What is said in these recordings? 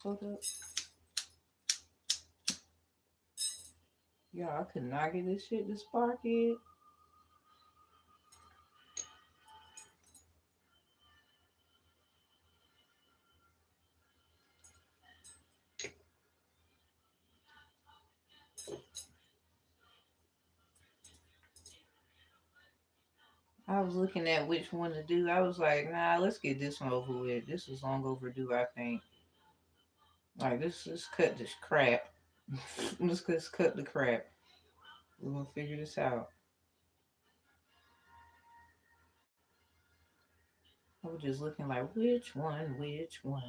Hold up. Y'all, I could not get this shit to spark it. I was looking at which one to do. I was like, nah, let's get this one over with. This is long overdue, I think. Like, let's cut this crap. Let's cut the crap. We're gonna figure this out. I was just looking like, which one, which one?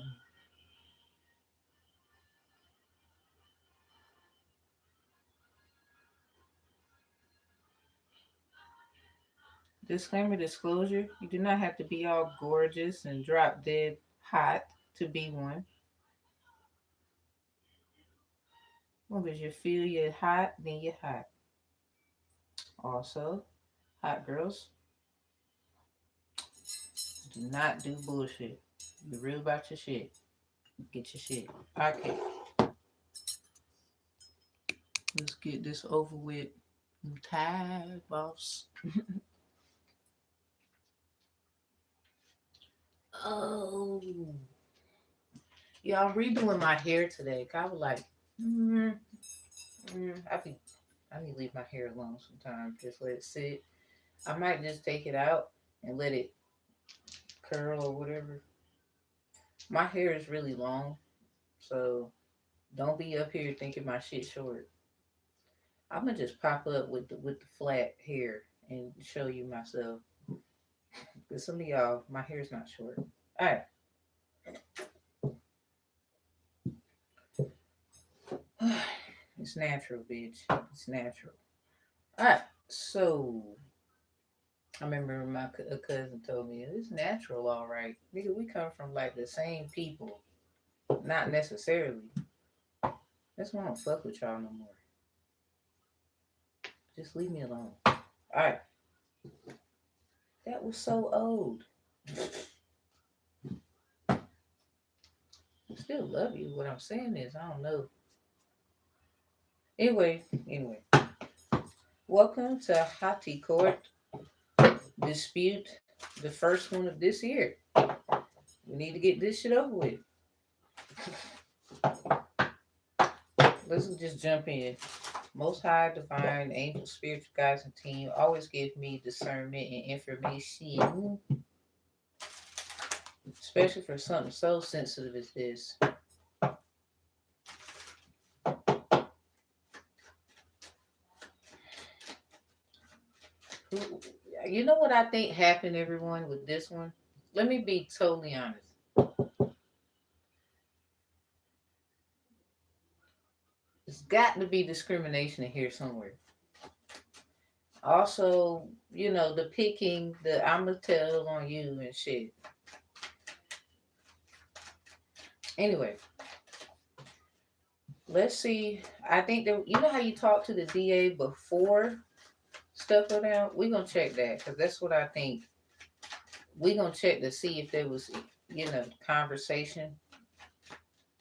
Disclaimer, disclosure, you do not have to be all gorgeous and drop dead hot to be one. Well, because you feel you're hot, then you're hot. Also, hot girls, do not do bullshit. Be real about your shit. Get your shit. Okay, let's get this over with. I'm tired, boss. Oh, yeah, I'm redoing my hair today. I was like, mm, I need to leave my hair alone sometimes. Just let it sit. I might just take it out and let it curl or whatever. My hair is really long, so don't be up here thinking my shit short. I'm gonna just pop up with the flat hair and show you myself. Cause some of y'all, my hair's not short. All right, it's natural, bitch. It's natural. All right, so I remember my a cousin told me it's natural, all right. Nigga, we come from like the same people, not necessarily. That's why I don't fuck with y'all no more. Just leave me alone. All right, that was so old. I still love you. What I'm saying is, I don't know. Anyway, welcome to Hati Court Dispute, the first one of this year. We need to get this shit over with. Let's just jump in. Most High, Divine, Angel, Spiritual Guides, and Team always give me discernment and information, especially for something so sensitive as this. You know what I think happened, everyone, with this one? Let me be totally honest. There's got to be discrimination in here somewhere. Also, the picking, the I'ma tell on you and shit. Anyway, let's see. I think that you know how you talk to the DA before stuff go down. We're gonna check that because that's what I think. We're gonna check to see if there was, conversation.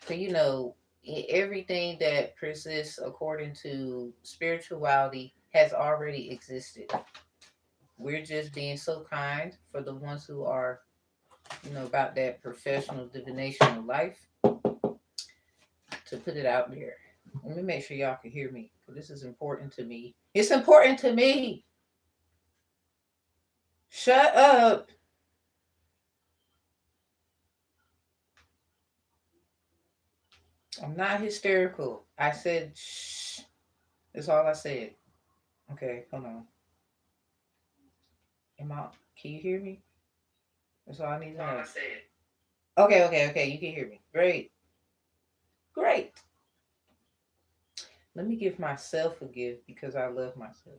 So everything that persists according to spirituality has already existed. We're just being so kind for the ones who are, about that professional divination of life to put it out there. Let me make sure y'all can hear me. This is important to me. It's important to me. Shut up. I'm not hysterical. I said shh. That's all I said. Okay, hold on. Am I? Can you hear me? That's all I need to know. Okay. You can hear me. Great. Great. Let me give myself a gift because I love myself.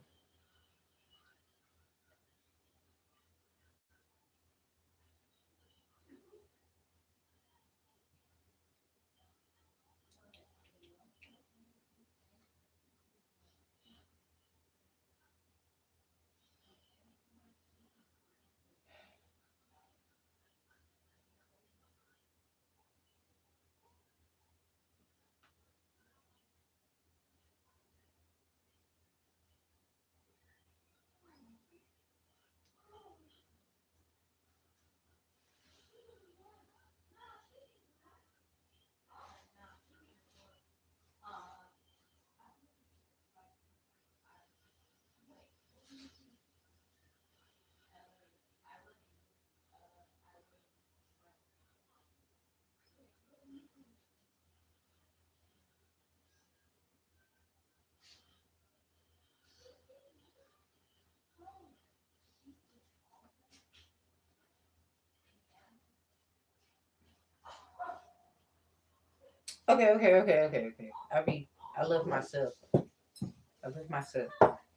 Okay. I love myself. I love myself.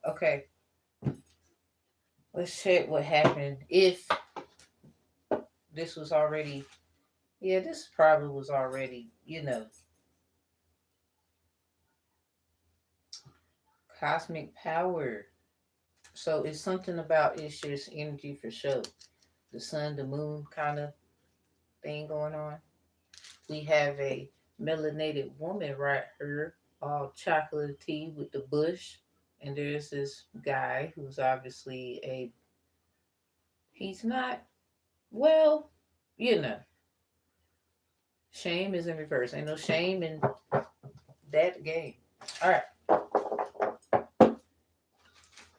Okay, let's check what happened. If this was already, yeah, this probably was already, cosmic power. So it's something about it's just energy for sure. The sun, the moon kind of thing going on. We have a melanated woman right here, all chocolatey with the bush. And there's this guy who's obviously he's not, well, you know, shame is in reverse. Ain't no shame in that game. All right.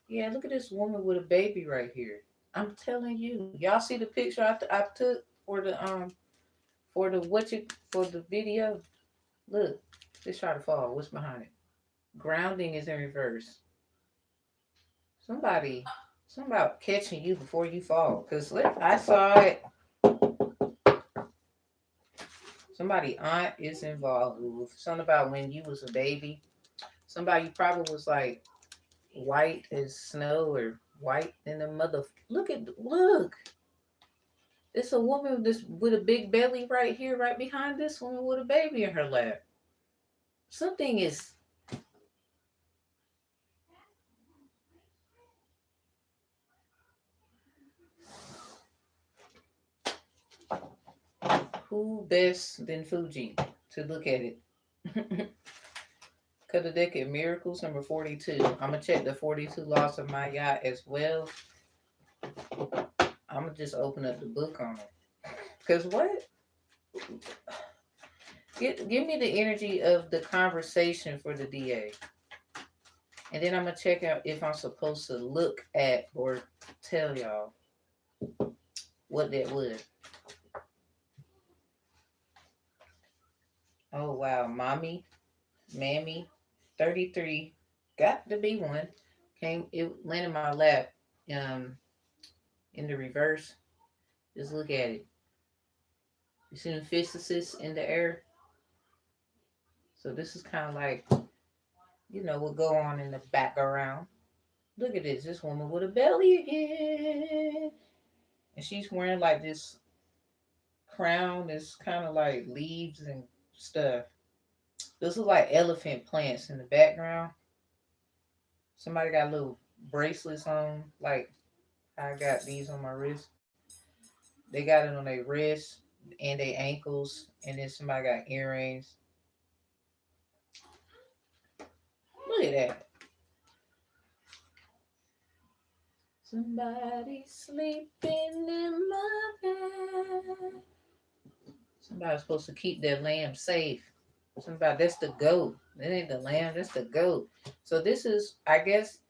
Yeah, look at this woman with a baby right here. I'm telling you. Y'all see the picture I took for the video? Look, this try to fall. What's behind it? Grounding is in reverse. Somebody, something about catching you before you fall. Cause I saw it. Somebody aunt is involved. Something about when you was a baby. Somebody probably was like white as snow or white in the mother. Look. It's a woman with a big belly right here, right behind this woman with a baby in her lap. Something is. Who best than Fuji to look at it? Cut a deck of miracles, number 42. I'm gonna check the 42 laws of my yacht as well. I'm gonna just open up the book on it. Cause what? Give me the energy of the conversation for the DA. And then I'm gonna check out if I'm supposed to look at or tell y'all what that was. Oh wow, mammy, 33, got to be one. It landed in my lap, um, in the reverse. Just look at it. You see the physicists in the air. So this is kind of like, what go on in the background. Look at this. This woman with a belly again, and she's wearing like this crown. That's kind of like leaves and stuff. Those look like elephant plants in the background. Somebody got little bracelets on, like I got these on my wrist. They got it on their wrists and their ankles, and then somebody got earrings. Look at that. Somebody sleeping in my bed. Somebody's supposed to keep their lamb safe. That's the goat. That ain't the lamb, that's the goat. So this is, I guess,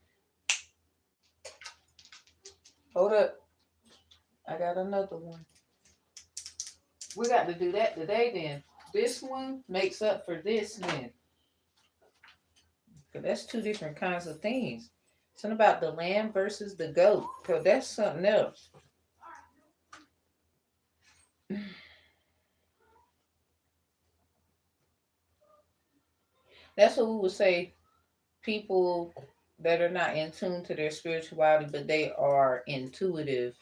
hold up. I got another one. We got to do that today then. This one makes up for this then. Because that's two different kinds of things. Something about the lamb versus the goat. Because that's something else. That's what we would say, people that are not in tune to their spirituality, but they are intuitive.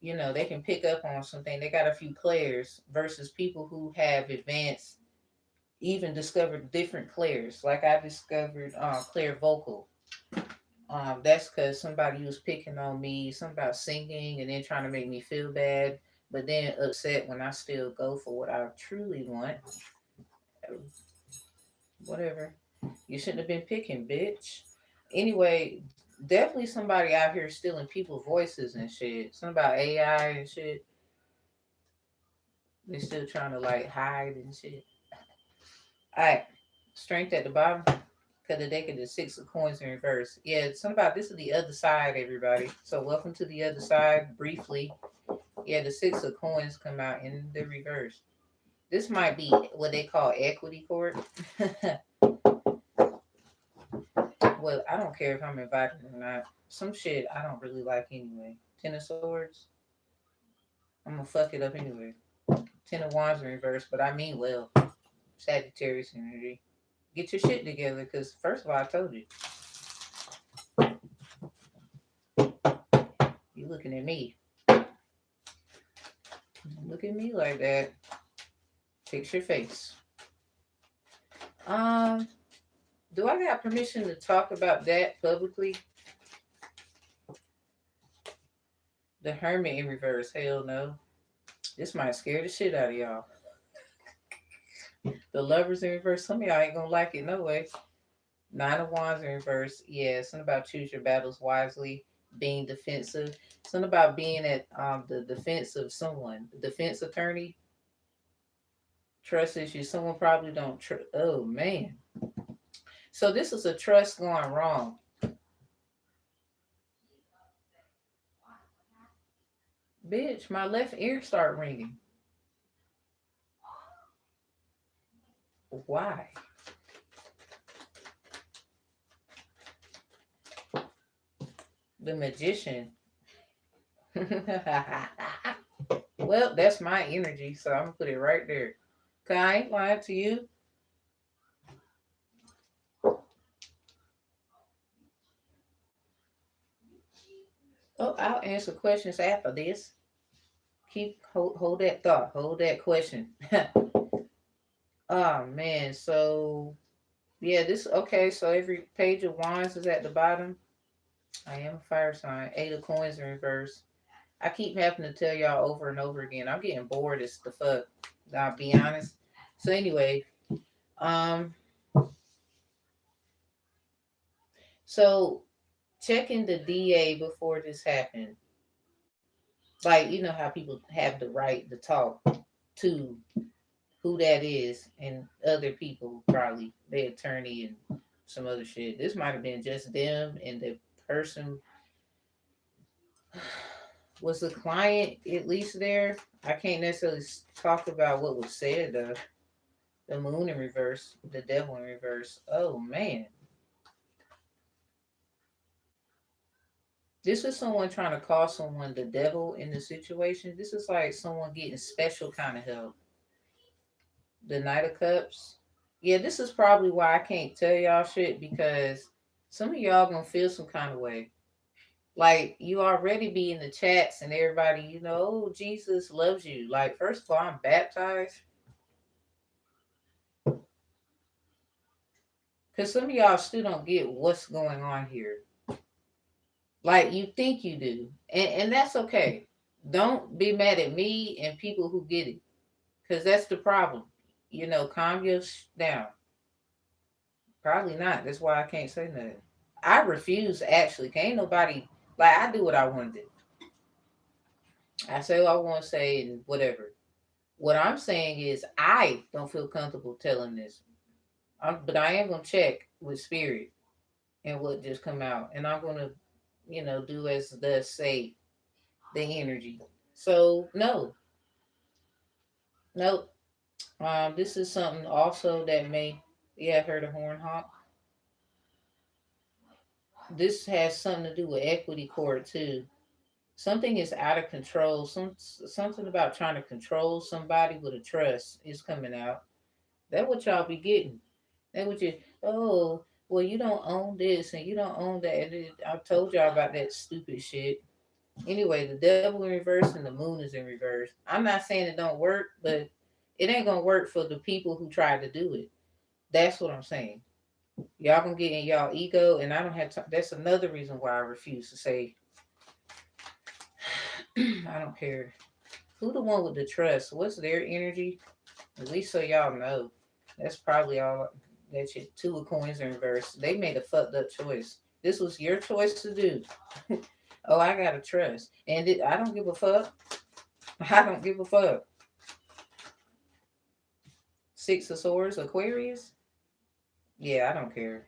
They can pick up on something. They got a few clairs versus people who have advanced, even discovered different clairs. Like I discovered clair vocal. That's because somebody was picking on me, something about singing, and then trying to make me feel bad, but then upset when I still go for what I truly want. Whatever. You shouldn't have been picking, bitch. Anyway, definitely somebody out here stealing people's voices and shit. Something about AI and shit. They still trying to like hide and shit. Alright. Strength at the bottom. Cut the deck of the 6 of coins in reverse. Yeah, something about this is the other side, everybody. So welcome to the other side, briefly. Yeah, the 6 of coins come out in the reverse. This might be what they call equity court. Well, I don't care if I'm invited or not. Some shit I don't really like anyway. 10 of swords. I'm gonna fuck it up anyway. 10 of wands in reverse, but I mean well. Sagittarius energy. Get your shit together, because first of all, I told you, you looking at me. Look at me like that. Fix your face. Um, do I got permission to talk about that publicly? The Hermit in reverse. Hell no. This might scare the shit out of y'all. The Lovers in reverse. Some of y'all ain't gonna like it no way. Nine of Wands in reverse. Yeah, something about choose your battles wisely, being defensive. Something about being at the defense of someone. The defense attorney. Trust issues. Someone probably don't trust. Oh man. So this is a trust going wrong. Bitch, my left ear start ringing. Why? The Magician. Well, that's my energy, so I'm gonna put it right there. Cause I ain't lying to you. Oh, I'll answer questions after this. Hold that thought. Hold that question. Oh man, so yeah, this okay. So every page of wands is at the bottom. I am a fire sign. Eight of coins in reverse. I keep having to tell y'all over and over again. I'm getting bored as the fuck. I'll be honest. So anyway, um, so checking the DA before this happened. Like you know how people have the right to talk to who that is and other people, probably their attorney and some other shit. This might have been just them and the person was the client at least there. I can't necessarily talk about what was said though. The moon in reverse, the devil in reverse. Oh man. This is someone trying to call someone the devil in the situation. This is like someone getting special kind of help. The Knight of Cups. Yeah, this is probably why I can't tell y'all shit, because some of y'all gonna feel some kind of way. Like you already be in the chats and everybody, oh, Jesus loves you. Like, first of all, I'm baptized. Because some of y'all still don't get what's going on here. Like you think you do. And that's okay. Don't be mad at me and people who get it. Because that's the problem. Calm your down. Probably not. That's why I can't say nothing. I refuse, actually. Can't nobody, like, I do what I want to do. I say what I want to say and whatever. What I'm saying is I don't feel comfortable telling this. But I am going to check with spirit and what just come out. And I'm going to, do as the say the energy. So, no. Nope. This is something also that may, yeah, I heard a horn honk. This has something to do with equity court too. Something is out of control. Something about trying to control somebody with a trust is coming out. That what y'all be getting. That what you. Oh, well, you don't own this and you don't own that. I told y'all about that stupid shit. Anyway, the devil in reverse and the moon is in reverse. I'm not saying it don't work, but it ain't gonna work for the people who tried to do it. That's what I'm saying. Y'all gonna get in y'all ego, and I don't have time. That's another reason why I refuse to say I don't care. Who the one with the trust? What's their energy? At least so y'all know. That's probably all that shit. Two of coins in reverse. They made a fucked up choice. This was your choice to do. Oh, I gotta trust. And I don't give a fuck. I don't give a fuck. Six of Swords, Aquarius? Yeah, I don't care.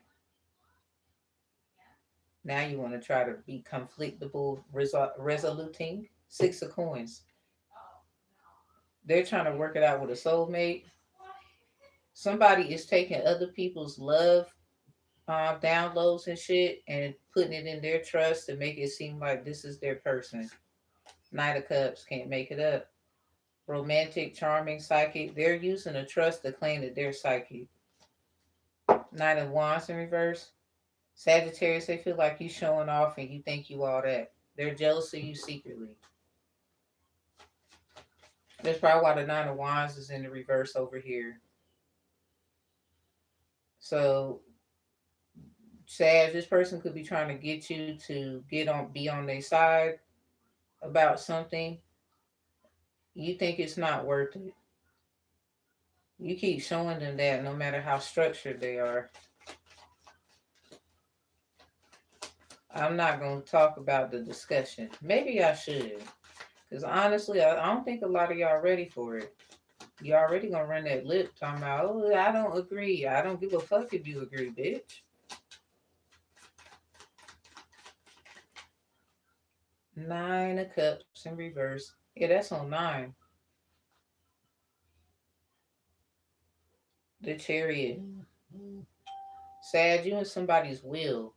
Now you want to try to be conflictable, resoluting. Six of Coins. They're trying to work it out with a soulmate. Somebody is taking other people's love downloads and shit and putting it in their trust to make it seem like this is their person. Knight of Cups, can't make it up. romantic, charming, psychic. They're using a trust to claim that they're psychic. Nine of Wands in reverse. Sagittarius, they feel like you showing off and you think you all that. They're jealous of you secretly. That's probably why the Nine of Wands is in the reverse over here. So, Sag, this person could be trying to get you to be on their side about something. You think it's not worth it. You keep showing them that no matter how structured they are. I'm not going to talk about the discussion. Maybe I should. Because honestly, I don't think a lot of y'all ready for it. You already going to run that lip talking about, oh, I don't agree. I don't give a fuck if you agree, bitch. Nine of Cups in reverse. Yeah, that's on 9. The Chariot. Sad, you in somebody's will.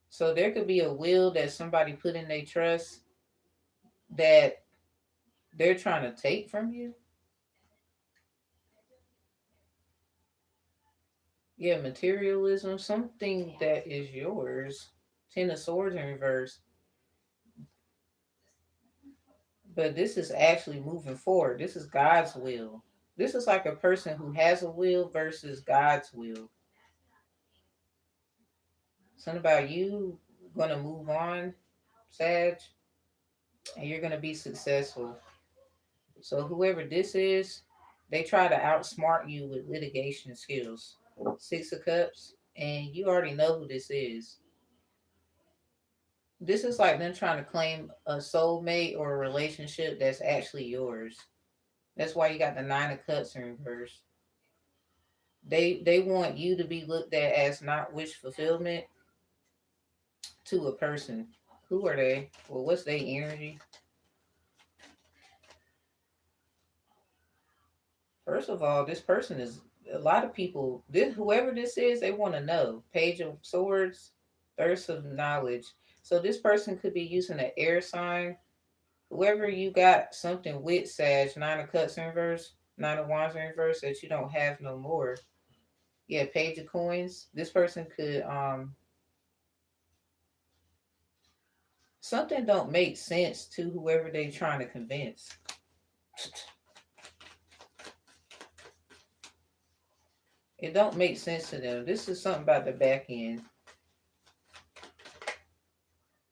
So there could be a will that somebody put in their trust that they're trying to take from you. Yeah, materialism, something that is yours. 10 of Swords in reverse. But this is actually moving forward. This is God's will. This is like a person who has a will versus God's will. Something about you gonna move on, Sag, and you're gonna be successful. So whoever this is, they try to outsmart you with litigation skills. 6 of Cups, and you already know who this is. This is like them trying to claim a soulmate or a relationship that's actually yours. That's why you got the 9 of Cups in reverse. They want you to be looked at as not wish fulfillment to a person. Who are they? Well, what's their energy? First of all, this person is a lot of people. This whoever this is, they want to know. Page of Swords, thirst of knowledge. So this person could be using an air sign. Whoever you got something with, Sag, 9 of Cups in reverse, 9 of Wands in reverse that you don't have no more. Yeah, Page of Coins. This person could something don't make sense to whoever they trying to convince. It don't make sense to them. This is something about the back end.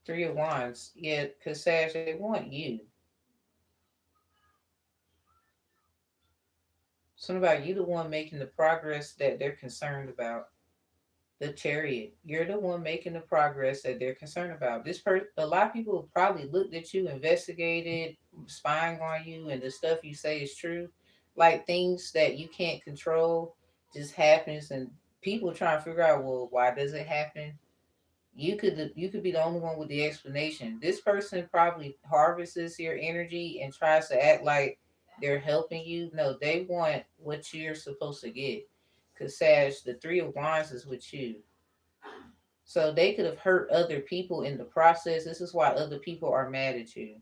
3 of Wands. Yeah, because Sag, they want you. Something about you the one making the progress that they're concerned about. The Chariot. You're the one making the progress that they're concerned about. A lot of people have probably looked at you, investigated, spying on you, and the stuff you say is true. Like things that you can't control just happens, and people try to figure out, well, why does it happen? You could be the only one with the explanation. This person probably harvests your energy and tries to act like they're helping you. No, they want what you're supposed to get. Cause Sag, the 3 of Wands is with you. So they could have hurt other people in the process. This is why other people are mad at you.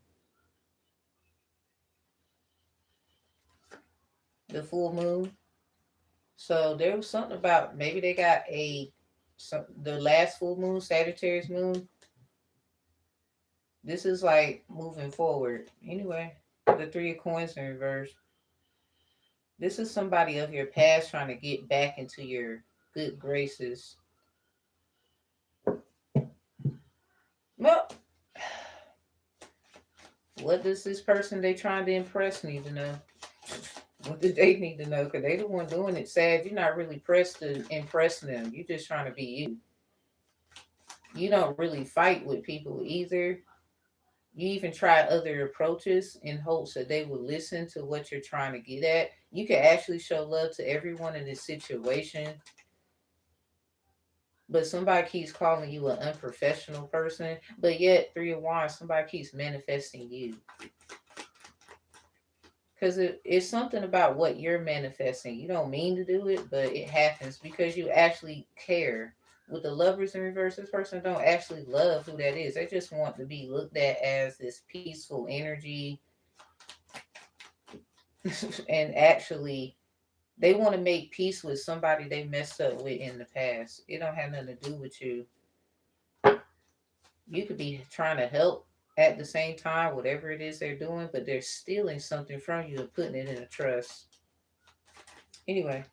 The full moon. So there was something about maybe they got the last full moon, Sagittarius moon. This is like moving forward. Anyway, the 3 of Coins in reverse. This is somebody of your past trying to get back into your good graces. Well, what does this person they trying to impress need to know? What do they need to know? Because they the one doing it. Sad, you're not really pressed to impress them. You're just trying to be you. You don't really fight with people either. You even try other approaches in hopes that they will listen to what you're trying to get at. You can actually show love to everyone in this situation, but somebody keeps calling you an unprofessional person. But yet, 3 of Wands, somebody keeps manifesting you. Because it's something about what you're manifesting. You don't mean to do it, but it happens because you actually care. With the Lovers in reverse, this person don't actually love who that is. They just want to be looked at as this peaceful energy. and actually they want to make peace with somebody they messed up with in the past. It don't have nothing to do with you. You could be trying to help at the same time, whatever it is they're doing, but they're stealing something from you and putting it in a trust. Anyway,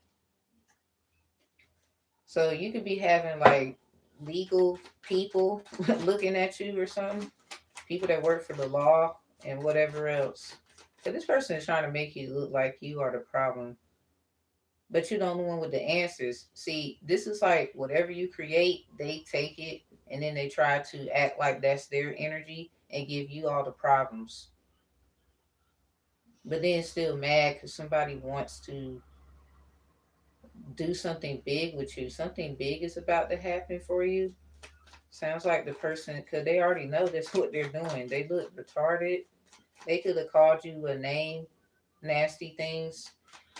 so you could be having like legal people looking at you or something, people that work for the law and whatever else. So this person is trying to make you look like you are the problem, but you're the only one with the answers. See, this is like whatever you create, they take it and then they try to act like that's their energy and give you all the problems. But then still mad because somebody wants to do something big with you. Something big is about to happen for you. Sounds like the person, because they already know that's what they're doing. They look retarded. They could have called you a name, nasty things.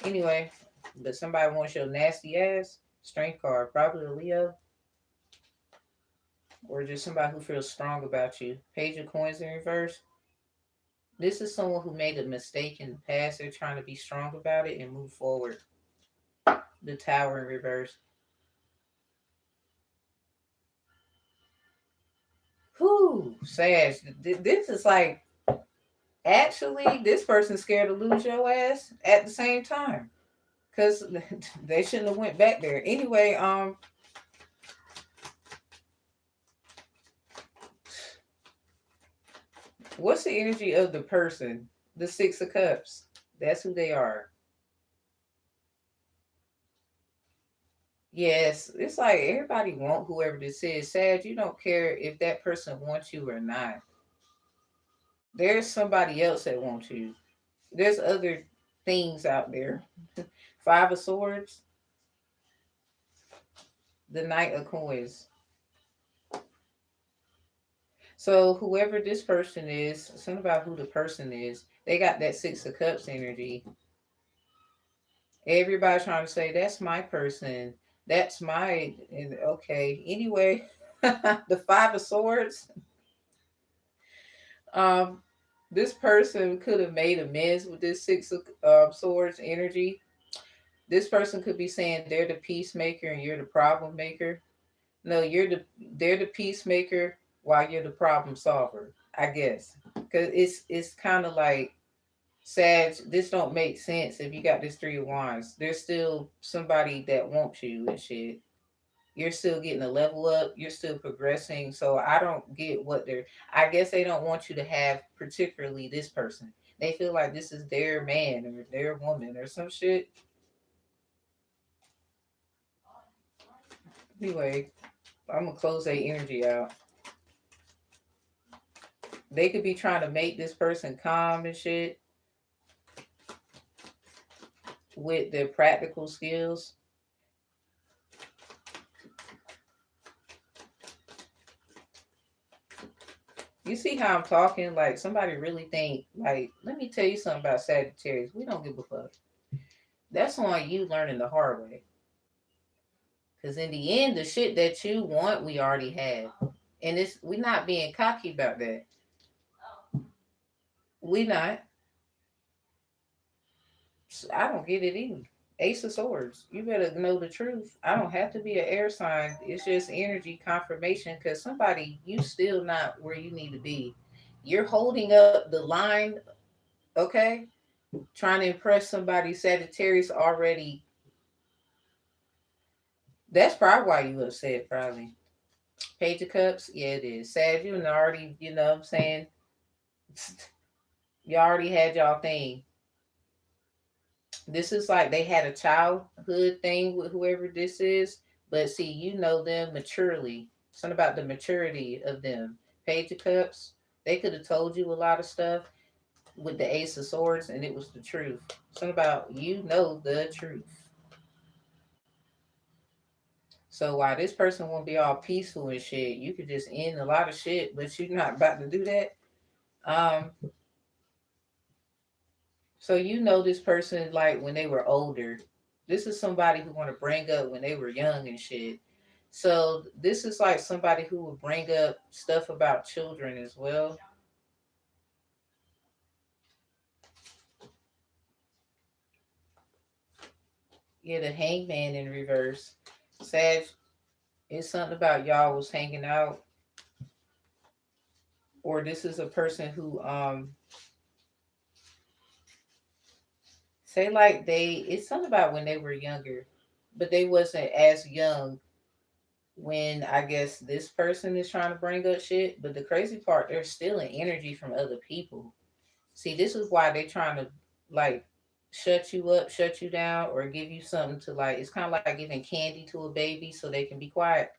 Anyway, but somebody wants your nasty ass. Strength card, probably a Leo, or just somebody who feels strong about you. Page of coins in reverse. This is someone who made a mistake in the past. They're trying to be strong about it and move forward. The tower in reverse. Whew, Sag. This is like, actually, this person's scared to lose your ass at the same time. Cause they shouldn't have went back there. Anyway, what's the energy of the person? The Six of Cups. That's who they are. Yes, it's like everybody want whoever this is. Sad, you don't care if that person wants you or not. There's somebody else that wants you. There's other things out there. Five of Swords, the Knight of Coins. So whoever this person is, something about who the person is, they got that Six of Cups energy. Everybody trying to say that's my person. That's my, and okay. Anyway, the Five of Swords. Um, this person could have made amends with this Six of Swords energy. This person could be saying they're the peacemaker and you're the problem maker. No, they're the peacemaker while you're the problem solver. I guess because it's kind of like Sag. This don't make sense if you got this Three of Wands. There's still somebody that wants you and shit. You're still getting a level up. You're still progressing. So I don't get what they're. I guess they don't want you to have particularly this person. They feel like this is their man or their woman or some shit. Anyway, I'm gonna close their energy out. They could be trying to make this person calm and shit with their practical skills. You see how I'm talking? Like somebody really think like, let me tell you something about Sagittarius. We don't give a fuck. That's on you learning the hard way. Cause in the end, the shit that you want, we already have. And it's we're not being cocky about that. We not. I don't get it either. Ace of Swords. You better know the truth. I don't have to be an air sign. It's just energy confirmation because somebody, you still not where you need to be. You're holding up the line, okay? Trying to impress somebody. Sagittarius already. That's probably why you upset, probably. Page of Cups. Yeah, it is. Sag, you already, you know what I'm saying? You already had y'all thing. This is like they had a childhood thing with whoever this is, but see, you know them maturely. Something about the maturity of them. Page of Cups, they could have told you a lot of stuff with the Ace of Swords, and it was the truth. Something about you know the truth. So while this person won't be all peaceful and shit, you could just end a lot of shit, but you're not about to do that. Um, So you know this person like when they were older. This is somebody who want to bring up when they were young and shit. So this is like somebody who would bring up stuff about children as well. Yeah, the hangman in reverse. Sag, it's something about y'all was hanging out, or this is a person who say like it's something about when they were younger, but they wasn't as young when I guess this person is trying to bring up shit. But the crazy part, they're stealing energy from other people. See, this is why they trying to like shut you up, shut you down, or give you something to like. It's kind of like giving candy to a baby so they can be quiet.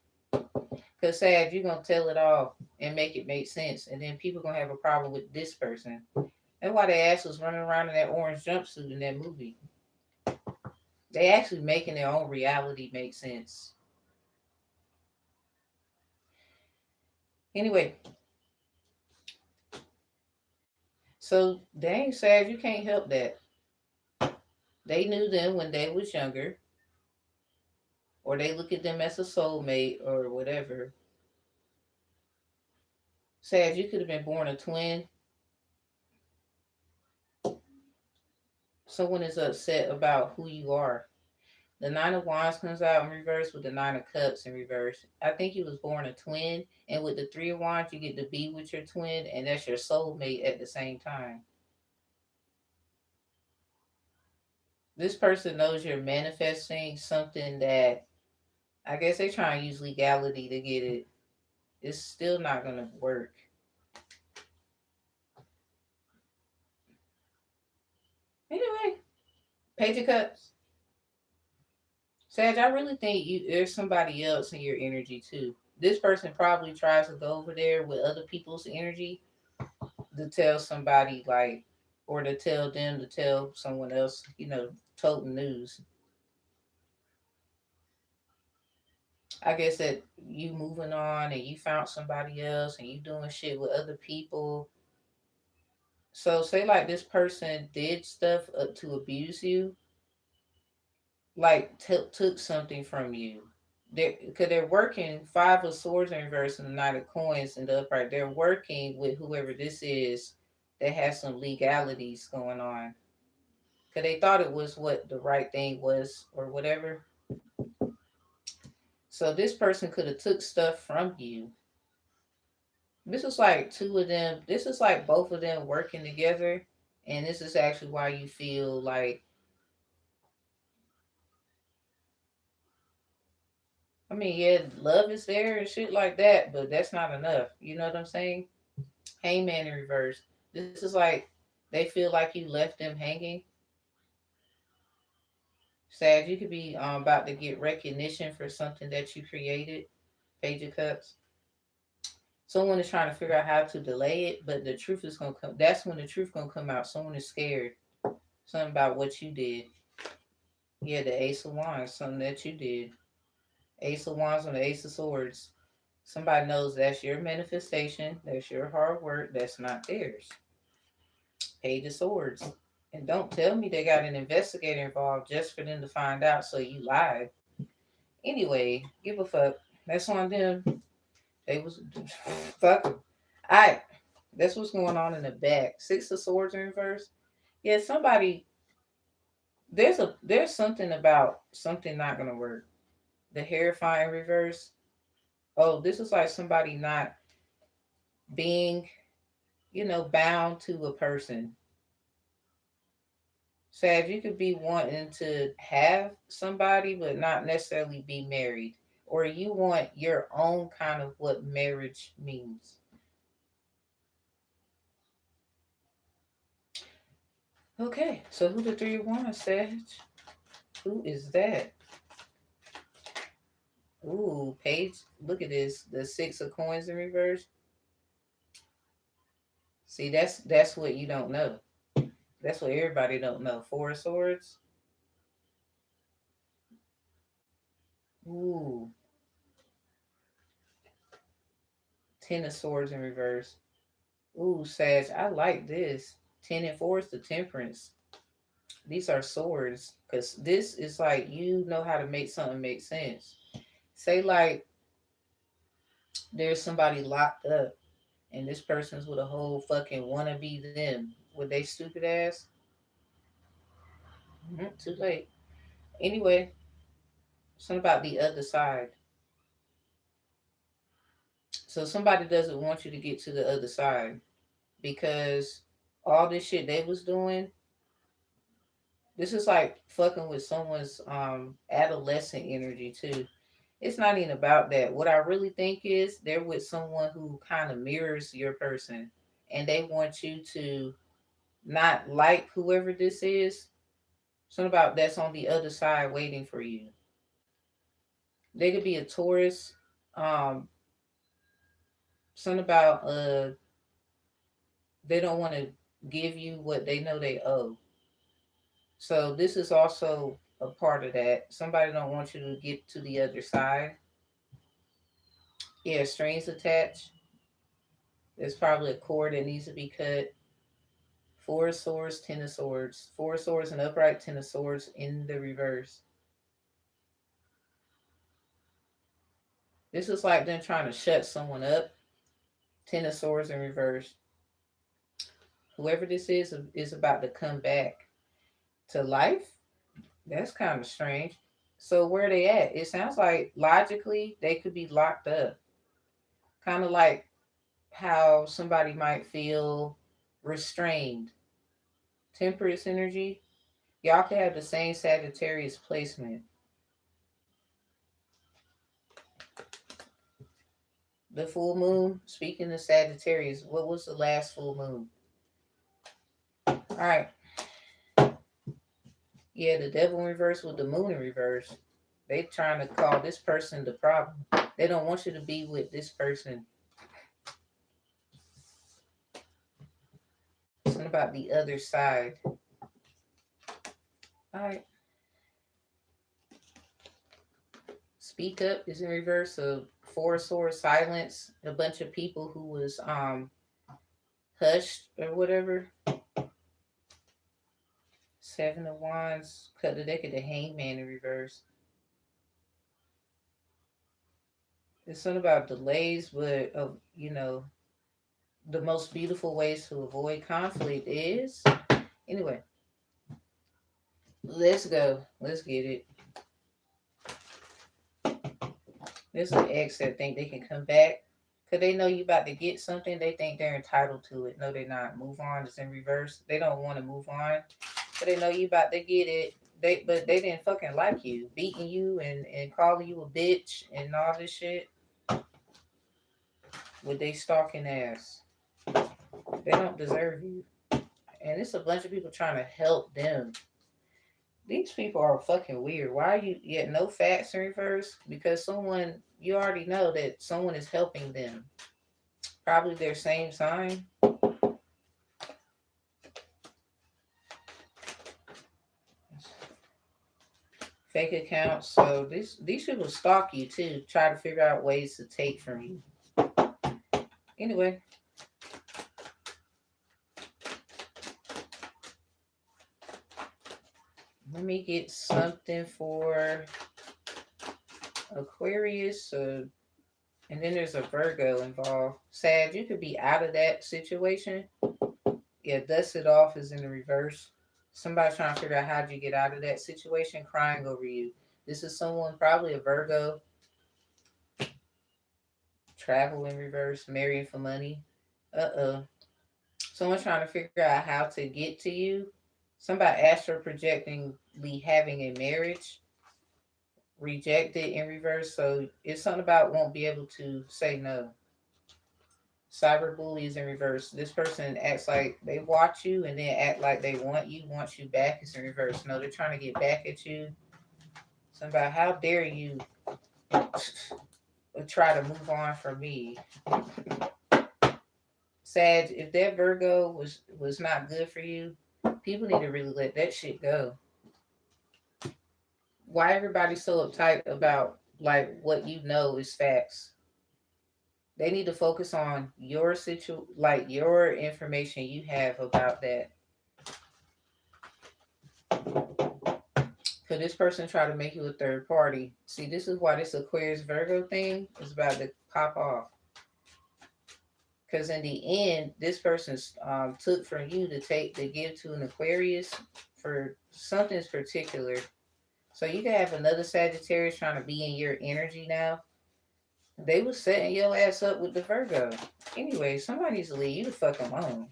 Cause sad, you're gonna tell it all and make it make sense, and then people gonna have a problem with this person. That's why they ass was running around in that orange jumpsuit in that movie. They actually making their own reality make sense. Anyway, so dang sad, you can't help that. They knew them when they was younger, or they look at them as a soulmate or whatever. Sad, you could have been born a twin. Someone is upset about who you are. The Nine of Wands comes out in reverse with the Nine of Cups in reverse. I think you was born a twin, and with the Three of Wands, you get to be with your twin, and that's your soulmate at the same time. This person knows you're manifesting something that I guess they try and use legality to get it. It's still not gonna work. Anyway, Page of Cups. Sag, I really think there's somebody else in your energy too. This person probably tries to go over there with other people's energy to tell somebody like, or to tell them to tell someone else, total news. I guess that you moving on and you found somebody else and you doing shit with other people. So say like this person did stuff to abuse you, like took something from you. They're working Five of Swords in reverse and the Knight of Coins in the upright. They're working with whoever this is that has some legalities going on. Cause they thought it was what the right thing was or whatever. So this person could have took stuff from you. This is like two of them. This is like both of them working together, and this is actually why you feel like. I mean, yeah, love is there and shit like that, but that's not enough. You know what I'm saying? Hangman in reverse. This is like they feel like you left them hanging. Sad, you could be about to get recognition for something that you created. Page of Cups. Someone is trying to figure out how to delay it, but the truth is gonna come. That's when the truth gonna come out. Someone is scared. Something about what you did. Yeah, the Ace of Wands. Something that you did. Ace of Wands on the Ace of Swords. Somebody knows that's your manifestation. That's your hard work. That's not theirs. Page of Swords. And don't tell me they got an investigator involved just for them to find out so you lied. Anyway, give a fuck. That's on them. They was fuck them. Alright, that's what's going on in the back. Six of Swords in reverse. Yeah, somebody there's something about something not gonna work. The Hierophant in reverse. Oh, this is like somebody not being, bound to a person. Sad, you could be wanting to have somebody but not necessarily be married. Or you want your own kind of what marriage means. Okay, so who the three of wands, Sage? Who is that? Ooh, Page. Look at this. The six of coins in reverse. See, that's what you don't know. That's what everybody don't know. Four of swords. Ooh, ten of swords in reverse. Ooh, Sage, I like this. Ten and four is the temperance. These are swords. Because this is like you know how to make something make sense. Say like there's somebody locked up and this person's with a whole fucking wanna be them with they stupid ass. Too late. Anyway, something about the other side. So somebody doesn't want you to get to the other side because all this shit they was doing, this is like fucking with someone's adolescent energy too. It's not even about that. What I really think is they're with someone who kind of mirrors your person and they want you to not like whoever this is. Something about that's on the other side waiting for you. They could be a Taurus. Um, something about they don't want to give you what they know they owe. So this is also a part of that. Somebody don't want you to get to the other side. Yeah, strings attached. There's probably a cord that needs to be cut. Four of swords, ten of swords. Four of swords and upright, ten of swords in the reverse. This is like them trying to shut someone up. Ten of swords in reverse. Whoever this is about to come back to life. That's kind of strange. So where they at? It sounds like logically they could be locked up. Kind of like how somebody might feel restrained. Temperance energy. Y'all could have the same Sagittarius placement. The full moon, speaking of Sagittarius, what was the last full moon? All right. Yeah, the devil in reverse with the moon in reverse. They trying to call this person the problem. They don't want you to be with this person. Something about the other side. All right. Speak up is in reverse. So four sword silence. A bunch of people who was hushed or whatever. Seven of wands. Cut the deck of the hangman in reverse. It's something about delays, but the most beautiful ways to avoid conflict is anyway. Let's go. Let's get it. There's an ex that think they can come back because they know you about to get something. They think they're entitled to it. No, they're not. Move on is in reverse. They don't want to move on, but they know you about to get it. They didn't fucking like you, beating you and calling you a bitch and all this shit with they stalking ass. They don't deserve you, and it's a bunch of people trying to help them. These people are fucking weird. Why are you yet no facts in reverse? Because someone you already know that someone is helping them. Probably their same sign. Fake accounts. So these people stalk you too. Try to figure out ways to take from you. Anyway. Let me get something for Aquarius. And then there's a Virgo involved. Sad, you could be out of that situation. Yeah, dust it off is in the reverse. Somebody trying to figure out how'd you get out of that situation, crying over you. This is someone, probably a Virgo. Travel in reverse, marrying for money. Uh-oh. Someone's trying to figure out how to get to you. Somebody astro projectingly having a marriage. Rejected in reverse. So it's something about won't be able to say no. Cyber bullies in reverse. This person acts like they watch you and then act like they want you back. It's in reverse. No, they're trying to get back at you. Somebody, how dare you try to move on from me? Sad. If that Virgo was not good for you, people need to really let that shit go. Why everybody so uptight about like what you know is facts? They need to focus on your like your information you have about that. Could this person try to make you a third party? See, this is why this Aquarius Virgo thing is about to pop off. Because in the end, this person took from you to give to an Aquarius for something's particular. So you can have another Sagittarius trying to be in your energy now. They was setting your ass up with the Virgo. Anyway, somebody's to leave you the fuck alone.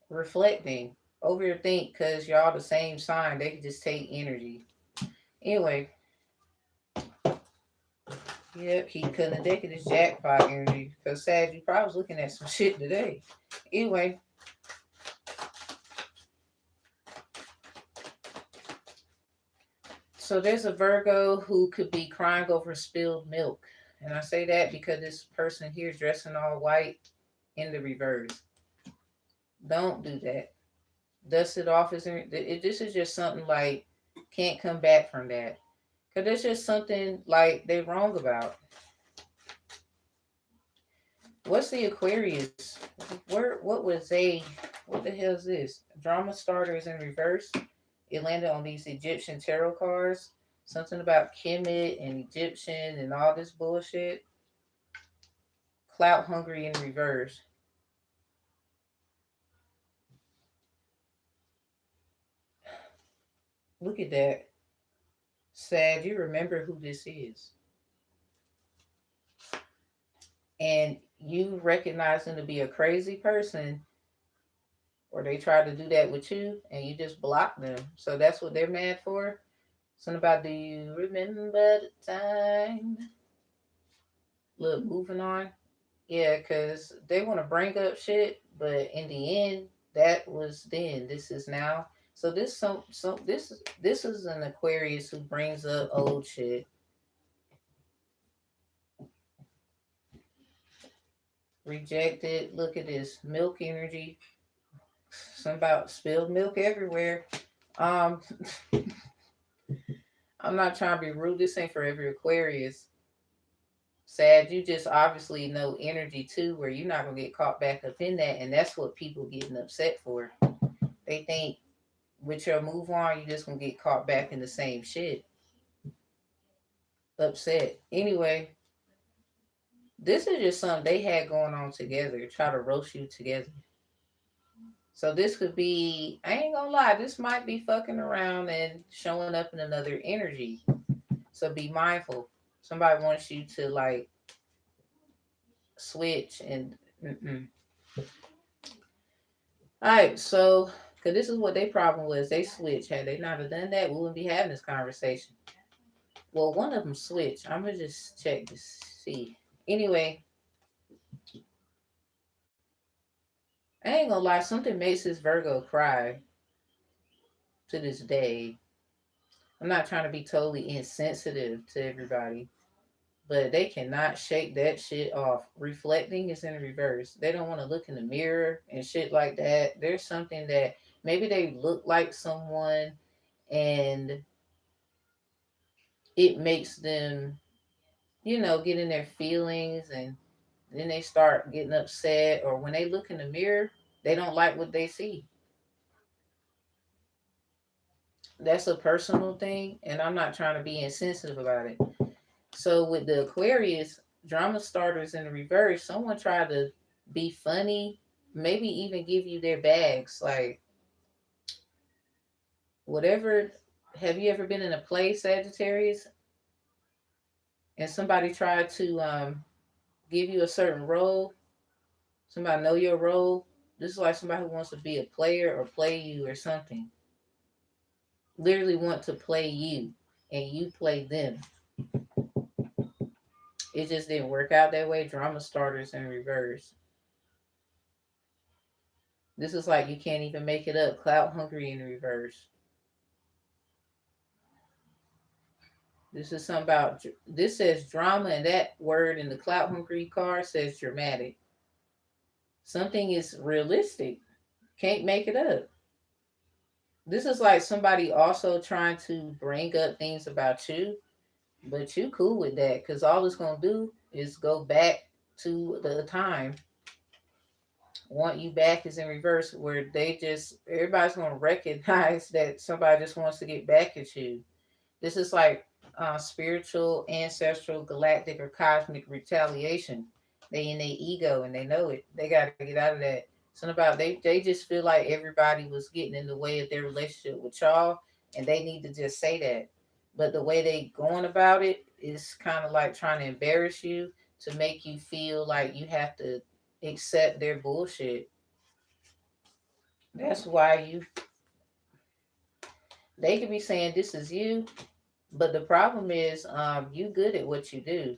Reflecting. Overthink because y'all the same sign. They can just take energy. Anyway, yep, keep cutting the deck of this jackpot energy. Because Sag, you probably was looking at some shit today. Anyway, so there's a Virgo who could be crying over spilled milk. And I say that because this person here dressing all white in the reverse. Don't do that. Dust it off. This is just something like can't come back from that. Because there's just something like they wrong about. What's the Aquarius? What was they? What the hell is this? Drama starter is in reverse. It landed on these Egyptian tarot cards. Something about Kemet and Egyptian and all this bullshit. Clout hungry in reverse. Look at that. Sad, you remember who this is. And you recognize them to be a crazy person, or they try to do that with you, and you just block them. So that's what they're mad for. Something about, do you remember the time? Look, moving on. Yeah, because they want to bring up shit, but in the end, that was then. This is now. So this is an Aquarius who brings up old shit. Rejected. Look at this milk energy. Some about spilled milk everywhere. Um, I'm not trying to be rude. This ain't for every Aquarius. Sad, you just obviously know energy too, where you're not gonna get caught back up in that, and that's what people getting upset for. They think with your move on, you just gonna get caught back in the same shit. Upset. Anyway, this is just something they had going on together. Try to roast you together. So this could be, I ain't gonna lie, this might be fucking around and showing up in another energy. So be mindful. Somebody wants you to like switch and all right, so because this is what their problem was, they switched. Had they not have done that, we wouldn't be having this conversation. Well, one of them switched. I'm gonna just check to see. Anyway, I ain't gonna lie, something makes this Virgo cry to this day. I'm not trying to be totally insensitive to everybody, but they cannot shake that shit off. Reflecting is in reverse. They don't want to look in the mirror and shit like that. There's something that maybe they look like someone and it makes them, get in their feelings, and then they start getting upset, or when they look in the mirror, they don't like what they see. That's a personal thing, and I'm not trying to be insensitive about it. So with the Aquarius drama starters in the reverse, someone tried to be funny, maybe even give you their bags, like whatever. Have you ever been in a play, Sagittarius, and somebody tried to give you a certain role? Somebody know your role. This is like somebody who wants to be a player or play you or something. Literally want to play you, and you play them. It just didn't work out that way. Drama starters in reverse. This is like you can't even make it up. Clout hungry in reverse. This is something about, this says drama, and that word in the clout hungry card says dramatic. Something is realistic. Can't make it up. This is like somebody also trying to bring up things about you, but you cool with that because all it's gonna do is go back to the time. Want you back is in reverse, where everybody's gonna recognize that somebody just wants to get back at you. This is like spiritual, ancestral, galactic, or cosmic retaliation. They in their ego and they know it. They got to get out of that. Something about they just feel like everybody was getting in the way of their relationship with y'all, and they need to just say that. But the way they going about it is kind of like trying to embarrass you to make you feel like you have to accept their bullshit. That's why they could be saying this is you, but the problem is you good at what you do.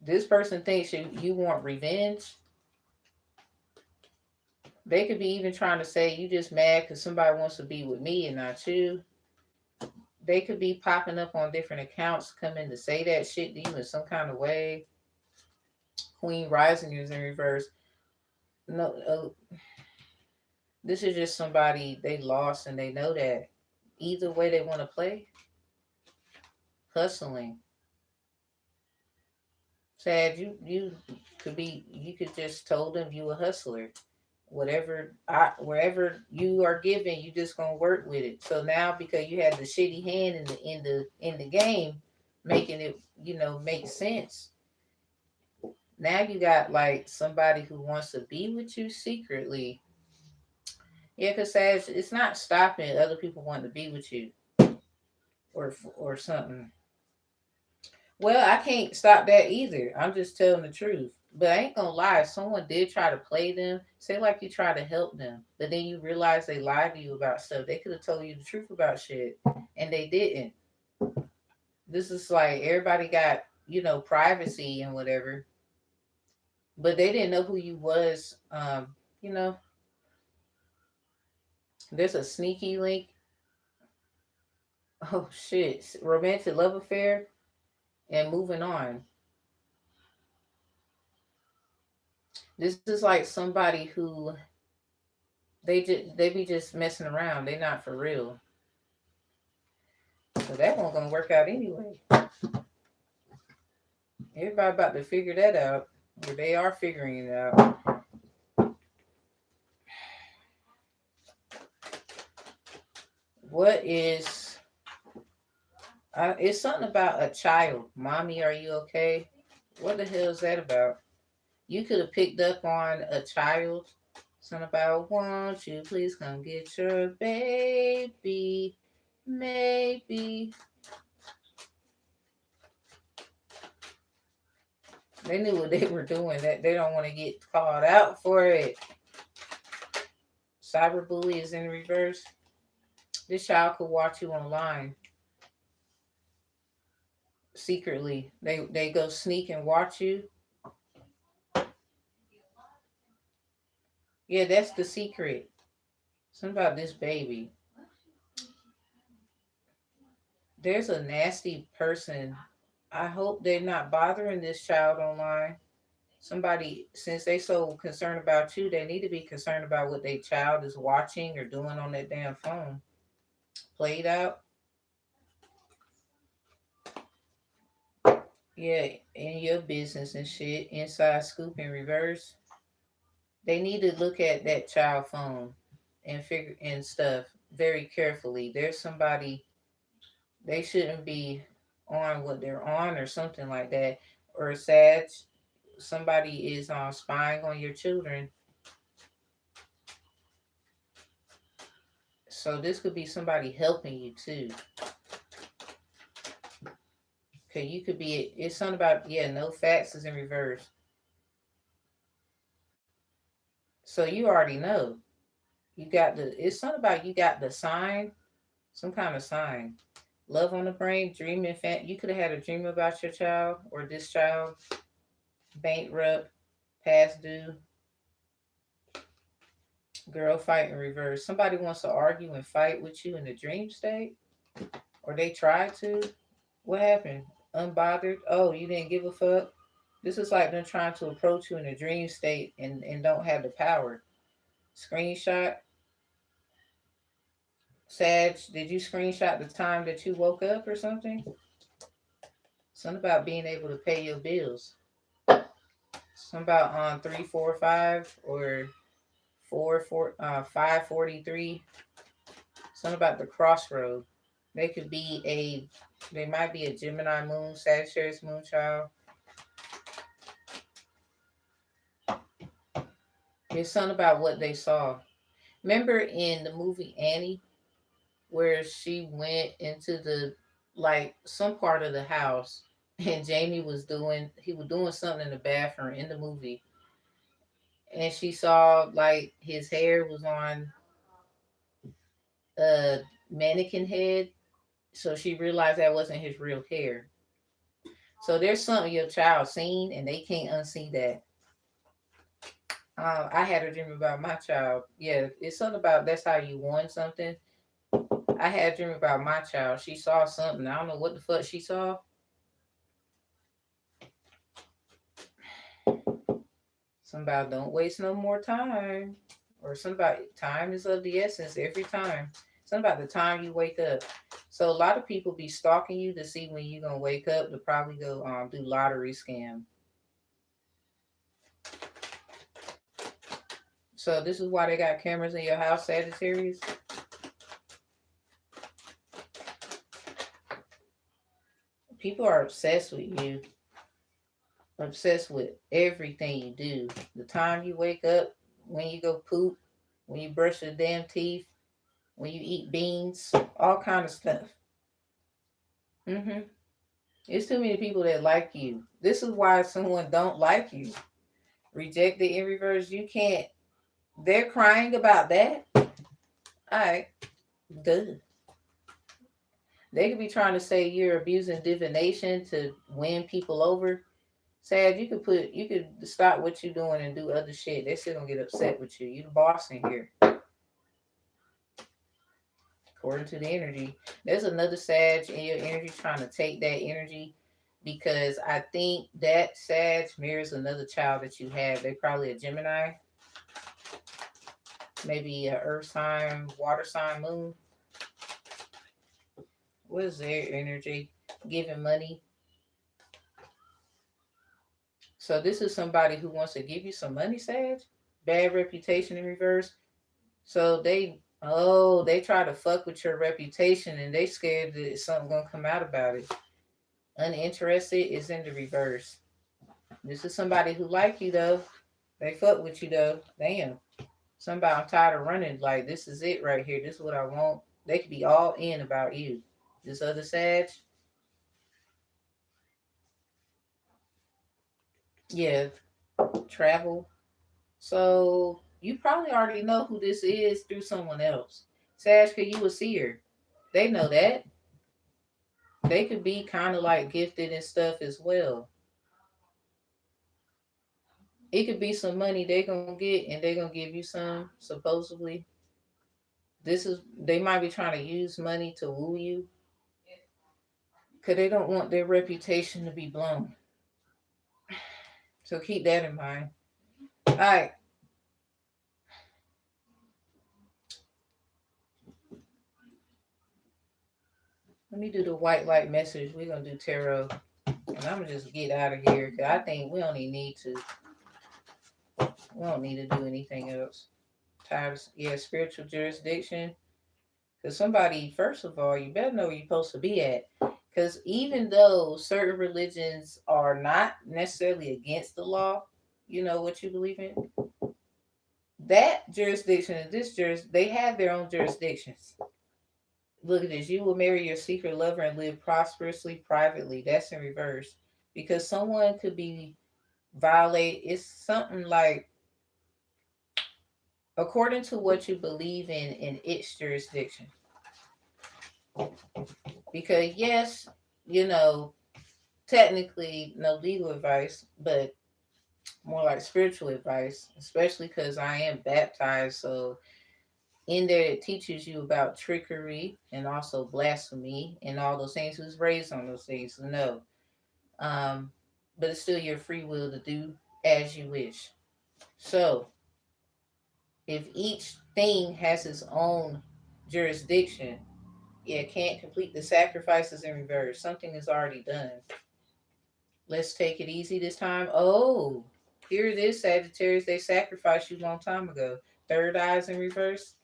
This person thinks you want revenge. They could be even trying to say you just mad because somebody wants to be with me and not you. They could be popping up on different accounts, coming to say that shit to you in some kind of way. Queen Rising is in reverse. No, this is just somebody they lost and they know that. Either way they want to play, hustling. Sad, you could just told them you a hustler. Wherever you are given, you just gonna work with it. So now because you had the shitty hand in the game, making it make sense. Now you got like somebody who wants to be with you secretly. Yeah, because Sag, it's not stopping other people wanting to be with you or something. Well, I can't stop that either. I'm just telling the truth. But I ain't gonna lie, if someone did try to play them, say like you try to help them, but then you realize they lied to you about stuff. They could have told you the truth about shit, and they didn't. This is like everybody got, privacy and whatever, but they didn't know who you was. You know, there's a sneaky link. Oh shit, romantic love affair and moving on. This is like somebody who they be just messing around. They not for real. So that one gonna work out anyway. Everybody about to figure that out. Or they are figuring it out. What is it's something about a child. Mommy, are you okay? What the hell is that about? You could have picked up on a child. Something about, won't you please come get your baby? Maybe. They knew what they were doing. That they don't want to get called out for it. Cyberbully is in reverse. This child could watch you online secretly. They go sneak and watch you. Yeah, that's the secret. Something about this baby. There's a nasty person. I hope they're not bothering this child online. Somebody, since they so concerned about you, they need to be concerned about what their child is watching or doing on that damn phone. Played out. Yeah, in your business and shit. Inside scoop in reverse. They need to look at that child phone and figure and stuff very carefully. There's somebody they shouldn't be on what they're on or something like that. Or sad somebody is spying on your children. So this could be somebody helping you too. Okay, you could be it's something about no facts is in reverse. So you already know. You got it's something about you got the sign, some kind of sign. Love on the brain, dreaming you could have had a dream about your child or this child, bankrupt, past due, girl fight in reverse. Somebody wants to argue and fight with you in the dream state, or they tried to. What happened? Unbothered? Oh, you didn't give a fuck? This is like them trying to approach you in a dream state and don't have the power. Screenshot. Sag, did you screenshot the time that you woke up or something? Something about being able to pay your bills. Something about on 345 or 543. Something about the crossroad. They could be they might be a Gemini moon, Sagittarius moon child. It's something about what they saw. Remember in the movie Annie, where she went into the like some part of the house, and Jamie was doing something in the bathroom in the movie, and she saw like his hair was on a mannequin head, so she realized that wasn't his real hair. So there's something your child seen, and they can't unsee that. I had a dream about my child. Yeah, it's something about that's how you want something. I had a dream about my child. She saw something. I don't know what the fuck she saw. Something about don't waste no more time. Or something about time is of the essence every time. Something about the time you wake up. So a lot of people be stalking you to see when you gonna wake up to probably go do lottery scam. So this is why they got cameras in your house, Sagittarius. People are obsessed with you, obsessed with everything you do. The time you wake up, when you go poop, when you brush your damn teeth, when you eat beans, all kind of stuff. hmm It's too many people that like you. This is why someone don't like you. Rejected in reverse. You can't. They're crying about that. All right, duh. They could be trying to say you're abusing divination to win people over. Sad, you could stop what you're doing and do other shit. They still gonna get upset with you. You the boss in here, according to the energy. There's another Sag in your energy trying to take that energy because I think that Sag mirrors another child that you have. They probably a Gemini, maybe a Earth sign, water sign, moon. What is their energy? Giving money. So this is somebody who wants to give you some money, Sag. Bad reputation in reverse. So they try to fuck with your reputation and they scared that something gonna come out about it. Uninterested is in the reverse. This is somebody who like you though. They fuck with you though. Damn. Somebody I'm tired of running. Like this is it right here. This is what I want. They could be all in about you. This other Sag, yeah, travel. So you probably already know who this is through someone else. Sag, cause you a seer. They know that. They could be kind of like gifted and stuff as well. It could be some money they gonna get and they gonna give you some supposedly. This is they might be trying to use money to woo you because they don't want their reputation to be blown. So keep that in mind. All right, let me do the white light message. We're gonna do tarot, and I'm gonna just get out of here because I think we don't even need to. We don't need to do anything else. Tired of, yeah, spiritual jurisdiction. Because somebody, first of all, you better know where you're supposed to be at. Because even though certain religions are not necessarily against the law, you know what you believe in, that jurisdiction and this they have their own jurisdictions. Look at this. You will marry your secret lover and live prosperously privately. That's in reverse. Because someone could be violate. It's something like according to what you believe in its jurisdiction. Because yes, you know, technically no legal advice, but more like spiritual advice, especially because I am baptized. So in there it teaches you about trickery and also blasphemy and all those things. Who's raised on those things? No. Um, but it's still your free will to do as you wish. So if each thing has its own jurisdiction, yeah, can't complete the sacrifices in reverse. Something is already done. Let's take it easy this time. Oh, here it is, Sagittarius. They sacrificed you a long time ago. Third eyes in reverse.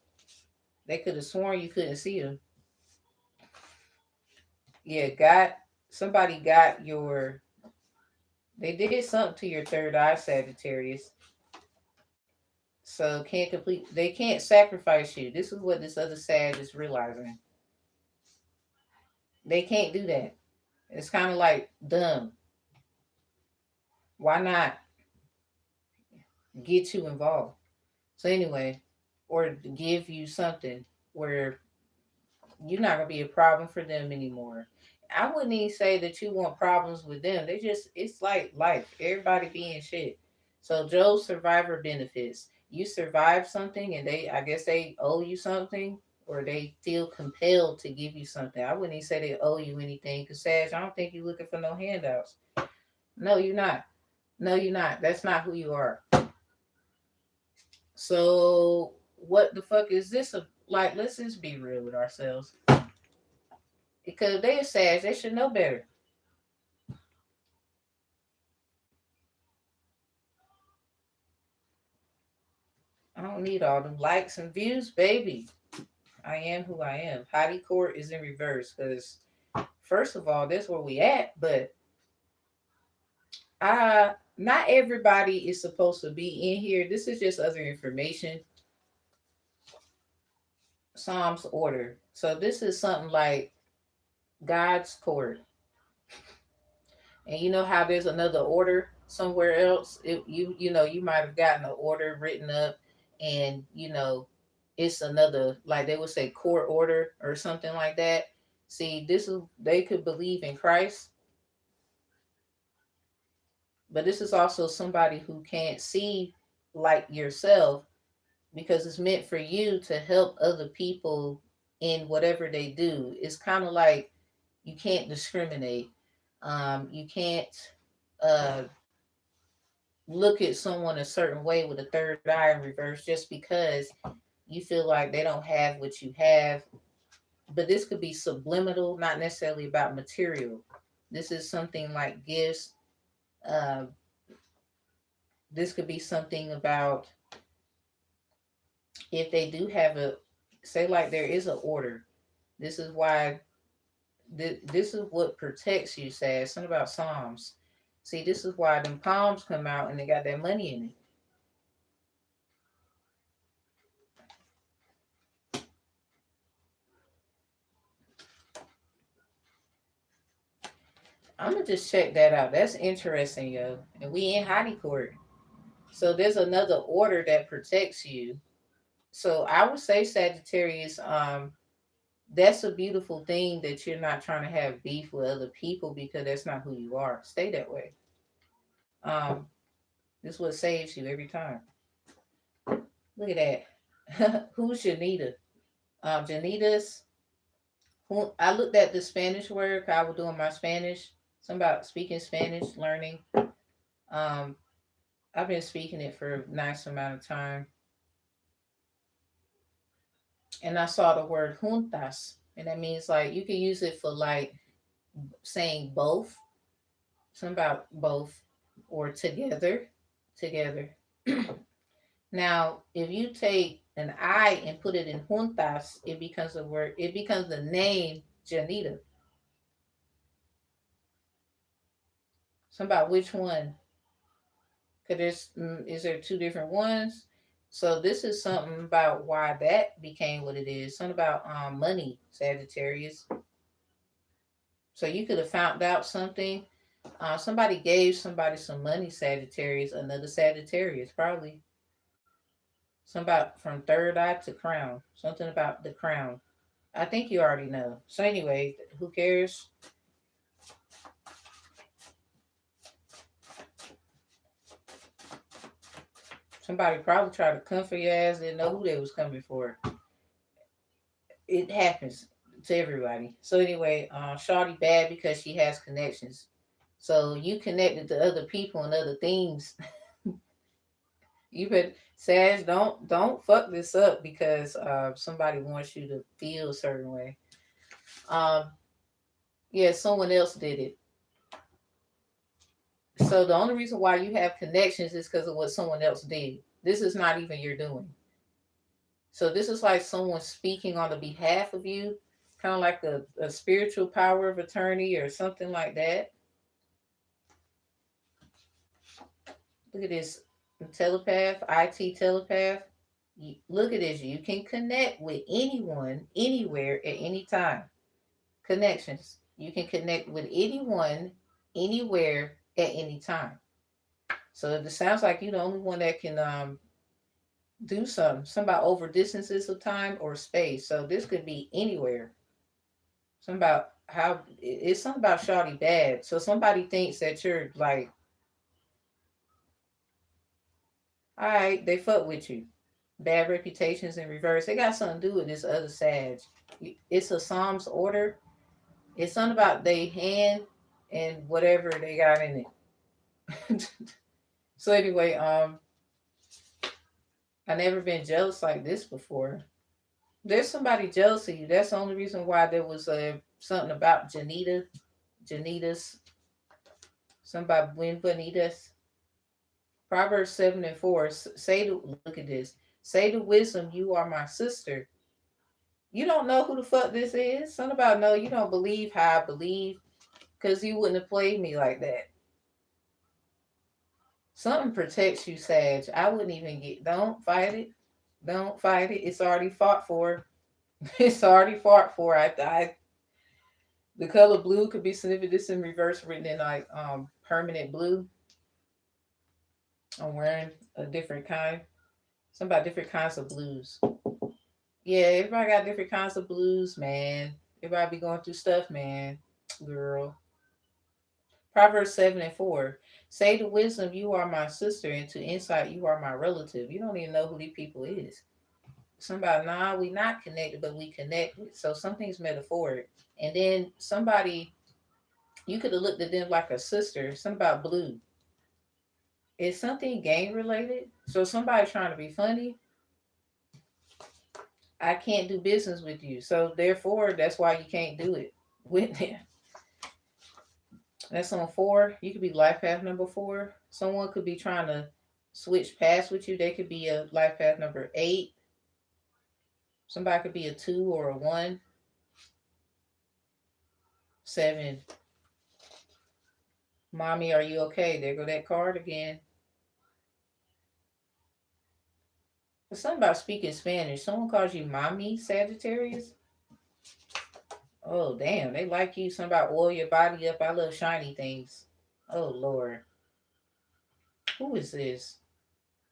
They could have sworn you couldn't see them. Yeah, somebody got your. They did something to your third eye, Sagittarius. So can't complete. They can't sacrifice you. This is what this other Sag is realizing. They can't do that. It's kind of like dumb. Why not get you involved? So anyway, or give you something where you're not gonna be a problem for them anymore. I wouldn't even say that you want problems with them. They just it's like life. Everybody being shit. So Joe's survivor benefits. You survive something and they I guess they owe you something or they feel compelled to give you something. I wouldn't even say they owe you anything because Sag, I don't think you're looking for no handouts. No, you're not. No, you're not. That's not who you are. So what the fuck is this? Like, let's just be real with ourselves. Because they're Sag, they should know better. I don't need all them likes and views, baby. I am who I am. Hottie Court is in reverse because, first of all, that's where we at. But not everybody is supposed to be in here. This is just other information. Psalms order. So this is something like God's court. And you know how there's another order somewhere else. You might have gotten an order written up, and it's another, like they would say, court order or something like that. See, this is they could believe in Christ, but this is also somebody who can't see like yourself because it's meant for you to help other people in whatever they do. It's kind of like you can't discriminate. You can't uh, look at someone a certain way with a third eye in reverse just because you feel like they don't have what you have. But this could be subliminal, not necessarily about material. This is something like gifts. Uh, this could be something about if they do have a, say, like there is an order. This is why, this is what protects you, says. Something about Psalms. See, this is why them palms come out and they got that money in it. I'm gonna just check that out. That's interesting, yo. And we in Hottie Court. So there's another order that protects you. So I would say Sagittarius, that's a beautiful thing that you're not trying to have beef with other people because that's not who you are. Stay that way. Um, this is what saves you every time. Look at that. Who's Janita? Janita's. Who I looked at the Spanish word. 'Cause I was doing my Spanish. Something about speaking Spanish, learning. Um, I've been speaking it for a nice amount of time, and I saw the word juntas, and that means like you can use it for like saying both, something about both or together, together. Now, if you take an I and put it in juntas, it becomes a word. It becomes the name Janita. Something about which one? Cause is there two different ones? So this is something about why that became what it is. Something about money, Sagittarius. So you could have found out something. Somebody gave somebody some money, Sagittarius. Another Sagittarius, probably. Something about from third eye to crown. Something about the crown. I think you already know. So anyway, who cares? Somebody probably tried to come for your ass. Didn't know who they was coming for. It happens to everybody. So anyway, Shawty bad because she has connections. So you connected to other people and other things. You better, Sag, don't fuck this up because somebody wants you to feel a certain way. Um, yeah, someone else did it. So the only reason why you have connections is because of what someone else did. This is not even your doing. So this is like someone speaking on the behalf of you, kind of like a spiritual power of attorney or something like that. Look at this. telepath, IT telepath. Look at this. You can connect with anyone, anywhere, at any time. Connections. You can connect with anyone, anywhere, at any time. So it sounds like you're the only one that can do something about over distances of time or space. So this could be anywhere. Something about how it's something about shawty bad. So somebody thinks that you're like, all right, they fuck with you. Bad reputations in reverse. They got something to do with this other Sag. It's a Psalms order. It's something about they hand and whatever they got in it. So anyway, I never been jealous like this before. There's somebody jealous of you. That's the only reason why there was something about Janitas, somebody when Bonitas. Proverbs 7:4. Say to look at this. Say to wisdom, you are my sister. You don't know who the fuck this is. Something about no, you don't believe how I believe, because you wouldn't have played me like that. Something protects you, Sag. I wouldn't even get. Don't fight it. Don't fight it. It's already fought for. It's already fought for. The color blue could be significant. This in reverse, written in like permanent blue. I'm wearing a different kind. Some about different kinds of blues. Yeah, everybody got different kinds of blues, man. Everybody be going through stuff, man. Girl. Proverbs 7:4. Say to wisdom, you are my sister, and to insight, you are my relative. You don't even know who these people is. Somebody, nah, we not connected, but we connected. So something's metaphoric. And then somebody, you could have looked at them like a sister. Something about blue. Is something gang related? So somebody trying to be funny. I can't do business with you. So therefore, that's why you can't do it with them. That's on 4. You could be life path number 4. Someone could be trying to switch paths with you. They could be a life path number 8. Somebody could be a 2 or a 1. 7. Mommy, are you okay? There go that card again. There's something about speaking Spanish. Someone calls you mommy, Sagittarius. Oh, damn. They like you. Something about oil your body up. I love shiny things. Oh, Lord. Who is this?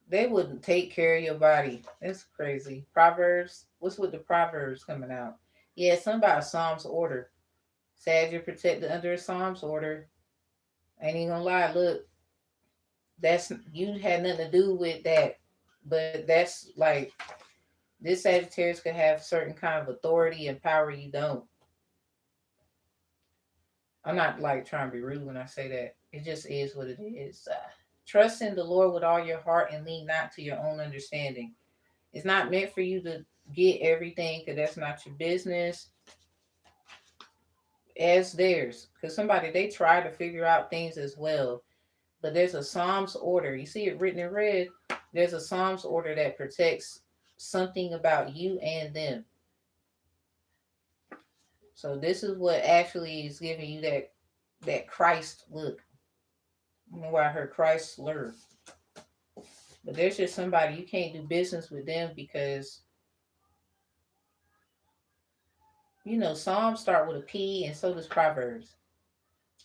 They wouldn't take care of your body. That's crazy. Proverbs. What's with the Proverbs coming out? Yeah, something about a Psalms order. Sag, you're protected under a Psalms order. Ain't even gonna lie. Look, that's you had nothing to do with that. But that's like this Sagittarius could have certain kind of authority and power you don't. I'm not like trying to be rude when I say that. It just is what it is. Trust in the Lord with all your heart and lean not to your own understanding. It's not meant for you to get everything because that's not your business as theirs. Because somebody, they try to figure out things as well. But there's a Psalms order. You see it written in red. There's a Psalms order that protects something about you and them. So this is what actually is giving you that Christ look. I don't know why I heard Chrysler. But there's just somebody you can't do business with them because Psalms start with a P and so does Proverbs.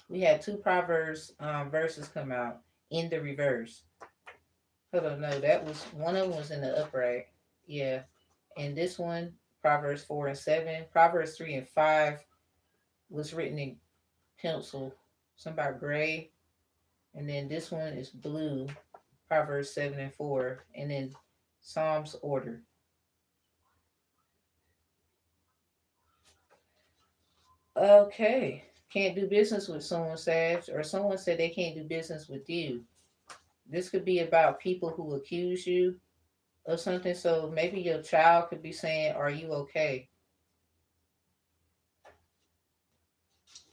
We had 2 Proverbs verses come out in the reverse. Hold on, no, that was one of them was in the upright. Yeah. And this one, Proverbs 4 and 7. Proverbs 3 and 5 was written in pencil, some about gray. And then this one is blue, Proverbs 7 and 4. And then Psalms order. Okay. Can't do business with someone, Sag, or someone said they can't do business with you. This could be about people who accuse you of something. So maybe your child could be saying, are you okay?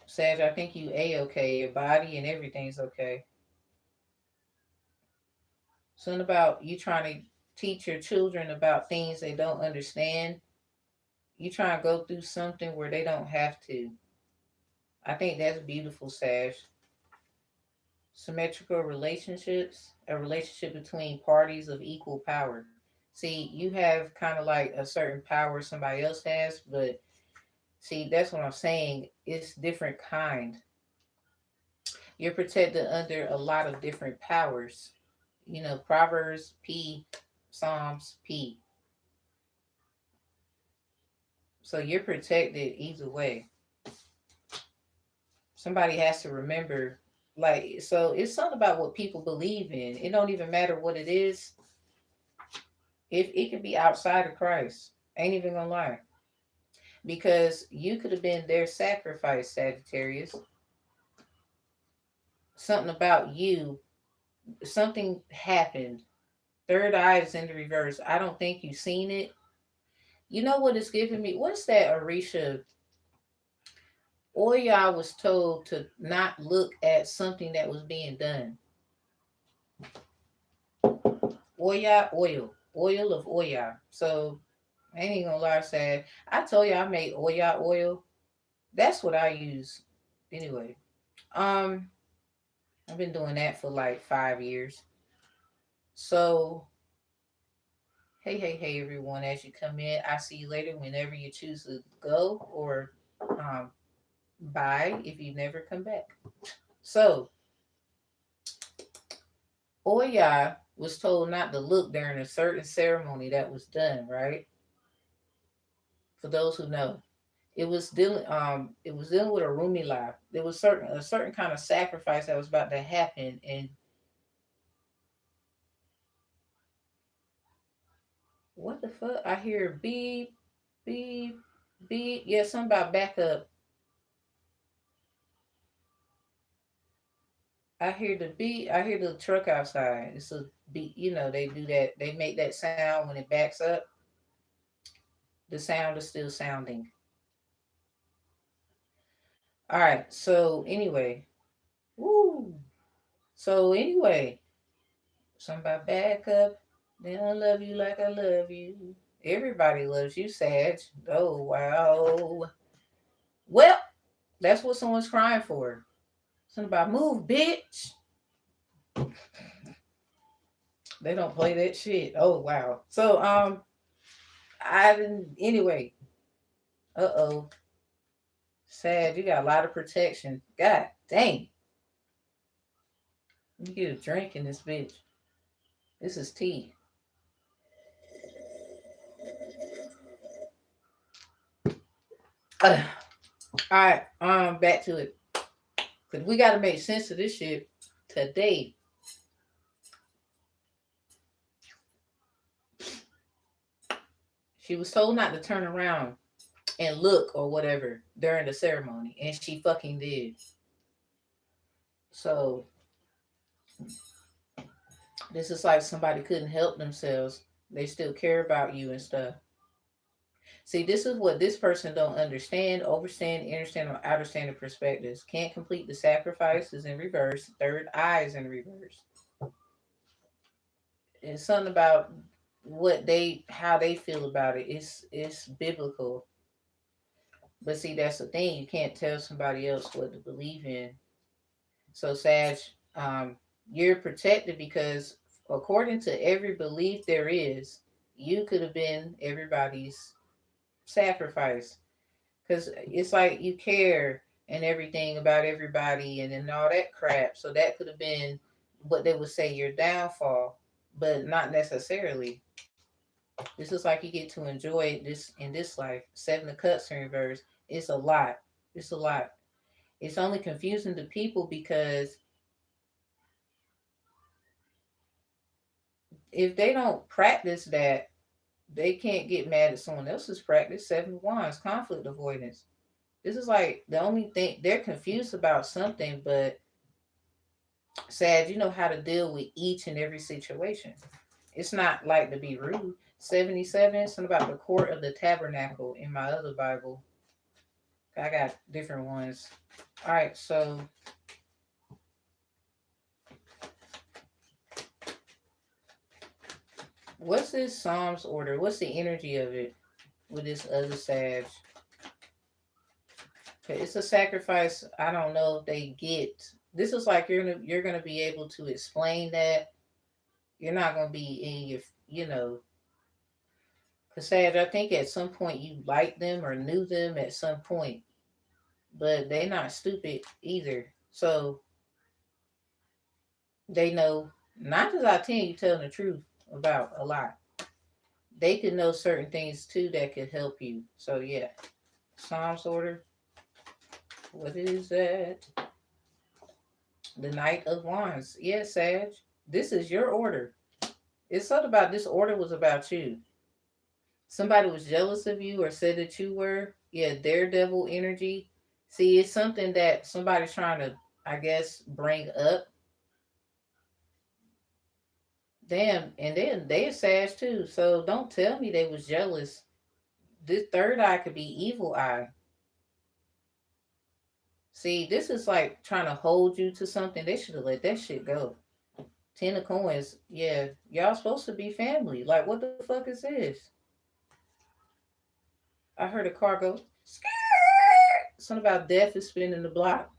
Sag, I think you A-okay. Your body and everything's okay. Something about you trying to teach your children about things they don't understand. You trying to go through something where they don't have to. I think that's beautiful, Sag. Symmetrical relationships, a relationship between parties of equal power. See, you have kind of like a certain power somebody else has, but see, that's what I'm saying. It's different kind. You're protected under a lot of different powers. Proverbs P, Psalms P. So you're protected either way. Somebody has to remember, like, so it's something about what people believe in. It don't even matter what it is. If it could be outside of Christ, ain't even gonna lie, because you could have been their sacrifice, Sagittarius. Something about you, something happened. Third eye is in the reverse. I don't think you've seen it. You know what it's giving me? What's that, Arisha? Oya was told to not look at something that was being done. Oya, oil of Oya. So I ain't even gonna lie, sad. I told you I made Oya oil. That's what I use. Anyway, um, I've been doing that for like 5 years. So hey, everyone! As you come in, I see you later. Whenever you choose to go or um, bye, if you never come back. So Oya was told not to look during a certain ceremony that was done. Right? For those who know, it was dealing with a Rumila. There was a certain kind of sacrifice that was about to happen, and what the fuck? I hear beep, beep, beep. Yeah, something about backup. I hear the beep. I hear the truck outside. It's a beep. They do that. They make that sound when it backs up. The sound is still sounding. All right. So anyway, woo. So anyway, something about backup. They don't love you like I love you. Everybody loves you, Sag. Oh wow. Well, that's what someone's crying for. Something about move, bitch. They don't play that shit. Oh wow. So I didn't anyway. Uh-oh. Sad, you got a lot of protection. God dang. You get a drink in this bitch. This is tea. All right, back to it. Cause we gotta make sense of this shit today. She was told not to turn around and look or whatever during the ceremony, and she fucking did. So this is like somebody couldn't help themselves. They still care about you and stuff. See, this is what this person don't understand, overstand, understand, or understand the perspectives. Can't complete the sacrifices in reverse. Third eye is in reverse. It's something about how they feel about it. It's biblical. But see, that's the thing. You can't tell somebody else what to believe in. So, Sag, um, you're protected because according to every belief there is, you could have been everybody's sacrifice. Because it's like you care and everything about everybody and all that crap. So that could have been what they would say your downfall, but not necessarily. This is like you get to enjoy this in this life. Seven of Cups in reverse. It's a lot. It's a lot. It's only confusing to people because if they don't practice that, they can't get mad at someone else's practice. Seven of Wands, conflict avoidance. This is like the only thing they're confused about something, but sad, you know how to deal with each and every situation. It's not like to be rude. 77, something about the court of the tabernacle in my other Bible. I got different ones. All right, so what's this Psalms order? What's the energy of it with this other Sag? Okay, it's a sacrifice. I don't know if they get. This is like you're gonna be able to explain that. You're not gonna be in your, cause Sag, I think at some point you liked them or knew them at some point, but they not stupid either. So they know 9 times out of 10 you telling the truth about a lot. They could know certain things too that could help you. So yeah, Psalms order. What is that? The Knight of Wands. Yes, Sag. This is your order. It's something about this order was about you. Somebody was jealous of you or said that you were. Yeah, daredevil energy. See, it's something that somebody's trying to, I guess, bring up. Damn, and then they're Sag too. So don't tell me they was jealous. This third eye could be evil eye. See, this is like trying to hold you to something. They should have let that shit go. 10 of coins. Yeah, y'all supposed to be family. Like, what the fuck is this? I heard a car go. Something about death is spinning the block.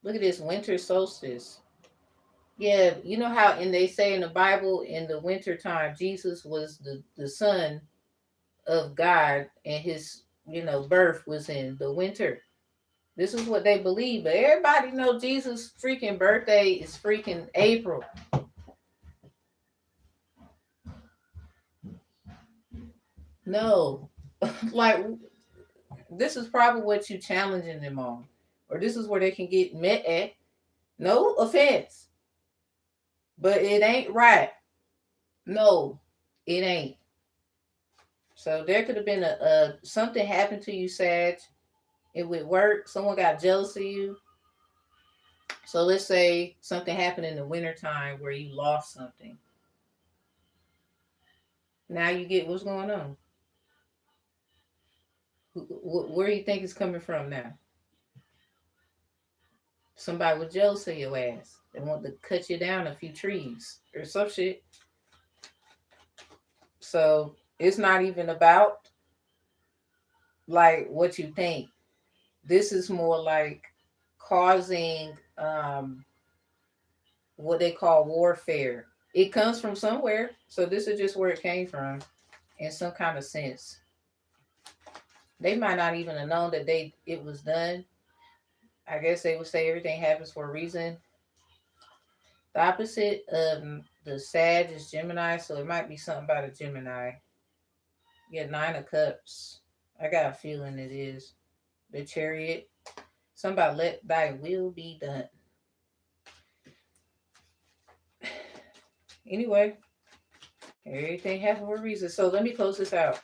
Look at this winter solstice. Yeah, you know how and they say in the Bible in the winter time Jesus was the son of God and his birth was in the winter. This is what they believe, but everybody know Jesus' freaking birthday is freaking April. No, like this is probably what you challenging them on, or this is where they can get met at. No offense, but it ain't right. No, it ain't. So there could have been a something happened to you, Sag. It would work. Someone got jealous of you. So let's say something happened in the wintertime where you lost something. Now you get what's going on. Where do you think it's coming from now? Somebody was jealous of your ass. They want to cut you down a few trees or some shit. So it's not even about like what you think. This is more like causing what they call warfare. It comes from somewhere. So this is just where it came from in some kind of sense. They might not even have known that it was done. I guess they would say everything happens for a reason. The opposite of the Sag is Gemini, so it might be something about a Gemini. Yeah, 9 of Cups. I got a feeling it is. The Chariot. Something about let thy will be done. Anyway, everything happens for a reason. So let me close this out.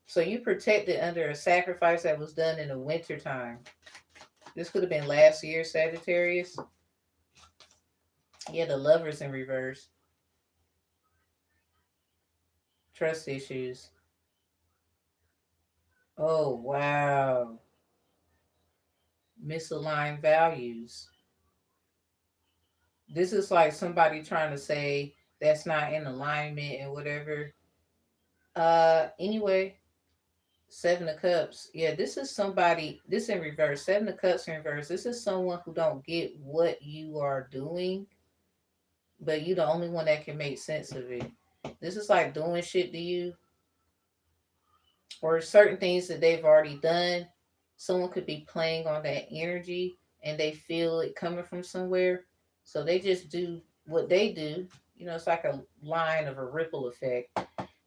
So you protected under a sacrifice that was done in the winter time. This could have been last year, Sagittarius. Yeah, the Lovers in reverse. Trust issues. Oh, wow. Misaligned values. This is like somebody trying to say that's not in alignment and whatever. Anyway, 7 of Cups. Yeah, this is somebody, this in reverse. 7 of Cups in reverse. This is someone who don't get what you are doing, but you the only one that can make sense of it. This is like doing shit to you or certain things that they've already done. Someone could be playing on that energy and they feel it coming from somewhere. So they just do what they do. It's like a line of a ripple effect.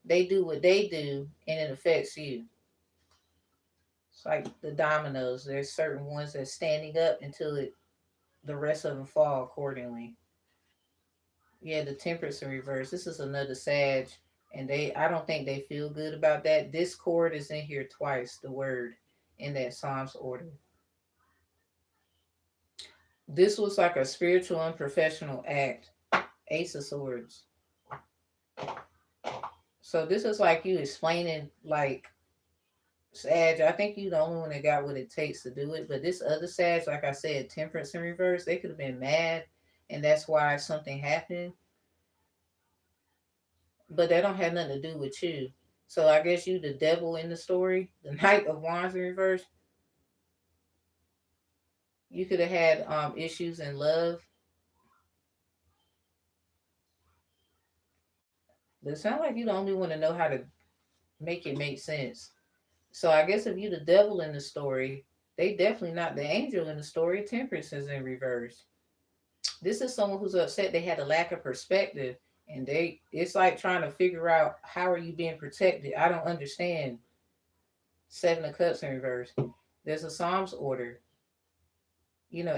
They do what they do and it affects you. It's like the dominoes. There's certain ones that's standing up until the rest of them fall accordingly. Yeah, the temperance in reverse. This is another Sag, and I don't think they feel good about that. Discord is in here twice. The word in that Psalms order. This was like a spiritual unprofessional act. Ace of Swords. So this is like you explaining like Sag. I think you the only one that got what it takes to do it. But this other Sag, like I said, temperance in reverse, they could have been mad, and that's why something happened. But that don't have nothing to do with you. So I guess you the devil in the story, the Knight of Wands in reverse. You could have had issues in love. But it sounds like you the only one to know how to make it make sense. So I guess if you the devil in the story, they definitely not the angel in the story. Temperance is in reverse. This is someone who's upset they had a lack of perspective, and they it's like trying to figure out how are you being protected. I don't understand. Seven of Cups in reverse. There's a Psalms order.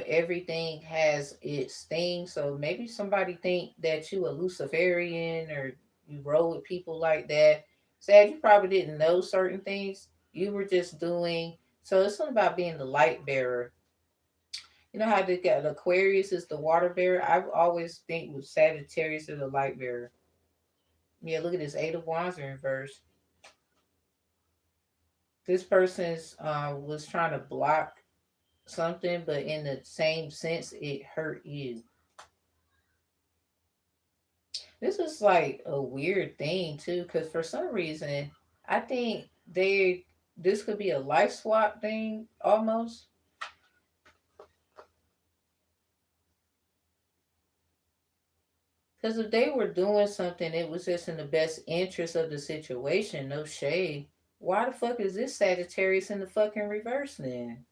Everything has its thing. So maybe somebody think that you a Luciferian or you roll with people like that. Sad, you probably didn't know certain things. You were just doing. So it's something about being the light bearer. You know how they got Aquarius is the water bearer. I always think with Sagittarius is the light bearer. Yeah, look at this Eight of Wands in reverse. This person's was trying to block something, but in the same sense, it hurt you. This is like a weird thing too, because for some reason, I think this could be a life swap thing almost. Because if they were doing something, it was just in the best interest of the situation. No shade. Why the fuck is this Sagittarius in the fucking reverse then?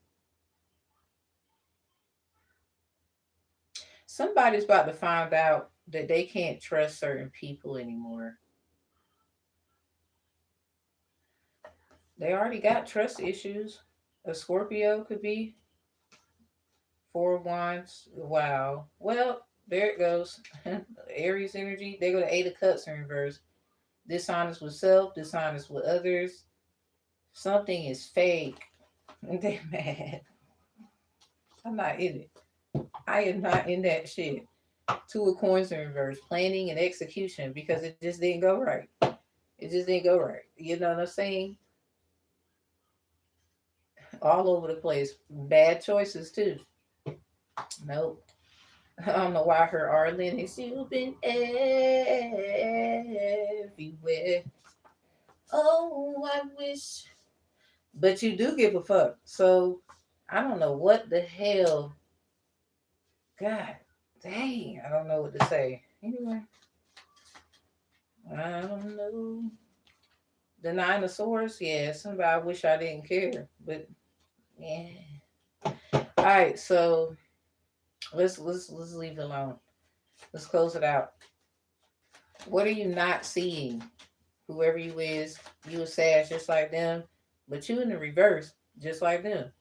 Somebody's about to find out that they can't trust certain people anymore. They already got trust issues. A Scorpio could be. Four of Wands. Wow. Well, there it goes. Aries energy. They go to Eight of Cups in reverse. Dishonest with self, dishonest with others. Something is fake. They're mad. I'm not in it. I am not in that shit. Two of Coins in reverse. Planning and execution because it just didn't go right. It just didn't go right. You know what I'm saying? All over the place. Bad choices too. Nope. I don't know why I heard Arlen is you've been everywhere. Oh, I wish. But you do give a fuck. So I don't know what the hell. God dang. I don't know what to say. Anyway, I don't know. The Nine of Swords, yeah, somebody I wish I didn't care. But yeah. Alright, so let's leave it alone. Let's close it out. What are you not seeing? Whoever you is, you a Sag just like them, but you in the reverse, just like them.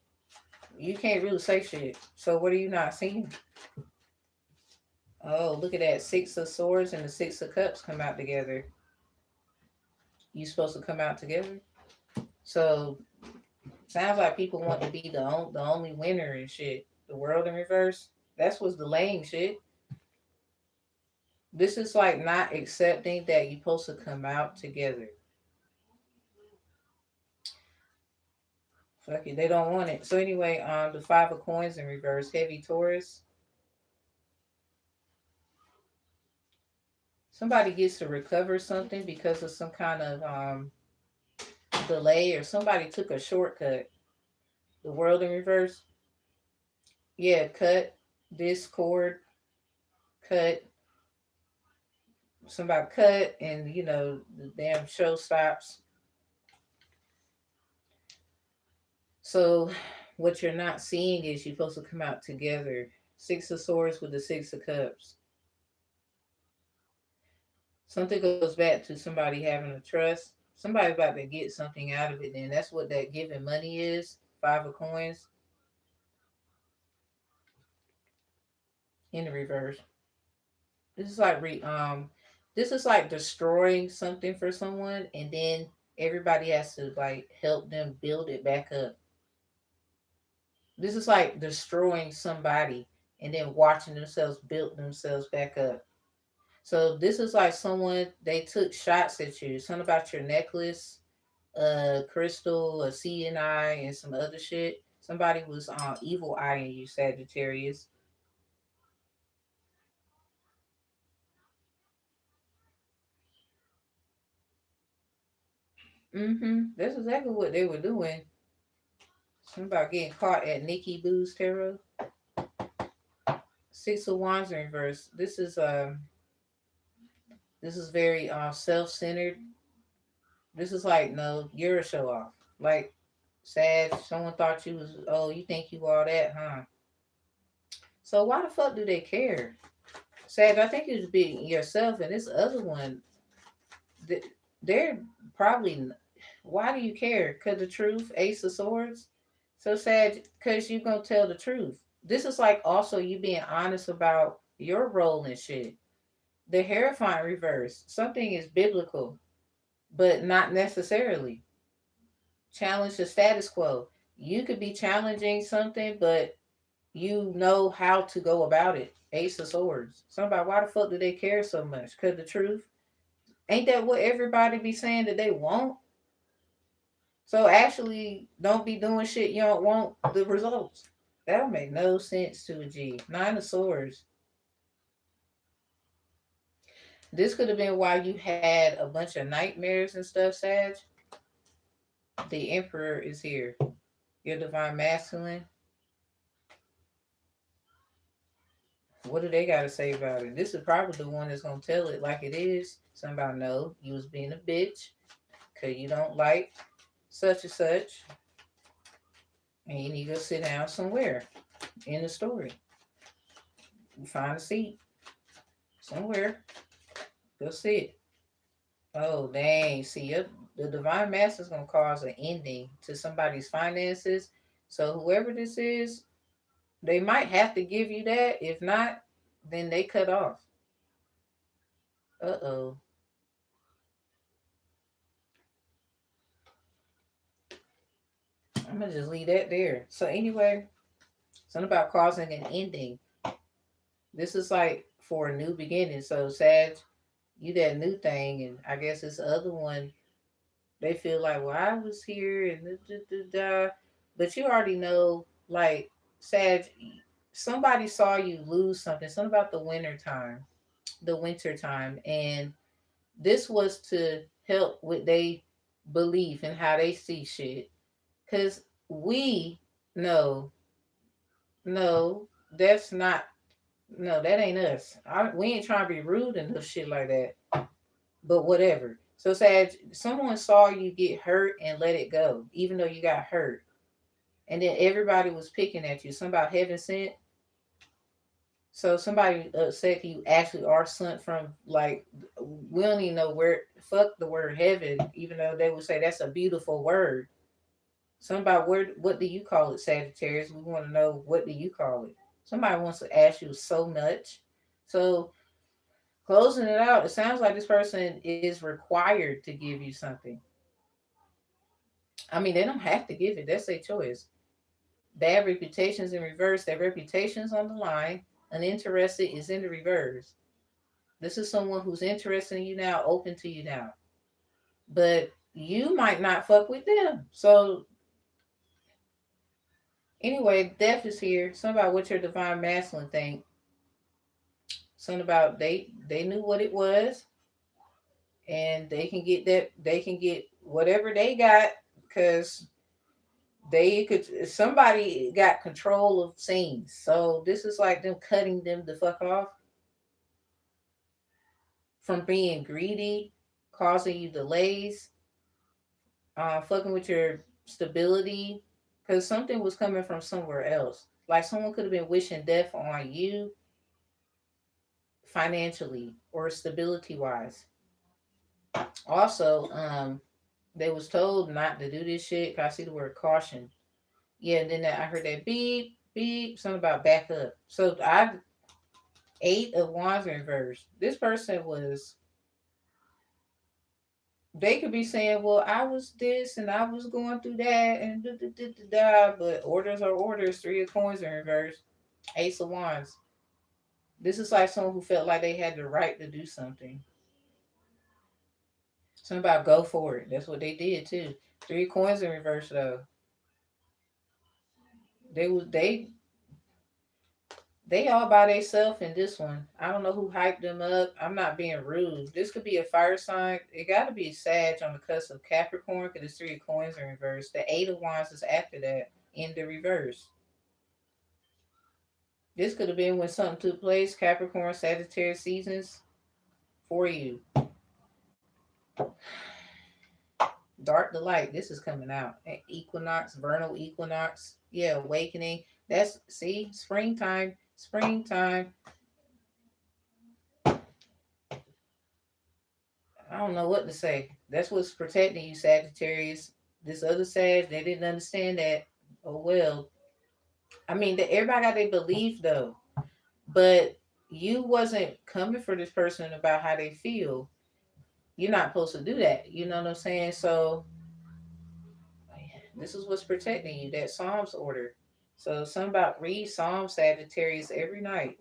You can't really say shit. So what are you not seeing? Oh, look at that. Six of Swords and the Six of Cups come out together. You supposed to come out together? So sounds like people want to be the only winner and shit. The world in reverse. That's what's delaying shit. This is like not accepting that you're supposed to come out together. Fuck it, they don't want it. So anyway, the Five of Coins in reverse, heavy Taurus. Somebody gets to recover something because of some kind of delay, or somebody took a shortcut. The world in reverse. Yeah, cut, discord, cut. Somebody cut, and the damn show stops. So what you're not seeing is you're supposed to come out together. Six of Swords with the Six of Cups. Something goes back to somebody having a trust. Somebody's about to get something out of it. Then that's what that giving money is. Five of Coins in the reverse. This is like this is like destroying something for someone, and then everybody has to like help them build it back up. This is like destroying somebody and then watching themselves build themselves back up. So this is like someone they took shots at you. Something about your necklace, crystal, a CNI, and some other shit. Somebody was evil eyeing you, Sagittarius. That's exactly what they were doing. I'm about getting caught at Nikki Boo's tarot. Six of Wands in reverse. This is very self-centered. This is like, no, you're a show off. Like, sad. Someone thought you was, oh, you think you all that, huh? So why the fuck do they care? Sad. I think it's being yourself, and this other one, they're probably. Why do you care? Cause the truth, Ace of Swords. So sad, cause you gonna tell the truth. This is like also you being honest about your role in shit. The Hierophant reverse. Something is biblical, but not necessarily. Challenge the status quo. You could be challenging something, but you know how to go about it. Ace of Swords. Somebody, why the fuck do they care so much? Cause the truth. Ain't that what everybody be saying that they want? So actually, don't be doing shit you don't want the results. That don't make no sense to a G. Nine of Swords. This could have been why you had a bunch of nightmares and stuff, Sag. The Emperor is here. Your divine masculine. What do they got to say about it? This is probably the one that's going to tell it like it is. Somebody know you was being a bitch because you don't like such and such. And you need to sit down somewhere in the story. You find a seat somewhere. Go sit. Oh, dang. See, the divine master is going to cause an ending to somebody's finances. So whoever this is, they might have to give you that. If not, then they cut off. Uh-oh. I'm going to just leave that there. So anyway, something about causing an ending. This is like for a new beginning. So Sag, you that new thing, and I guess this other one, they feel like, well, I was here and da, da, da, da. But you already know, like, Sag, somebody saw you lose something, something about the winter time, and this was to help with they belief and how they see shit. Cause we know, no, that's not, no, that ain't us. We ain't trying to be rude and no shit like that. But whatever. So Sag, someone saw you get hurt and let it go, even though you got hurt. And then everybody was picking at you. Somebody heaven sent. So somebody said you actually are sent from, like, we don't even know where, fuck the word heaven, even though they would say that's a beautiful word. Somebody, where, what do you call it, Sagittarius? We want to know, what do you call it? Somebody wants to ask you so much. So closing it out, it sounds like this person is required to give you something. I mean, they don't have to give it. That's their choice. Bad reputations in reverse. Their reputation's on the line. Uninterested is in the reverse. This is someone who's interested in you now, open to you now. But you might not fuck with them. So anyway, death is here. Something about what your divine masculine think. Something about they knew what it was, and they can get that. They can get whatever they got because they could. Somebody got control of scenes. So this is like them cutting them the fuck off from being greedy, causing you delays, fucking with your stability, because something was coming from somewhere else. Like someone could have been wishing death on you financially or stability wise. Also, they was told not to do this shit. Cause I see the word caution. Yeah, and then I heard that beep beep, something about back up. So I eight of wands in reverse. This person was, they could be saying, well, I was this and I was going through that and da da da da da, but orders are orders. Three of coins in reverse. Ace of wands. This is like someone who felt like they had the right to do something. Something about go for it. That's what they did too. Three coins in reverse though. They was they all by themselves in this one. I don't know who hyped them up. I'm not being rude. This could be a fire sign. It got to be Sag on the cusp of Capricorn because it's three coins in reverse. The eight of wands is after that. in the reverse. This could have been when something took place, Capricorn, Sagittarius seasons for you. Dark to light, this is coming out. Equinox, vernal equinox. Yeah, awakening. That's, see, springtime, springtime. I don't know what to say. That's what's protecting you, Sagittarius. This other Sag, they didn't understand that. Oh well. I mean, everybody got their belief though, but you wasn't coming for this person about how they feel. You're not supposed to do that. You know what I'm saying? So this is what's protecting you. That Psalms order. So something about read Psalm Sagittarius every night.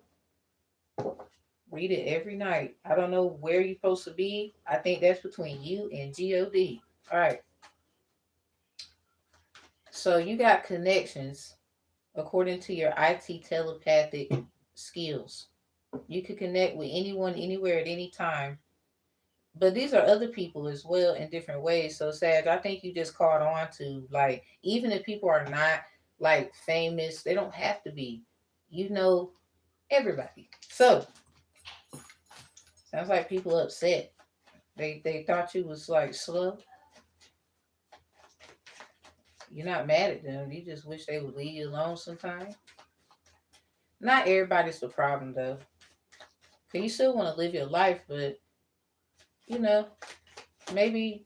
Read it every night. I don't know where you're supposed to be. I think that's between you and God. All right. So you got connections according to your IT telepathic skills. You could connect with anyone, anywhere, at any time. But these are other people as well in different ways. So, Sag, I think you just caught on to, like, even if people are not like famous, they don't have to be. You know everybody. So, sounds like people upset. They thought you was like slow. You're not mad at them. You just wish they would leave you alone sometime. Not everybody's the problem though. Cause you still want to live your life, but you know, maybe,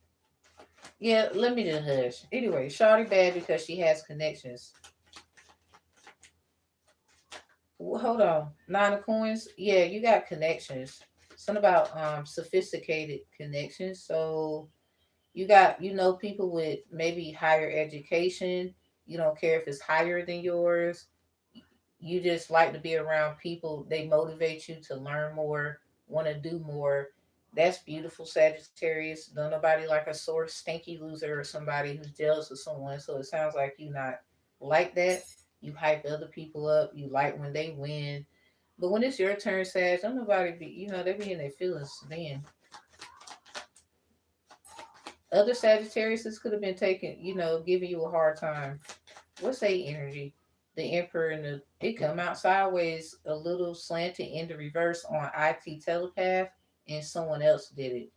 yeah, let me just hush. Anyway, Shawty bad because she has connections. Well, hold on. Nine of coins. Yeah, you got connections. Something about sophisticated connections. So you got, people with maybe higher education. You don't care if it's higher than yours. You just like to be around people. They motivate you to learn more, want to do more. That's beautiful, Sagittarius. Don't nobody like a sore, stinky loser or somebody who's jealous of someone. So it sounds like you not like that. You hype other people up. You like when they win. But when it's your turn, Sag, don't nobody be, they be in their feelings then. Other Sagittarius could have been taking, giving you a hard time. What's their energy? The Emperor and it come out sideways, a little slanted in the reverse on IT telepath, and someone else did it.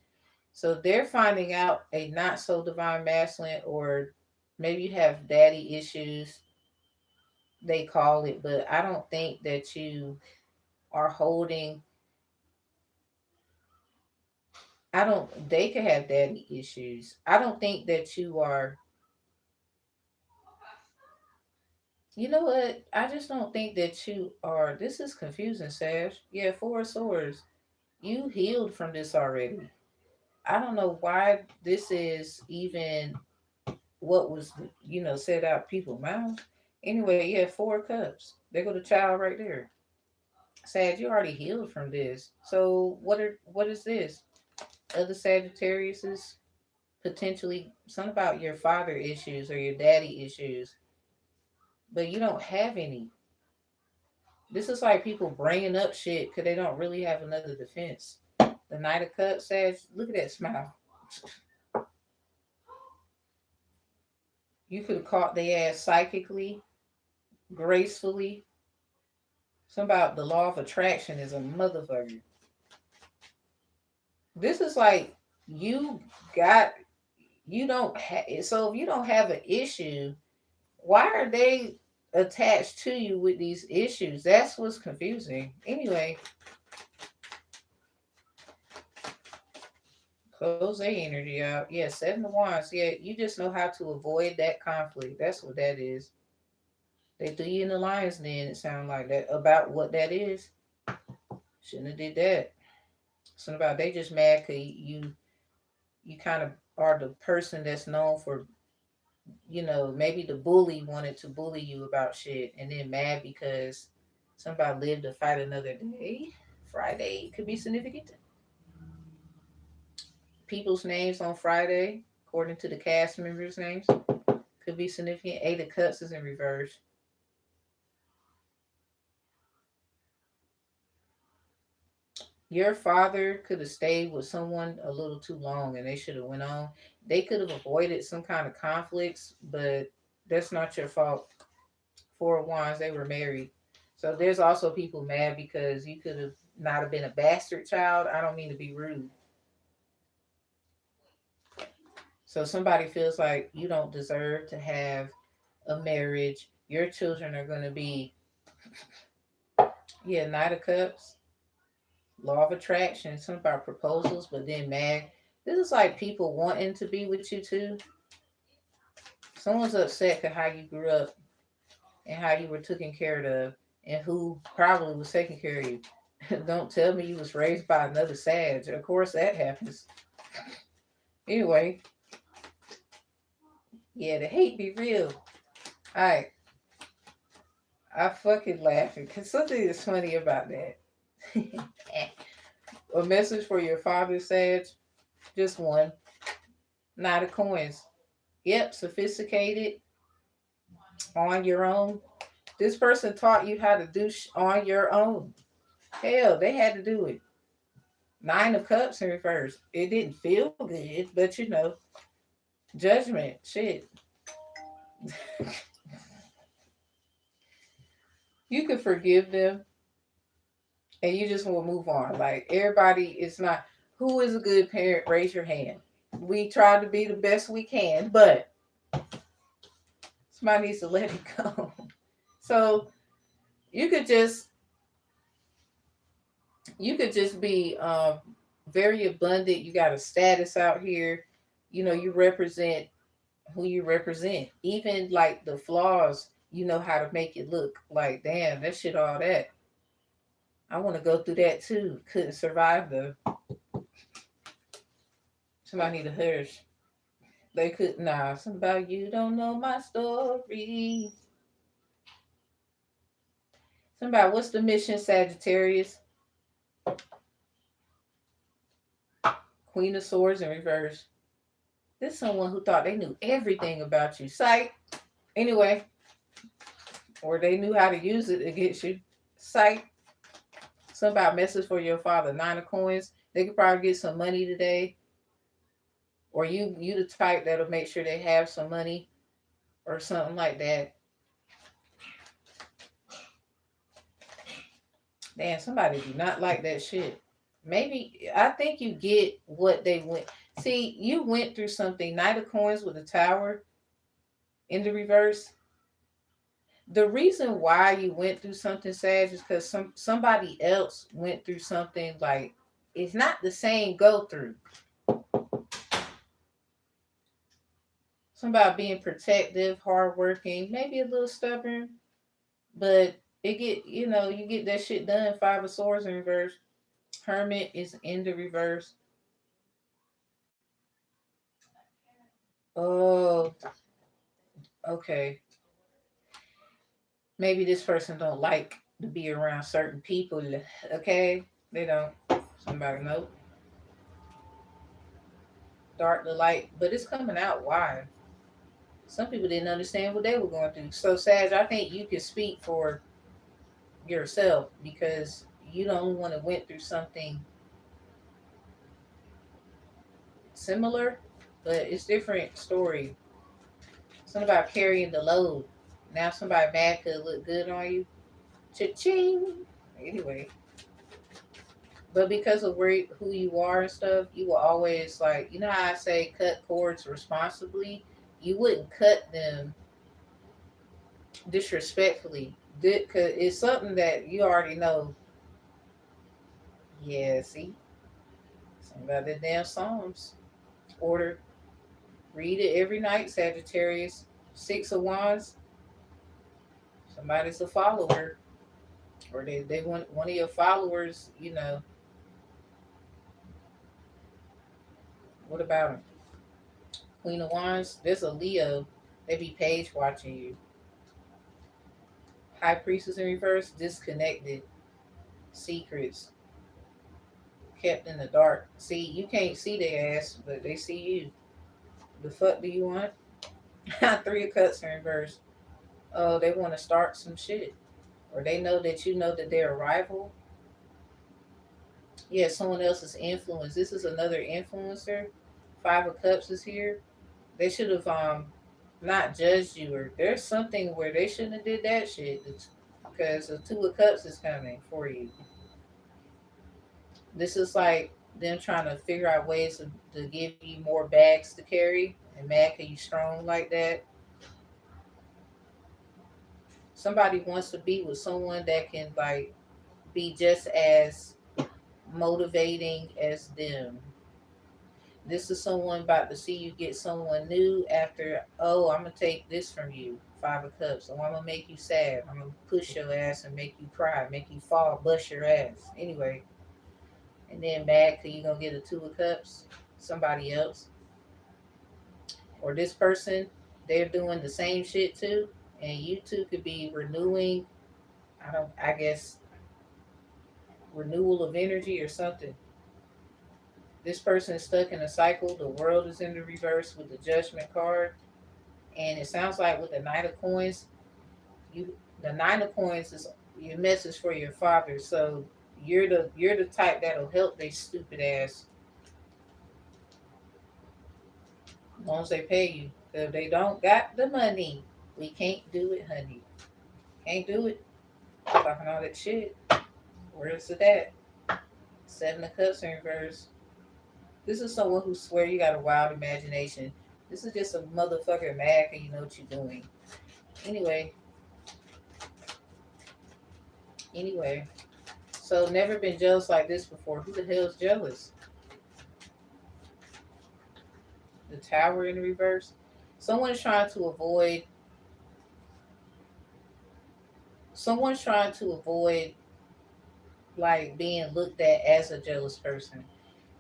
So they're finding out a not so divine masculine, or maybe you have daddy issues, they call it, but I don't think that you are holding. I don't. They could have daddy issues. I don't think that you are. You know what? I just don't think that you are. This is confusing, Sash. Yeah, Four of Swords. You healed from this already. I don't know why this is even what was, said out people's mouths. Anyway, yeah, Four Cups. There go the child right there. Sad, you already healed from this. So what is this? Other Sagittariuses potentially some about your father issues or your daddy issues, but you don't have any. This is like people bringing up shit because they don't really have another defense. The Knight of Cups says, look at that smile. You could have caught their ass psychically, gracefully. Something about the law of attraction is a motherfucker. This is like you got you don't have so if you don't have an issue, why are they attached to you with these issues? That's what's confusing. Anyway, close their energy out. Yeah, Seven of Wands. Yeah, you just know how to avoid that conflict. That's what that is. They threw you in the lion's den. It sounds like that about what that is. Shouldn't have did that. Something about they just mad because you kind of are the person that's known for, maybe the bully wanted to bully you about shit and then mad because somebody lived to fight another day. Friday could be significant. People's names on Friday, according to the cast members' names, could be significant. Eight of Cups is in reverse. Your father could have stayed with someone a little too long and they should have went on. They could have avoided some kind of conflicts, but That's not your fault. Four of Wands, they were married. So there's also people mad because you could have not have been a bastard child. I don't mean to be rude. So somebody feels like you don't deserve to have a marriage. Your children are going to be, yeah, Knight of Cups, Law of Attraction, something about proposals, but then mad. This is like people wanting to be with you too. Someone's upset at how you grew up and how you were taken care of and who probably was taking care of you. Don't tell me you was raised by another Sag. Of course that happens. Anyway, yeah, the hate be real. Alright, I fucking laughing because something is funny about that. A message for your father, Sag. Just one. Knight of Coins. Yep, sophisticated, on your own. This person taught you how to do on your own. Hell, they had to do it. Nine of Cups in reverse. It didn't feel good, but you know, judgment, shit. You can forgive them and you just want to move on. Like everybody is not. Who is a good parent? Raise your hand. We try to be the best we can, but somebody needs to let it go. So you could just be very abundant. You got a status out here. You know, you represent who you represent. Even like the flaws, you know how to make it look like, damn, that shit, all that. I want to go through that too. Couldn't survive the. Somebody need a hush. They could nah. Something about you don't know my story. Something about what's the mission, Sagittarius? Queen of Swords in reverse. This is someone who thought they knew everything about you. Psych. Anyway, or they knew how to use it against you. Psych. Something about message for your father. Nine of Coins. They could probably get some money today. Or you the type that'll make sure they have some money or something like that. Damn, somebody do not like that shit. Maybe I think you get what they went. See, you went through something. Knight of Coins with a tower in the reverse. The reason why you went through something, Sag, is because somebody else went through something like it's not the same go through. Somebody being protective, hardworking, maybe a little stubborn, but it get you get that shit done. Five of Swords in reverse. Hermit is in the reverse. Oh, okay. Maybe this person don't like to be around certain people. Okay, they don't. Somebody know. Dark to light, but it's coming out wide. Some people didn't understand what they were going through. So, Sag, I think you can speak for yourself because you don't want to went through something similar, but it's different story. Something about carrying the load. Now somebody mad could look good on you. Cha-ching. Anyway, but because of who you are and stuff, you will always like how I say cut cords responsibly. You wouldn't cut them disrespectfully. Cause it's something that you already know. Yeah, see, something about the damn Psalms. Order, read it every night, Sagittarius. Six of Wands. Somebody's a follower, or they want one of your followers. What about him? Queen of Wands. There's a Leo. They be page watching you. High Priestess in reverse. Disconnected. Secrets. Kept in the dark. See, you can't see their ass, but they see you. The fuck do you want? Three of Cups in reverse. Oh, they want to start some shit. Or they know that you know that they're a rival. Yeah, someone else's influence. This is another influencer. Five of Cups is here. They should have not judged you, or there's something where they shouldn't have did that shit. Because the Two of Cups is coming for you. This is like them trying to figure out ways to give you more bags to carry. And mad cause you strong like that. Somebody wants to be with someone that can like be just as motivating as them. This is someone about to see you get someone new after, oh, I'm gonna take this from you. Five of Cups. Oh, I'm gonna make you sad. I'm gonna push your ass and make you cry, make you fall, bust your ass. Anyway, and then mad because you gonna get a Two of Cups, somebody else. Or this person, they're doing the same shit too. And you two could be renewing, I guess, renewal of energy or something. This person is stuck in a cycle. The world is in the reverse with the judgment card. And it sounds like with the Knight of Coins, the Nine of Coins is your message for your father. So you're the type that'll help they stupid ass as long as they pay you. If they don't got the money, we can't do it, honey. Can't do it. Talking all that shit. Where's it at? Seven of Cups in reverse. This is someone who swear you got a wild imagination. This is just a motherfucker mad and you know what you're doing. Anyway, anyway. So never been jealous like this before. Who the hell is jealous? The Tower in reverse. Someone's trying to avoid. Someone's trying to avoid like being looked at as a jealous person.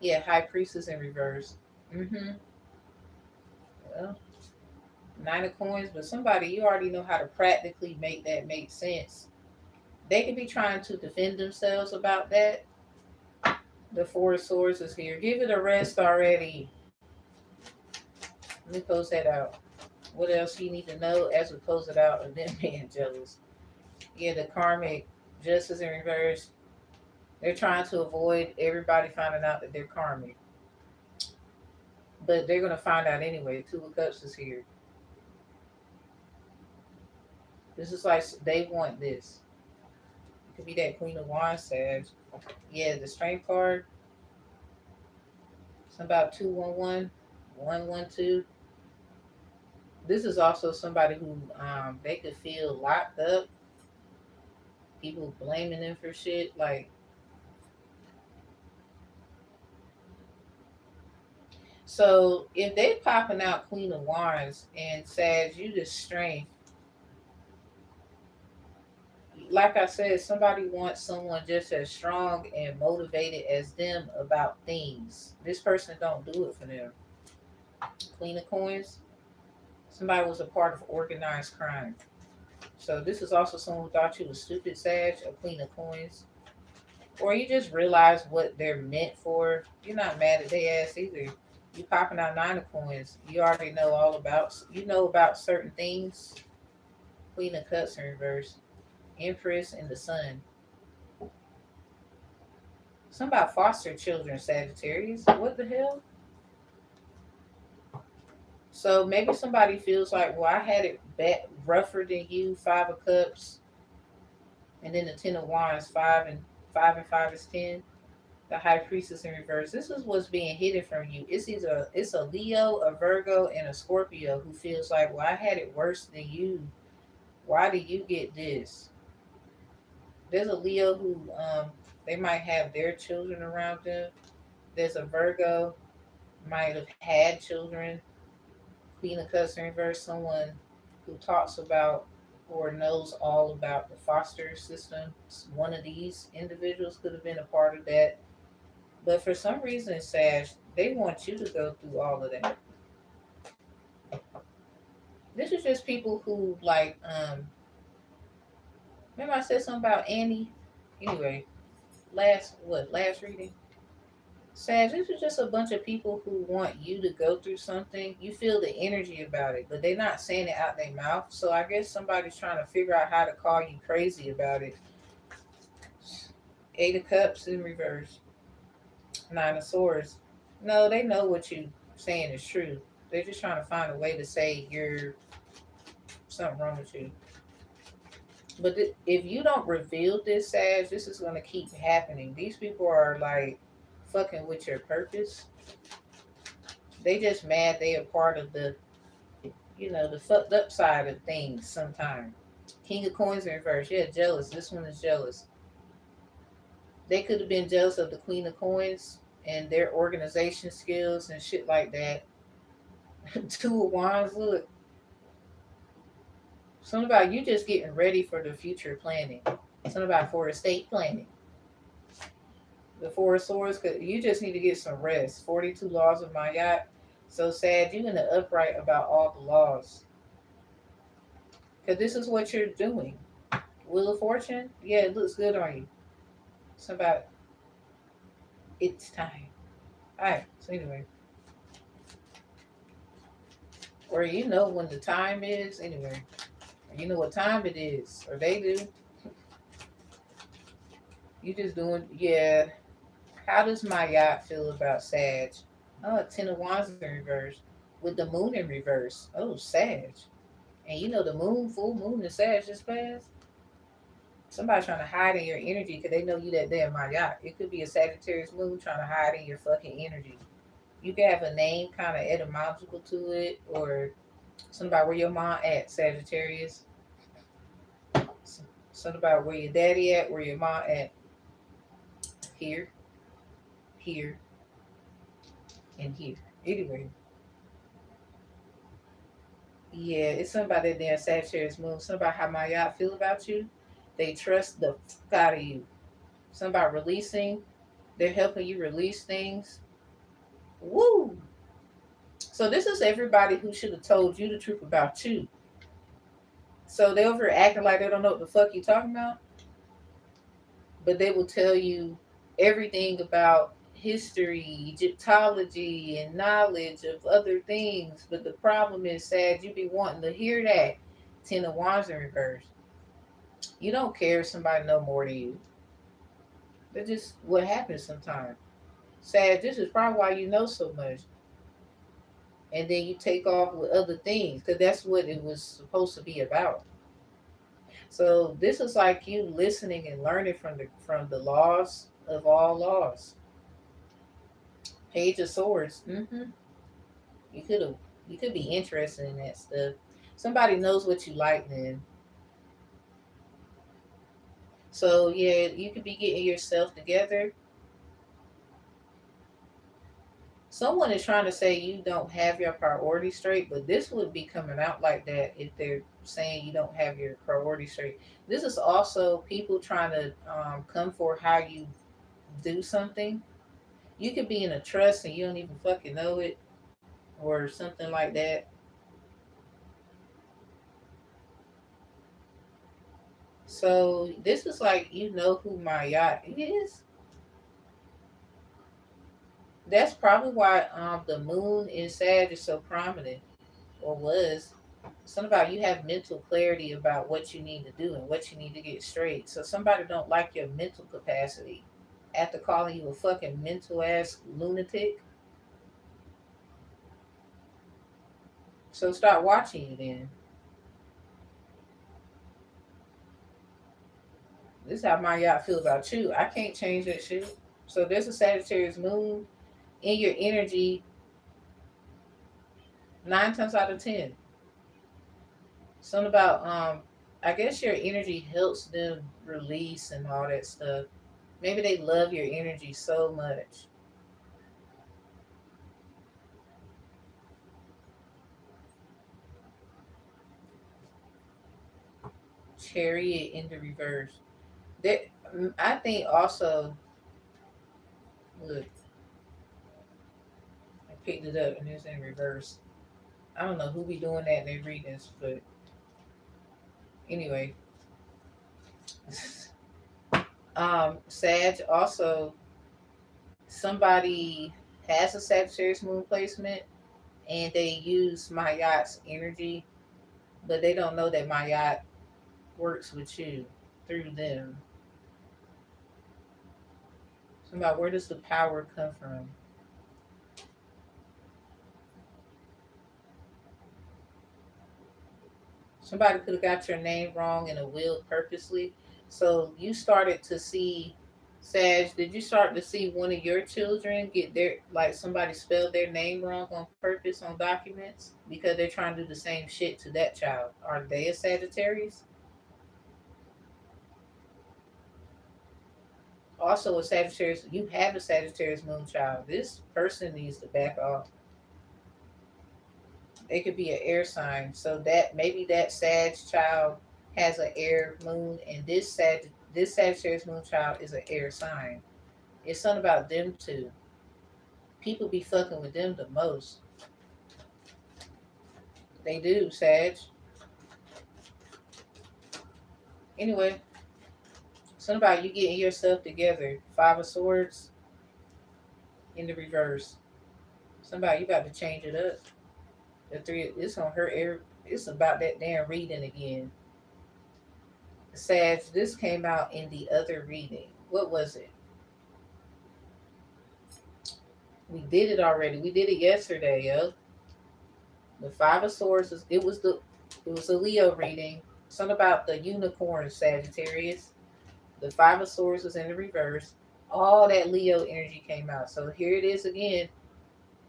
Yeah, High Priestess in reverse. Mm-hmm. Well, Nine of Coins, but somebody you already know how to practically make that make sense. They could be trying to defend themselves about that. The Four of Swords is here. Give it a rest already. Let me close that out. What else you need to know as we close it out of them being jealous? Yeah, the karmic justice in reverse. They're trying to avoid everybody finding out that they're karmic. But they're gonna find out anyway. Two of Cups is here. This is like they want this. It could be that Queen of Wands, Sag. Yeah, the Strength card. It's about 211, 112. This is also somebody who they could feel locked up. People blaming them for shit. Like, so if they popping out Queen of Wands and Sag, you the strength. Like I said, somebody wants someone just as strong and motivated as them about things. This person don't do it for them. Queen of Coins. Somebody was a part of organized crime. So this is also someone who thought you was stupid, Sag, a Queen of Coins. Or you just realize what they're meant for. You're not mad at their ass either. You popping out Nine of Coins. You already know all about, you know about certain things. Queen of Cups in reverse. Empress and the Sun. Something about foster children, Sagittarius. What the hell? So maybe somebody feels like, well, I had it rougher than you, Five of Cups, and then the Ten of Wands, five and five is 10. The High Priestess in reverse. This is what's being hidden from you. It's a Leo, a Virgo, and a Scorpio who feels like, well, I had it worse than you. Why did you get this? There's a Leo who they might have their children around them. There's a Virgo might have had children. Queen of Cups in reverse. Someone who talks about or knows all about the foster system. One of these individuals could have been a part of that. But for some reason, Sash, they want you to go through all of that. This is just people who like remember I said something about Annie? Anyway, last reading? Sash, this is just a bunch of people who want you to go through something. You feel the energy about it, but they're not saying it out their mouth. So I guess somebody's trying to figure out how to call you crazy about it. Eight of Cups in reverse. Nine of Swords. No, they know what you saying is true. They're just trying to find a way to say you're something wrong with you. But if you don't reveal this, Sag, this is gonna keep happening. These people are like fucking with your purpose. They just mad they are part of the, the fucked up side of things sometimes. King of Coins in reverse. Yeah, jealous. This one is jealous. They could have been jealous of the Queen of Coins and their organization skills and shit like that. Two of Wands, look. Something about you just getting ready for the future planning. Something about for estate planning. The Four of Swords, cause you just need to get some rest. 42 laws of my yacht. So sad, you in the upright about all the laws. Because this is what you're doing. Wheel of Fortune, yeah, it looks good on you. It's about it's time. Alright, so anyway. Or you know when the time is, anyway. You know what time it is, or they do. You just doing, yeah. How does my yacht feel about Sag? Oh, Ten of Wands in reverse. With the moon in reverse. Oh, Sag. And you know the moon, full moon and Sag just passed. Somebody trying to hide in your energy because they know you that damn my yacht. It could be a Sagittarius moon trying to hide in your fucking energy. You can have a name kind of etymological to it, or something about where your mom at, Sagittarius. Something about where your daddy at, where your mom at. Here, here, and here. Anyway, yeah, it's something about that damn Sagittarius moon. Something about how my yacht feel about you. They trust the fuck out of you. Something about releasing. They're helping you release things. Woo! So this is everybody who should have told you the truth about you. So they over acting like they don't know what the fuck you talking about, but they will tell you everything about history, Egyptology, and knowledge of other things. But the problem is, sad, you be wanting to hear that. Ten of Wands in reverse. You don't care if somebody know more than you. That's just what happens sometimes. Sad, this is probably why you know so much. And then you take off with other things because that's what it was supposed to be about. So this is like you listening and learning from the laws of all laws. Page of Swords. You could have you could be interested in that stuff. Somebody knows what you like then. So yeah, you could be getting yourself together. Someone is trying to say you don't have your priorities straight, but this would be coming out like that if they're saying you don't have your priorities straight. This is also people trying to come for how you do something. You could be in a trust and you don't even fucking know it, or something like that. So this is like you know who my yacht is. That's probably why the moon in Sag is so prominent, or was. Something about you have mental clarity about what you need to do and what you need to get straight. So somebody don't like your mental capacity. After calling you a fucking mental ass lunatic, so start watching you then. This is how my yacht feel about you. I can't change that shit. So there's a Sagittarius moon in your energy 9 times out of 10. Something about I guess your energy helps them release and all that stuff. Maybe they love your energy so much. Chariot in the reverse. That I think also look, I picked it up and it's in reverse. I don't know who be doing that in their readings, but anyway. Sag also somebody has a Sagittarius moon placement and they use Mayat's energy, but they don't know that Mayat works with you through them. So about where does the power come from? Somebody could have got your name wrong in a will purposely. So you started to see, Sag, did you start to see one of your children get their, like somebody spelled their name wrong on purpose on documents because they're trying to do the same shit to that child? Are they a Sagittarius? Also, a Sagittarius, you have a Sagittarius moon child. This person needs to back off. They could be an air sign, so that maybe that Sag child has an air moon, and this Sagittarius moon child is an air sign. It's something about them two. People be fucking with them the most. They do, Sag. Anyway, something about you getting yourself together. Five of Swords in the reverse. Somebody you about to change it up. The three, it's on her air. It's about that damn reading again. Sag, this came out in the other reading. What was it? We did it already. We did it yesterday, yo. The Five of Swords. It was a Leo reading. Something about the unicorn Sagittarius. The Five of Swords was in the reverse. All that Leo energy came out. So here it is again.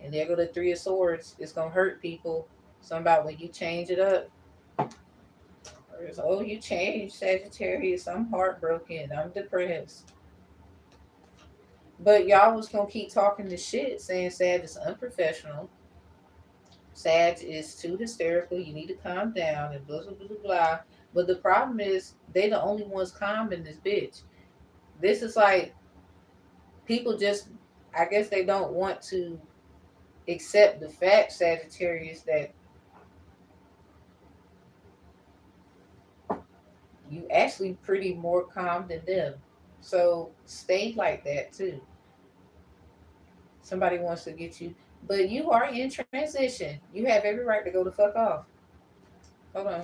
And there go the Three of Swords. It's gonna hurt people. Something about when you change it up. Or it's, oh, you changed Sagittarius. I'm heartbroken. I'm depressed. But y'all was gonna keep talking this shit, saying Sag is unprofessional. Sag is too hysterical. You need to calm down and blah blah blah blah. But the problem is they the only ones calm in this bitch. This is like people just, I guess they don't want to accept the fact, Sagittarius, that you actually pretty more calm than them. So stay like that too. Somebody wants to get you, but you are in transition. You have every right to go the fuck off. Hold on.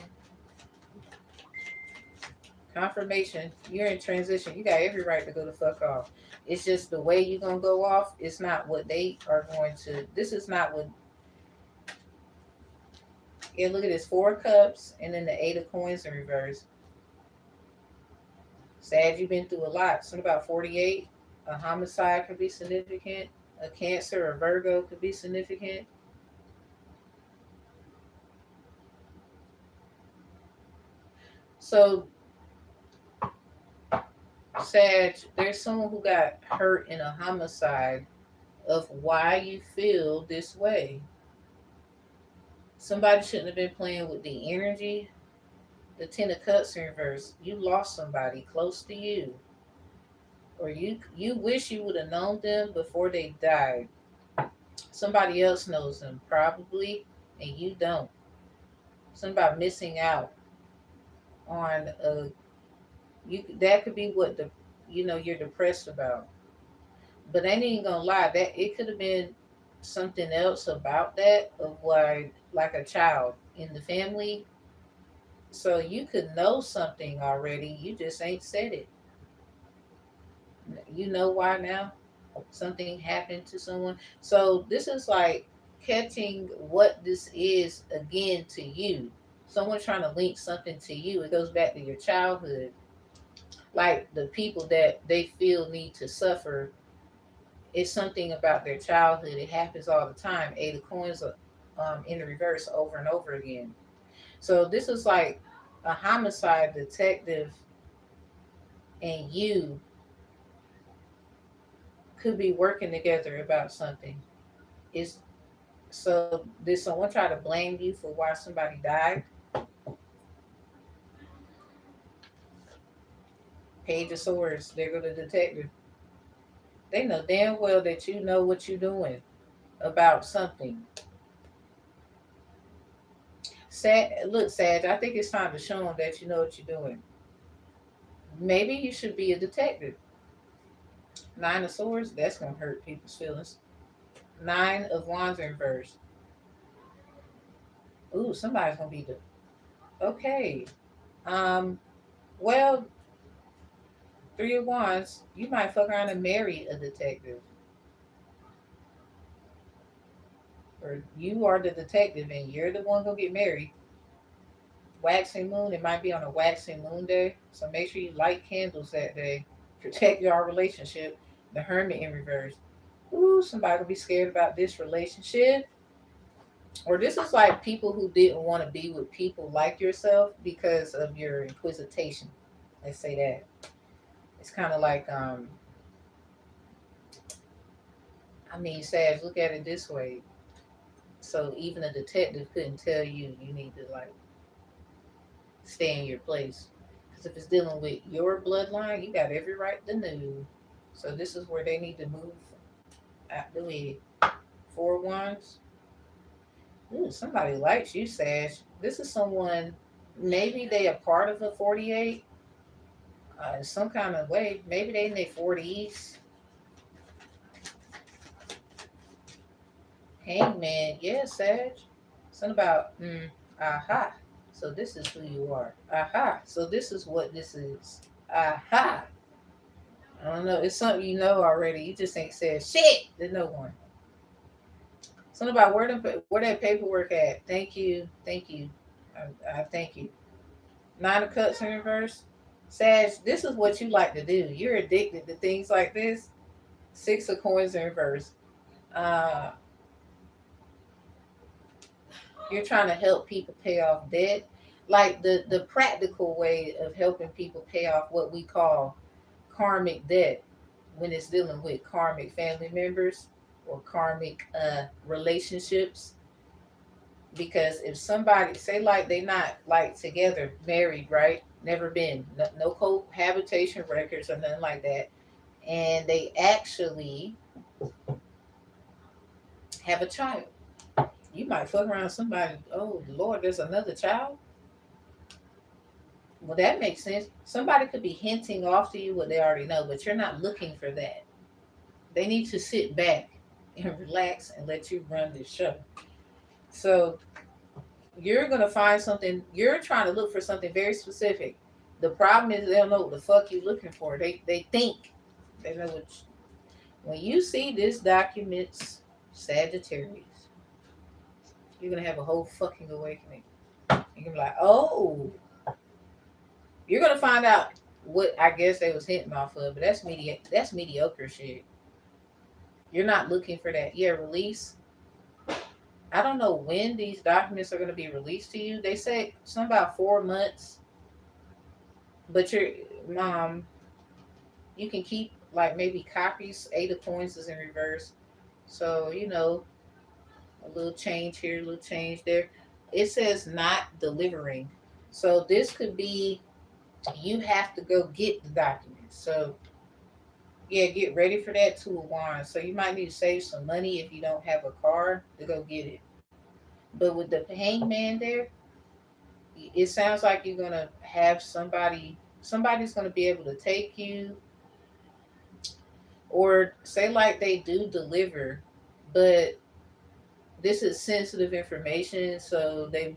Confirmation. You're in transition. You got every right to go the fuck off. It's just the way you're gonna go off. It's not what they are going to. This is not what. Yeah, look at this. Four cups and then the eight of coins in reverse. Sad you've been through a lot. Something about 48. A homicide could be significant. A Cancer or Virgo could be significant. So Sag, there's someone who got hurt in a homicide of why you feel this way. Somebody shouldn't have been playing with the energy. The Ten of Cups in reverse. You lost somebody close to you, or you wish you would have known them before they died. Somebody else knows them probably, and you don't. Something about missing out on a you. That could be what the you're depressed about. But I ain't gonna lie, that it could have been something else about that of why, like a child in the family. So you could know something already, you just ain't said it. You know why now? Something happened to someone. So this is like catching what this is again to you. Someone trying to link something to you. It goes back to your childhood. Like the people that they feel need to suffer, it's something about their childhood. It happens all the time. Eight of coins in the reverse over and over again. So this is like a homicide detective and you could be working together about something. Is so did someone try to blame you for why somebody died? Page of Swords. There go the detective. They know damn well that you know what you're doing about something. Look, Sag, I think it's time to show them that you know what you're doing. Maybe you should be a detective. Nine of Swords, that's gonna hurt people's feelings. Nine of Wands in reverse. Ooh, somebody's gonna be the okay. Um, well, Three of Wands, you might fuck around and marry a detective, or you are the detective and you're the one gonna get married. waxing moon. It might be on a waxing moon day. So make sure you light candles that day. Protect your relationship. The Hermit in reverse. Ooh, somebody will be scared about this relationship. Or this is like people who didn't want to be with people like yourself because of your inquisition. Let's say that. It's kind of like I mean, Sag, look at it this way. So even a detective couldn't tell you you need to like stay in your place. Because if it's dealing with your bloodline, you got every right to know. So this is where they need to move out the way. Four wands. Ooh, somebody likes you, Sash. This is someone, maybe they a part of a 48 in some kind of way. Maybe they in their 40s. Hangman, yeah, Sag. Something about, aha. So this is who you are. Aha. So this is what this is. Aha. I don't know. It's something you know already. You just ain't said shit to no one. Something about where that paperwork at. Thank you. Thank you. I thank you. Nine of Cups in reverse. Sag, this is what you like to do. You're addicted to things like this. Six of Coins in reverse. Uh, you're trying to help people pay off debt. Like the practical way of helping people pay off what we call karmic debt when it's dealing with karmic family members or karmic relationships. Because if somebody say like they not like together, married, right? Never been, no cohabitation records or nothing like that, and they actually have a child. You might fuck around somebody. Oh Lord, there's another child. Well, that makes sense. Somebody could be hinting off to you what they already know, but you're not looking for that. They need to sit back and relax and let you run the show. So you're gonna find something. You're trying to look for something very specific. The problem is they don't know what the fuck you're looking for. They think they know what. When you see this documents, Sagittarius, you're gonna have a whole fucking awakening. You're gonna be like, oh, you're gonna find out what I guess they was hinting off of, but that's mediocre shit. You're not looking for that. Yeah, release. I don't know when these documents are gonna be released to you. They say something about 4 months, but you can keep like maybe copies. Eight of Coins is in reverse, so a little change here, a little change there. It says not delivering, so this could be you have to go get the documents. So yeah, get ready for that. Two of Wands. So you might need to save some money if you don't have a car to go get it. But with the Hangman there, it sounds like you're gonna have somebody. Somebody's gonna be able to take you, or say like they do deliver, but this is sensitive information, so they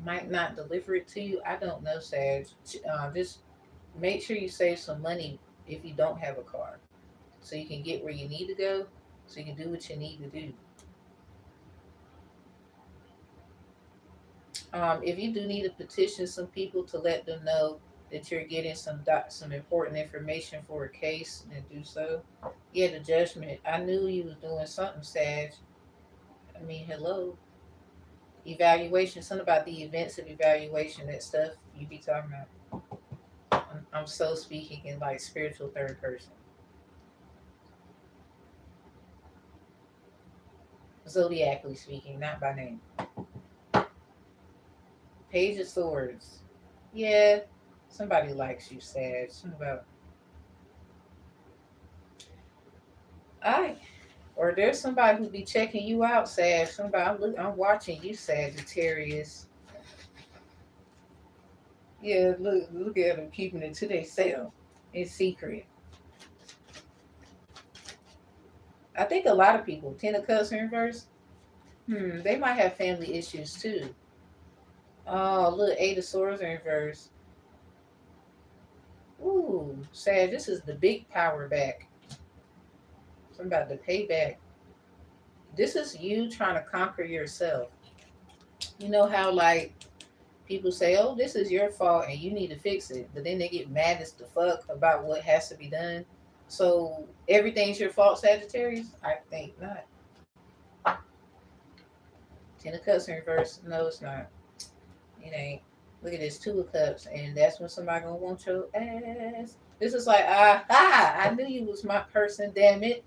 might not deliver it to you. I don't know, Sag. Just make sure you save some money if you don't have a car, so you can get where you need to go, so you can do what you need to do. If you do need to petition some people to let them know that you're getting some important information for a case, then do so. Yeah, the Judgment. I knew you was doing something, Sag. I mean, hello. Evaluation. Something about the events of evaluation. That stuff you be talking about. I'm so speaking in like spiritual third person. Zodiacally speaking, not by name. Page of Swords. Yeah, somebody likes you, Sag. Something about I or there's somebody who be checking you out, Sag. Somebody I'm watching you, Sagittarius. Yeah, look at them keeping it to themselves in secret. I think a lot of people, Ten of Cups in reverse, they might have family issues too. Oh, look, Eight of Swords in reverse. Ooh, Sag, this is the big power back. Something about the payback. This is you trying to conquer yourself. You know how like people say, "Oh, this is your fault and you need to fix it," but then they get mad as the fuck about what has to be done. So everything's your fault, Sagittarius? I think not. Ten of Cups in reverse. No, it's not. It ain't. Look at this, Two of Cups, and that's when somebody gonna want your ass. This is like, I knew you was my person. Damn it.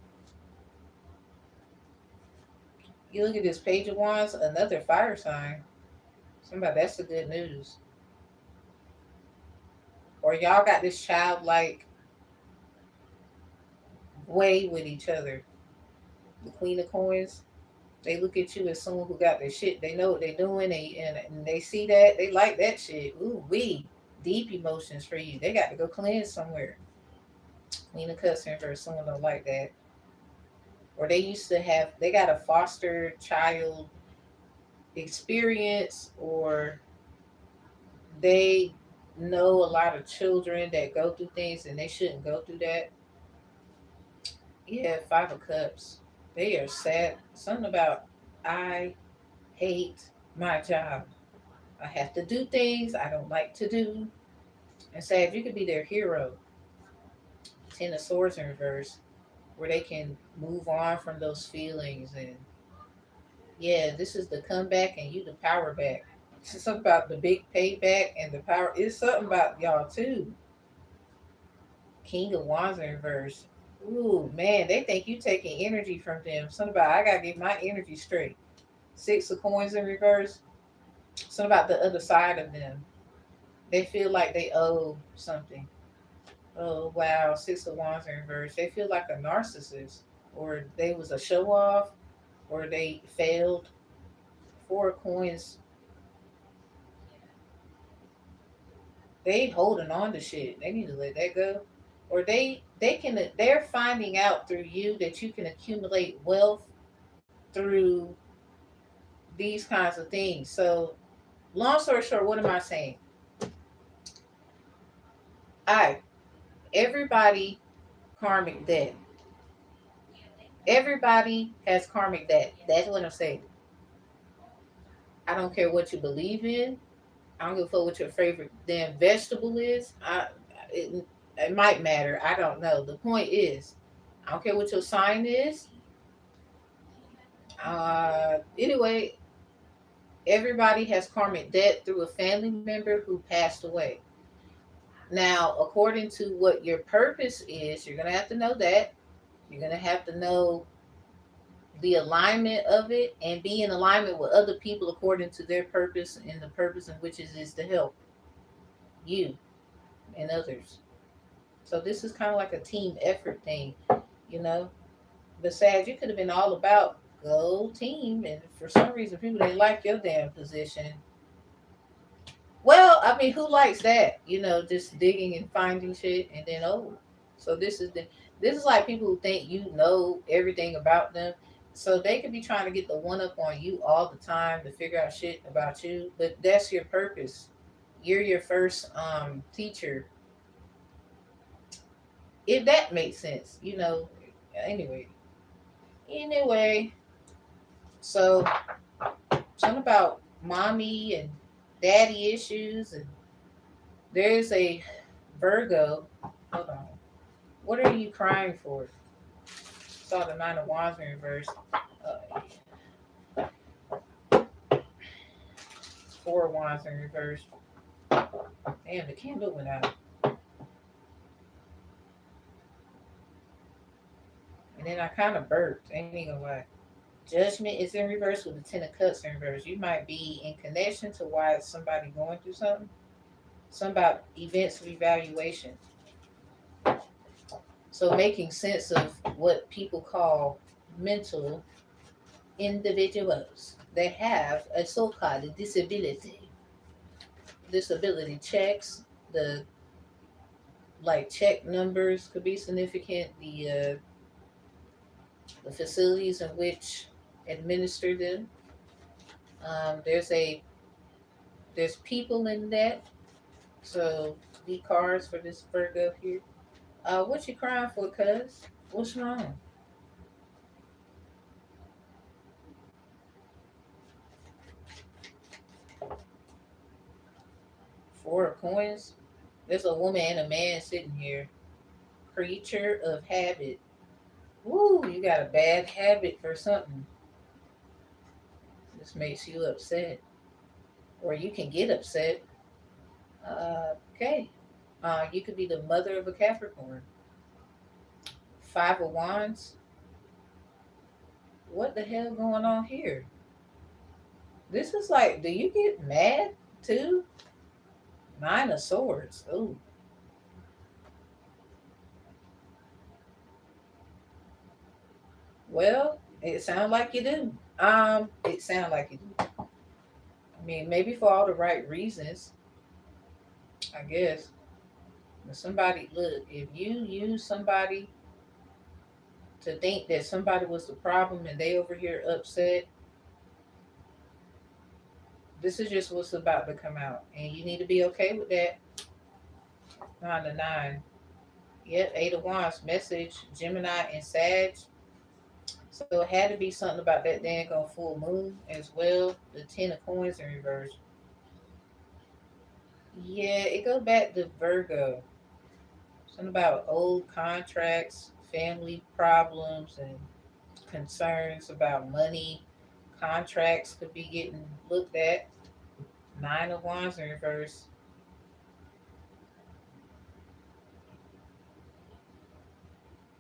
You look at this Page of Wands, another fire sign. Somebody, that's the good news. Or y'all got this childlike way with each other. The Queen of Coins. They look at you as someone who got their shit. They know what they're doing, and they see that they like that shit. Ooh, we deep emotions for you. They got to go cleanse somewhere. Queen of Cups in reverse. Someone don't like that. Or they used to have. They got a foster child experience, or they know a lot of children that go through things and they shouldn't go through that. Yeah, Five of Cups. They are sad. Something about I hate my job. I have to do things I don't like to do. And sad, you could be their hero. Ten of Swords in reverse, where they can move on from those feelings. And yeah, this is the comeback and you the power back. It's something about the big payback and the power. It's something about y'all too. King of Wands in reverse. Ooh, man, they think you taking energy from them. Something about I gotta get my energy straight. Six of Coins in reverse. Something about the other side of them. They feel like they owe something. Oh wow, Six of Wands in reverse. They feel like a narcissist, or they was a show off, or they failed. Four of Coins. They holding on to shit. They need to let that go. Or they're finding out through you that you can accumulate wealth through these kinds of things. So long story short, what am I saying? I everybody karmic debt. Everybody has karmic debt. That's what I'm saying. I don't care what you believe in. I don't give a fuck what your favorite damn vegetable is. It, it might matter. I don't know. The point is, I don't care what your sign is. Anyway, everybody has karmic debt through a family member who passed away. Now, according to what your purpose is, you're gonna have to know that. You're gonna have to know the alignment of it and be in alignment with other people according to their purpose and the purpose in which it is to help you and others. So this is kind of like a team effort thing, you know. Besides, you could have been all about go team, and for some reason people didn't like your damn position. Well, I mean, who likes that? You know, just digging and finding shit, and then so this is like people who think you know everything about them, so they could be trying to get the one up on you all the time to figure out shit about you. But that's your purpose. You're your first teacher, if that makes sense. You know. Anyway, anyway, so something about mommy and daddy issues, and there's a Virgo. Hold on. What are you crying for? Saw the Nine of Wands in reverse. Four of Wands in reverse. Damn, the candle went out. And then I kind of burped. Ain't even gonna lie. Judgment is in reverse with the Ten of Cups in reverse. You might be in connection to why somebody going through something. Something about events of evaluation. So making sense of what people call mental individuals. They have a so-called disability. Disability checks, the like check numbers could be significant. The facilities in which administer them. There's people in that. So the cards for this Virgo here. What you crying for, cuz? What's wrong? Four of coins. There's a woman and a man sitting here. Creature of habit. Woo, you got a bad habit for something. This makes you upset. Or you can get upset. Okay. You could be the mother of a Capricorn. Five of Wands. What the hell going on here? This is like, do you get mad too? Nine of Swords. Ooh. Well, it sounds like you do. It sounds like you do. I mean, maybe for all the right reasons, I guess. But somebody, look, if you use somebody to think that somebody was the problem and they over here upset, this is just what's about to come out. And you need to be okay with that. 9 to 9. Yep, 8 of Wands. Message, Gemini and Sag. So it had to be something about that dang on full moon as well. The 10 of Coins in reverse. Yeah, it goes back to Virgo. Something about old contracts, family problems, and concerns about money. Contracts could be getting looked at. 9 of Wands in reverse.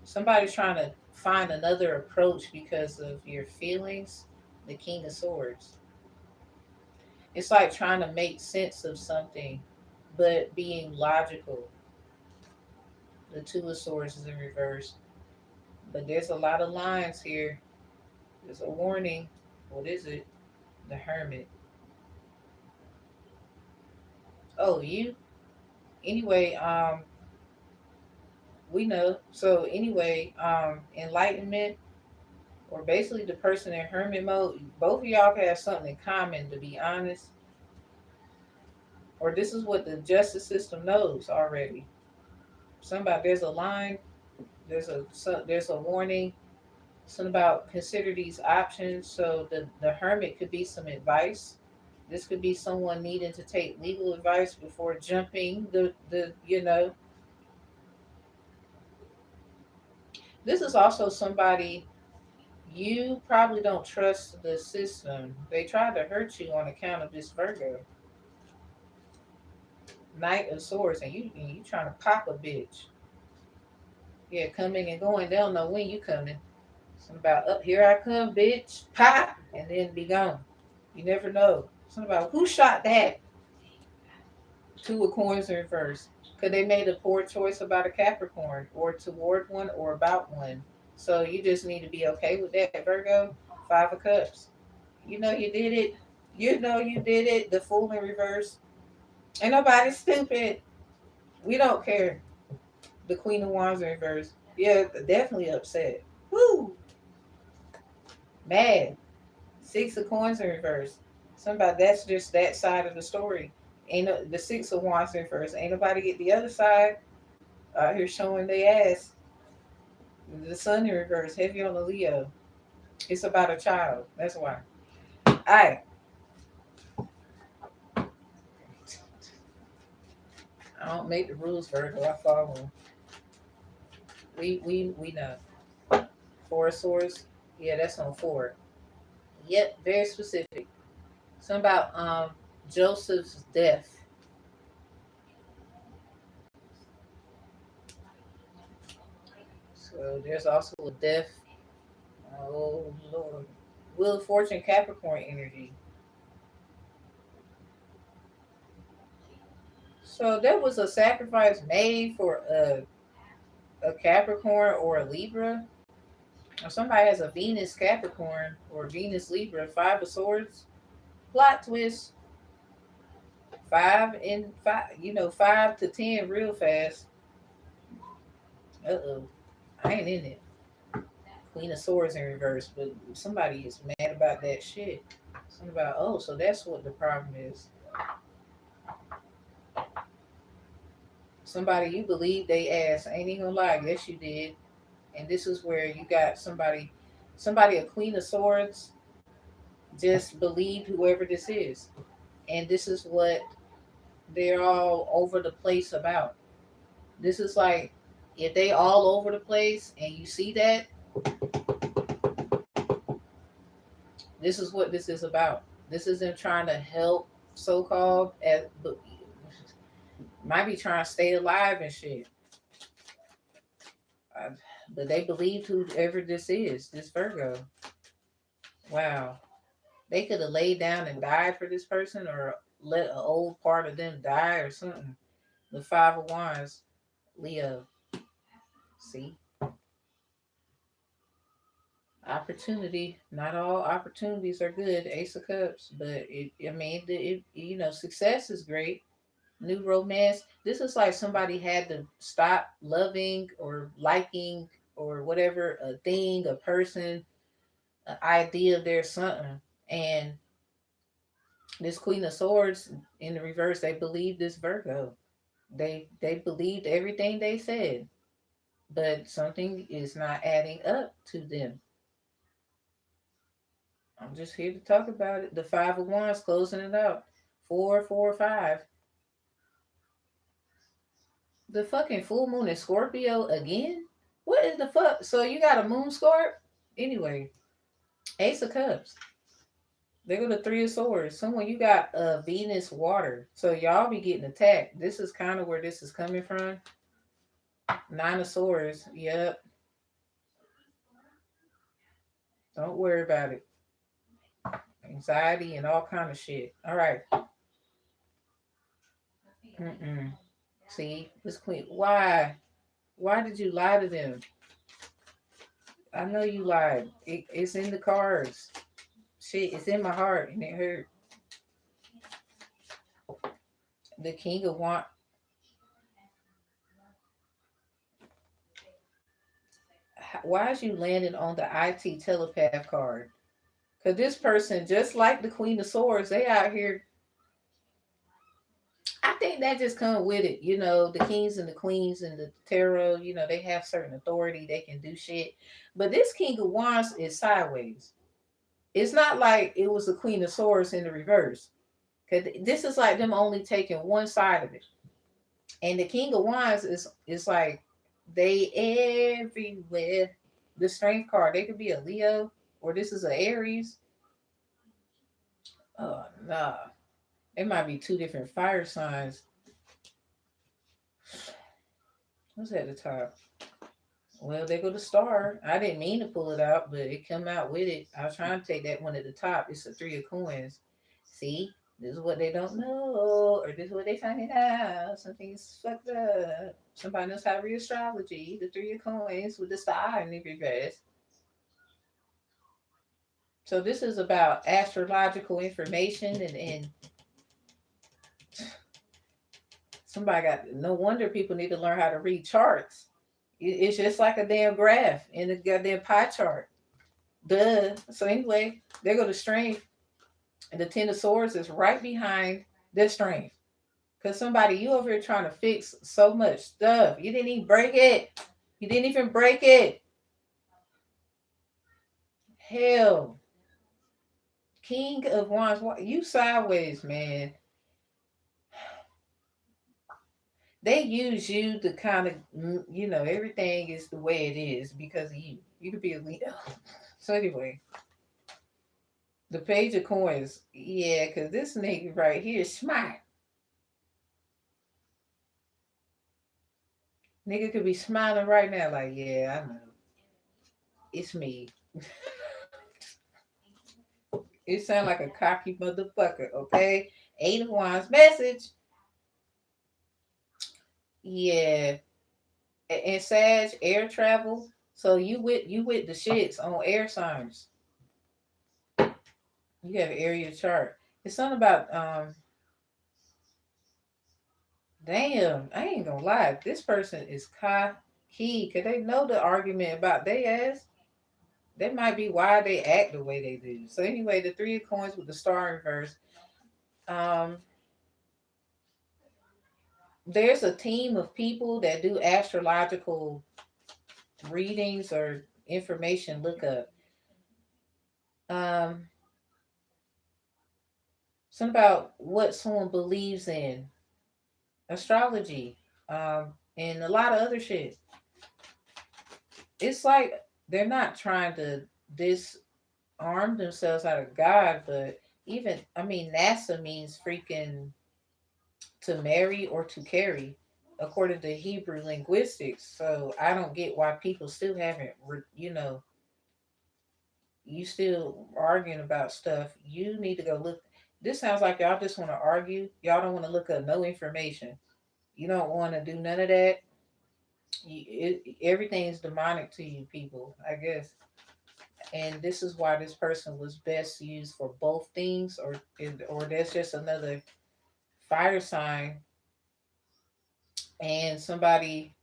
Somebody's trying to find another approach because of your feelings. The King of Swords. It's like trying to make sense of something, but being logical. The 2 of Swords is in reverse. But there's a lot of lines here. There's a warning. What is it? The Hermit. Oh, you? Anyway, we know. So anyway, enlightenment, or basically the person in hermit mode, both of y'all have something in common, to be honest. Or this is what the justice system knows already. Somebody, there's a line, there's a warning, something about consider these options. So the hermit could be some advice. This could be someone needing to take legal advice before jumping the. This is also somebody, you probably don't trust the system. They tried to hurt you on account of this Virgo. Knight of Swords, and you trying to pop a bitch. Yeah, coming and going. They don't know when you coming. Something about up here I come, bitch. Pop, and then be gone. You never know. Something about who shot that. 2 of Coins in reverse. Because they made a poor choice about a Capricorn, or toward one, or about one. So you just need to be okay with that, Virgo. 5 of Cups. You know you did it. You know you did it. The Fool in reverse. Ain't nobody stupid. We don't care. The Queen of Wands in reverse. Yeah, definitely upset. Woo! Mad. 6 of Coins in reverse. Somebody, that's just that side of the story. Ain't no, the 6 of Wands in reverse. Ain't nobody get the other side out here showing their ass. The Sun in reverse. Heavy on the Leo. It's about a child. That's why. Alright. I don't make the rules, Virgo. I follow them. We know. 4 of Swords. Yeah, that's on 4. Yep, very specific. Something about Joseph's death. So there's also a death. Oh Lord. Wheel of Fortune Capricorn energy. So there was a sacrifice made for a Capricorn or a Libra. Or somebody has a Venus Capricorn or Venus Libra. 5 of Swords. Plot twist. 5 and 5. 5 to 10 real fast. Uh-oh. I ain't in it. Queen of Swords in reverse, but somebody is mad about that shit. Something about, oh, so that's what the problem is. Somebody you believe they asked, ain't even gonna lie, yes you did. And this is where you got somebody a Queen of Swords just believed whoever this is. And this is what they're all over the place about. This is like if they all over the place and you see that, this is what this is about. This isn't trying to help so called as but might be trying to stay alive and shit. Uh, but they believed whoever this is, this Virgo. Wow. They could have laid down and died for this person or let an old part of them die or something. The Five of Wands, Leo. See? Opportunity. Not all opportunities are good. Ace of Cups. But, success is great. New romance. This is like somebody had to stop loving or liking or whatever a thing, a person, an idea of their something. And this Queen of Swords in the reverse, they believe this Virgo. They believed everything they said, but something is not adding up to them. I'm just here to talk about it. The Five of Wands closing it out. 4, 4, 5. The fucking full moon in Scorpio again? What is the fuck? So you got a moon scorp? Anyway, Ace of Cups. They go to Three of Swords. Someone you got Venus water. So y'all be getting attacked. This is kind of where this is coming from. Nine of Swords. Yep. Don't worry about it. Anxiety and all kind of shit. All right. Mm-mm. See, this queen. Why? Why did you lie to them? I know you lied. It's in the cards. Shit, it's in my heart and it hurt. The King of Want. Why is you landing on the IT telepath card? Because this person, just like the Queen of Swords, they out here. I think that just come with it. The kings and the queens and the tarot, they have certain authority. They can do shit. But this King of Wands is sideways. It's not like it was the Queen of Swords in the reverse. Cause this is like them only taking one side of it. And the King of Wands is like they everywhere. The Strength card, they could be a Leo or this is a Aries. Oh nah. It might be two different fire signs. What's at the top? Well, they go to star. I didn't mean to pull it out, but it come out with it. I was trying to take that one at the top. It's a three of coins. See, this is what they don't know, or this is what they finding out. Something's fucked up. Somebody knows how to read astrology. The three of coins with the star in the reverse. So this is about astrological information and somebody got no wonder people need to learn how to read charts. It's just like a damn graph in a goddamn pie chart. Duh. So anyway, there go the strength. And the Ten of Swords is right behind the strength. Cause somebody you over here trying to fix so much stuff. You didn't even break it. You didn't even break it. Hell. King of Wands. You sideways, man. They use you to kind of, everything is the way it is because of you. You could be a leader. So anyway, the Page of Coins. Yeah, because this nigga right here is smart. Nigga could be smiling right now, like, yeah, I know. It's me. It sound like a cocky motherfucker, okay? Eight of Wands message. Yeah. And Sag, air travel. So you with the shits on air signs. You have area chart. It's something about damn, I ain't gonna lie. This person is cocky. Cause they know the argument about they ass. That might be why they act the way they do. So anyway, the three of coins with the star in reverse. Um, there's a team of people that do astrological readings or information lookup. Um, something about what someone believes in. astrology, and a lot of other shit. It's like they're not trying to disarm themselves out of God, but even I mean NASA means freaking to marry or to carry according to Hebrew linguistics. So I don't get why people still haven't, you still arguing about stuff. You need to go look. This sounds like y'all just want to argue. Y'all don't want to look up no information. You don't want to do none of that. Everything is demonic to you people, I guess. And this is why this person was best used for both things, or that's just another fire sign. And somebody,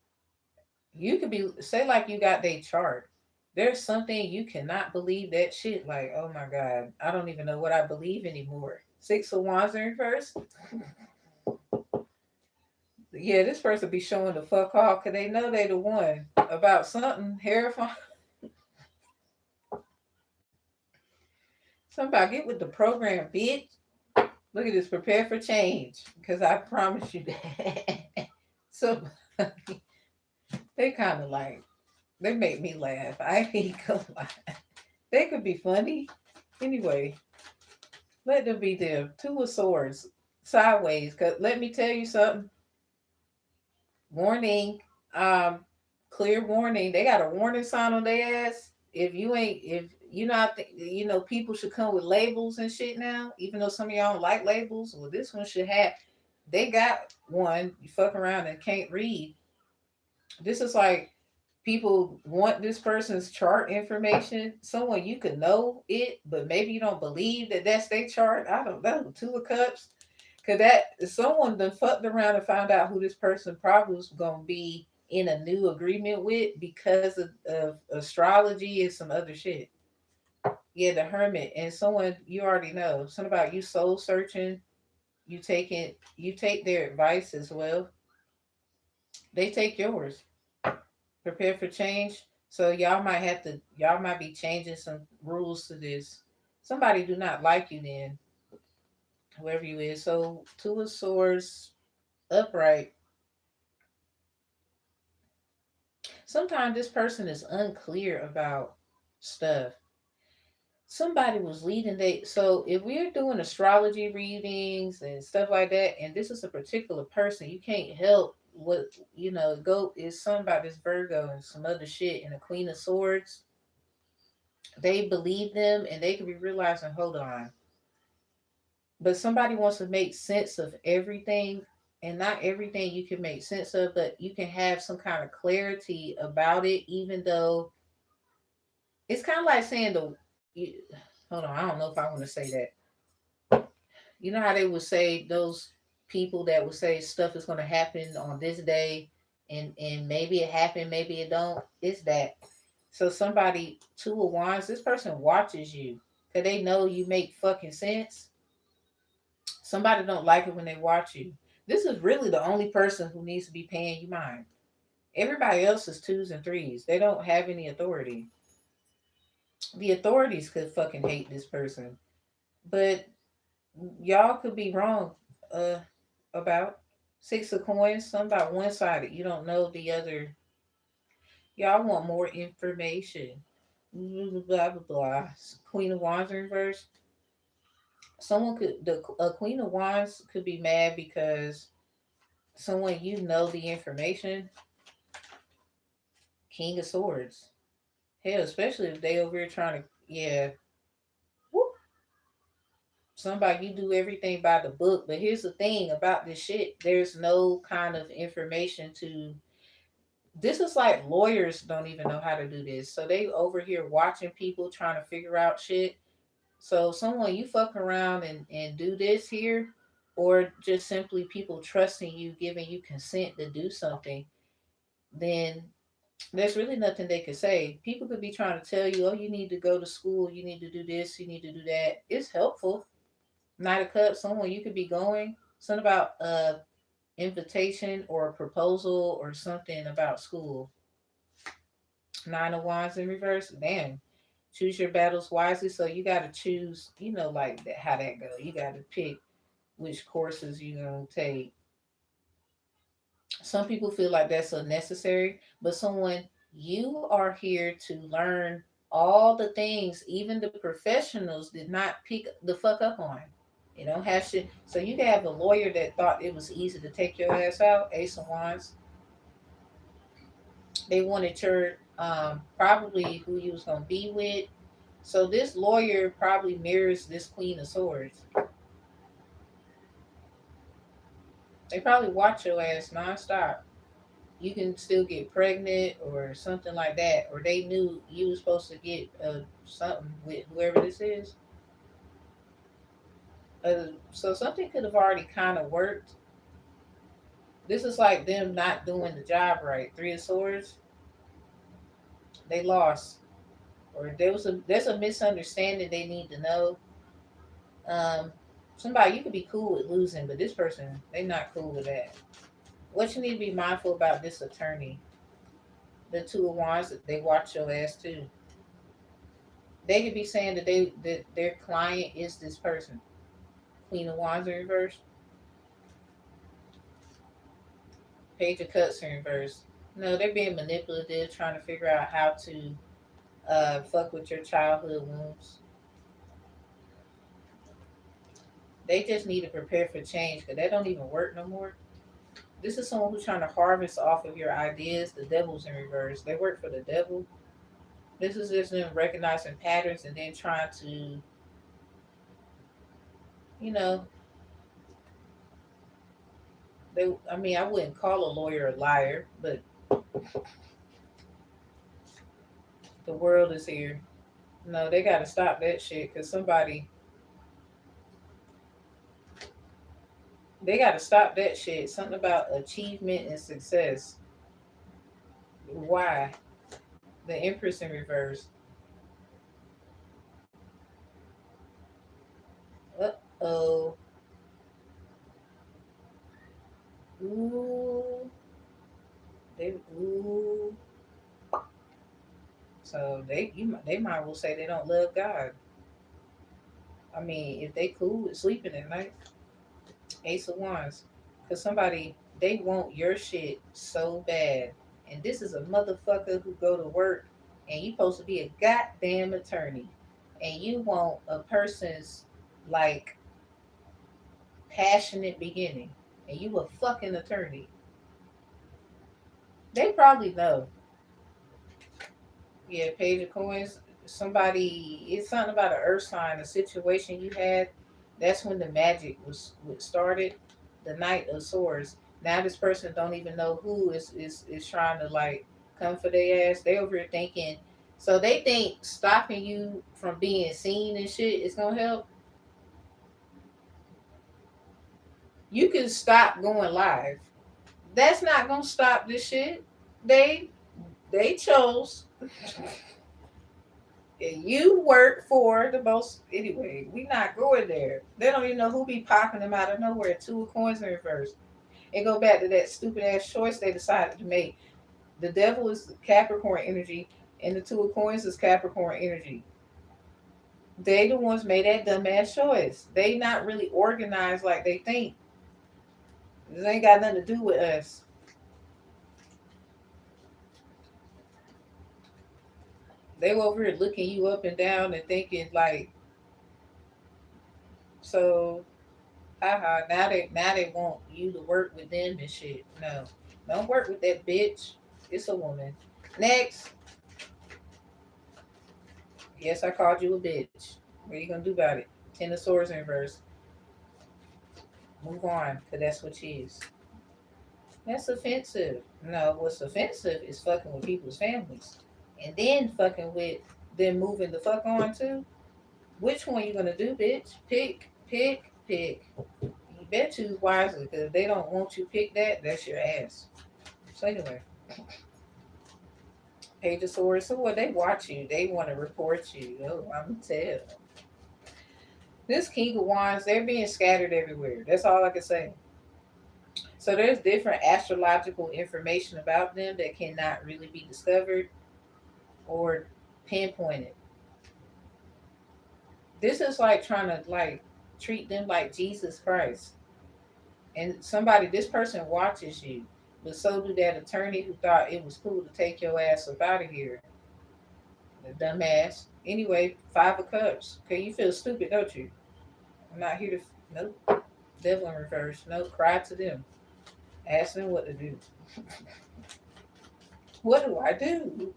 you could be say like you got their chart. There's something you cannot believe that shit. Like, oh my god, I don't even know what I believe anymore. Six of Wands in reverse. Yeah, this person be showing the fuck off because they know they the one about something terrifying. Somebody get with the program, bitch. Look at this. Prepare for change, because I promise you that. So they kind of like they make me laugh. I ain't gonna lie. They could be funny. Anyway, let them be there. Two of Swords, sideways. Cause let me tell you something. Warning. Um, clear warning. They got a warning sign on their ass. If you ain't, if you not, people should come with labels and shit now. Even though some of y'all don't like labels, well, this one should have. They got one. You fuck around and can't read. This is like people want this person's chart information. Someone you could know it, but maybe you don't believe that that's their chart. I don't know. Two of Cups. Cause that someone done fucked around and found out who this person probably was gonna be in a new agreement with because of astrology and some other shit. Yeah, the Hermit and someone you already know. Something about you soul searching. You take their advice as well. They take yours. Prepare for change. So y'all might be changing some rules to this. Somebody do not like you then, whoever you is. So Two of Swords upright. Sometimes this person is unclear about stuff. Somebody was leading they so if we're doing astrology readings and stuff like that, and this is a particular person, you can't help what go is something about this Virgo and some other shit and the Queen of Swords. They believe them and they could be realizing, hold on. But somebody wants to make sense of everything, and not everything you can make sense of, but you can have some kind of clarity about it, even though it's kind of like saying you, hold on, I don't know if I want to say that. You know how they would say those people that would say stuff is going to happen on this day, and maybe it happened, maybe it don't. It's that. So somebody, Two of Wands, this person watches you because they know you make fucking sense. Somebody don't like it when they watch you. This is really the only person who needs to be paying you mind. Everybody else is twos and threes. They don't have any authority. The authorities could fucking hate this person, but y'all could be wrong uh about Six of Coins. Some about one sided. You don't know the other. Y'all want more information. Blah blah blah. Blah. Queen of Wands in reverse. Someone could the a Queen of Wands could be mad because someone you know the information. King of Swords. Hell, especially if they over here trying to, yeah, whoop, somebody you do everything by the book. But here's the thing about this shit: there's no kind of information to. This is like lawyers don't even know how to do this, so they over here watching people trying to figure out shit. So someone you fuck around and do this here, or just simply people trusting you, giving you consent to do something, then there's really nothing they could say. People could be trying to tell you, oh, you need to go to school, you need to do this, you need to do that. It's helpful. Knight of Cups, someone you could be going. Something about invitation or a proposal or something about school. Nine of Wands in reverse. Damn. Choose your battles wisely. So you got to choose, like that, how that go. You got to pick which courses you're going to take. Some people feel like that's unnecessary, but someone, you are here to learn all the things even the professionals did not pick the fuck up on. You don't have shit. So you can have a lawyer that thought it was easy to take your ass out, Ace of Wands. They wanted your probably who you was gonna be with. So this lawyer probably mirrors this Queen of Swords. They probably watch your ass nonstop. You can still get pregnant or something like that, or they knew you was supposed to get something with whoever this is. So something could have already kind of worked. This is like them not doing the job right. Three of Swords, they lost, or there's a misunderstanding they need to know. Um, Somebody you could be cool with losing, but this person they not cool with that. What you need to be mindful about this attorney, the Two of Wands, they watch your ass too. They could be saying that their client is this person. Queen of Wands in reverse, Page of Cups in reverse. No, they're being manipulative, trying to figure out how to fuck with your childhood wounds. They just need to prepare for change because that don't even work no more. This is someone who's trying to harvest off of your ideas. The devil's in reverse. They work for the devil. This is just them recognizing patterns and then trying to, you know, they. I mean, I wouldn't call a lawyer a liar, but the world is here. No, they got to stop that shit because they got to stop that shit. Something about achievement and success. Why? The Empress in reverse. Uh oh. Ooh. Ooh. So they might well say they don't love God. I mean, if they cool with sleeping at night, Ace of Wands, because somebody they want your shit so bad, and this is a motherfucker who go to work, and you supposed to be a goddamn attorney, and you want a person's like passionate beginning, and you a fucking attorney. They probably know. Yeah, Page of Coins. Somebody, it's something about an earth sign, a situation you had. That's when the magic was started. The Knight of Swords. Now this person don't even know who is trying to like come for their ass. They over here thinking, so they think stopping you from being seen and shit is gonna help. You can stop going live. That's not gonna stop this shit. They they chose. You work for the most anyway. We not going there. They don't even know who be popping them out of nowhere. Two of Coins in reverse. And go back to that stupid ass choice they decided to make. The devil is Capricorn energy, and the Two of Coins is Capricorn energy. They the ones made that dumbass choice. They not really organized like they think. This ain't got nothing to do with us. They were over here looking you up and down and thinking like, so haha, now they want you to work with them and shit. No. Don't work with that bitch. It's a woman. Next. Yes, I called you a bitch. What are you gonna do about it? Ten of Swords in reverse. Move on, cause that's what she is. That's offensive. No, what's offensive is fucking with people's families. And then fucking with them moving the fuck on too. Which one you gonna do, bitch? Pick. You better choose wisely, because if they don't want you pick that, that's your ass. So anyway, Page of Swords. So what? They watch you. They want to report you. Oh, I'm tell. This King of Wands, they're being scattered everywhere. That's all I can say. So there's different astrological information about them that cannot really be discovered or pinpointed. This is like trying to like treat them like Jesus Christ. And somebody, this person watches you. But so do that attorney who thought it was cool to take your ass up out of here. The dumbass. Anyway, 5 of Cups. Okay, you feel stupid, don't you? I'm not here to. Nope. Devil in reverse. Nope. Cry to them. Ask them what to do. What do I do?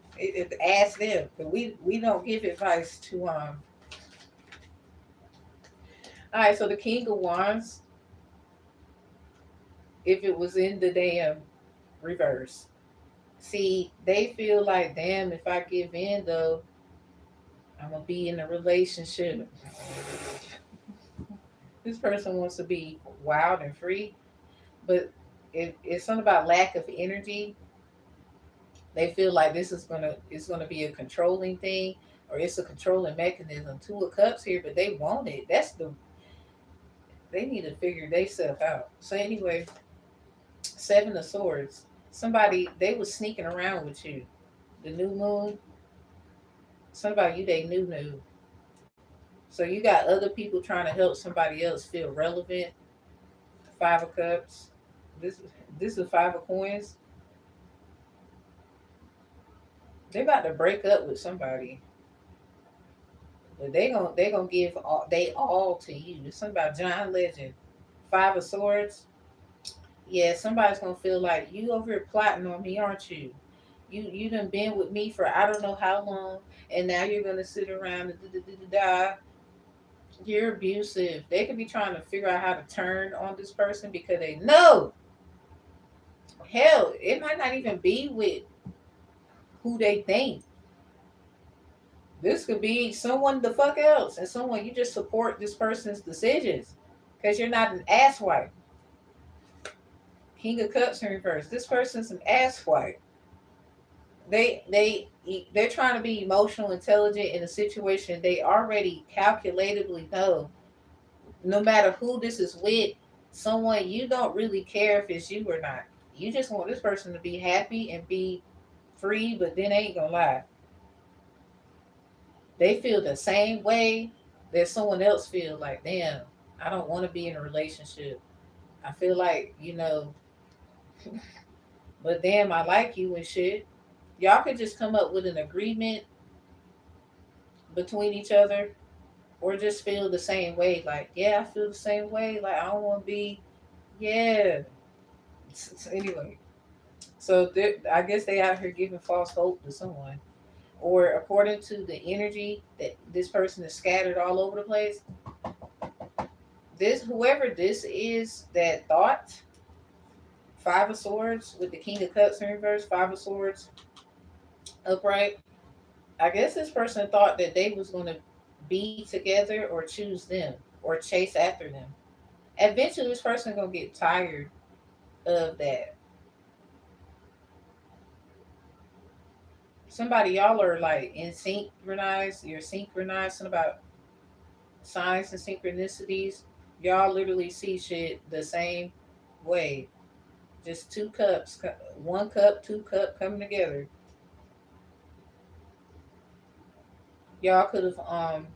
Ask them. But we don't give advice to All right. So the King of Wands, if it was in the damn reverse, see, they feel like, damn, if I give in though, I'm gonna be in a relationship. This person wants to be wild and free, but it's something about lack of energy. They feel like this is gonna it's gonna be a controlling thing, or it's a controlling mechanism. 2 of Cups here, but they want it. They need to figure themselves out. So anyway, 7 of Swords. Somebody they was sneaking around with you. The new moon. Somebody you they knew. So you got other people trying to help somebody else feel relevant. 5 of Cups. This this is 5 of Coins. They about to break up with somebody, but they gonna give all to you. It's something about John Legend. 5 of Swords. Yeah, somebody's gonna feel like you over here plotting on me, aren't you? You done been with me for I don't know how long, and now you're gonna sit around and da. You're abusive. They could be trying to figure out how to turn on this person because they know. Hell, it might not even be with who they think. This could be someone the fuck else, and someone you just support this person's decisions because you're not an asswipe. King of Cups in reverse. This person's an asswipe. They're trying to be emotional intelligent in a situation they already calculatably know. No matter who this is with, someone you don't really care if it's you or not. You just want this person to be happy and be free, but then they ain't gonna lie. They feel the same way that someone else feel like, damn, I don't want to be in a relationship. I feel like, but damn, I like you and shit. Y'all could just come up with an agreement between each other or just feel the same way. Like, yeah, I feel the same way. Like, I don't want to be, yeah. Anyway, so I guess they out here giving false hope to someone. Or according to the energy that this person is scattered all over the place, this whoever this is that thought 5 of Swords with the King of Cups in reverse, 5 of Swords upright. I guess this person thought that they was going to be together or choose them or chase after them. Eventually, this person gonna get tired of that. Somebody y'all are like in synchronized. You're synchronized. Something about signs and synchronicities. Y'all literally see shit the same way. Just 2 cups, 1 cup, 2 cup coming together. Y'all could have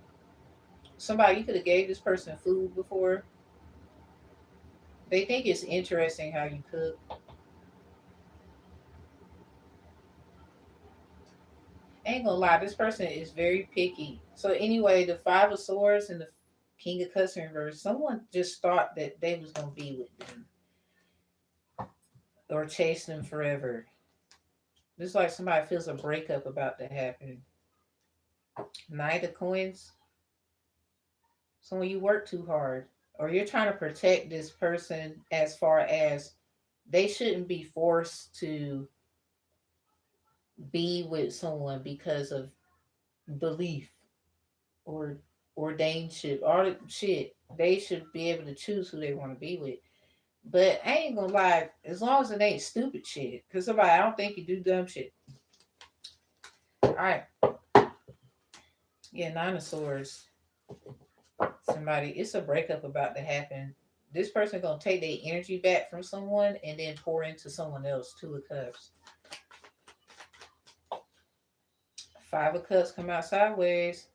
somebody you could have gave this person food before. They think it's interesting how you cook. Ain't gonna lie, this person is very picky. So anyway, the 5 of Swords and the King of Cups in reverse. Someone just thought that they was gonna be with them or chase them forever. It's like somebody feels a breakup about to happen. Knight of Coins. So when you work too hard, or you're trying to protect this person as far as they shouldn't be forced to be with someone because of belief or ordained shit. All the shit. They should be able to choose who they want to be with. But I ain't gonna lie, as long as it ain't stupid shit. Cause somebody I don't think you do dumb shit. Alright. Yeah, 9 of Swords. Somebody it's a breakup about to happen. This person gonna take their energy back from someone and then pour into someone else. 2 of Cups. 5 of Cups come out sideways.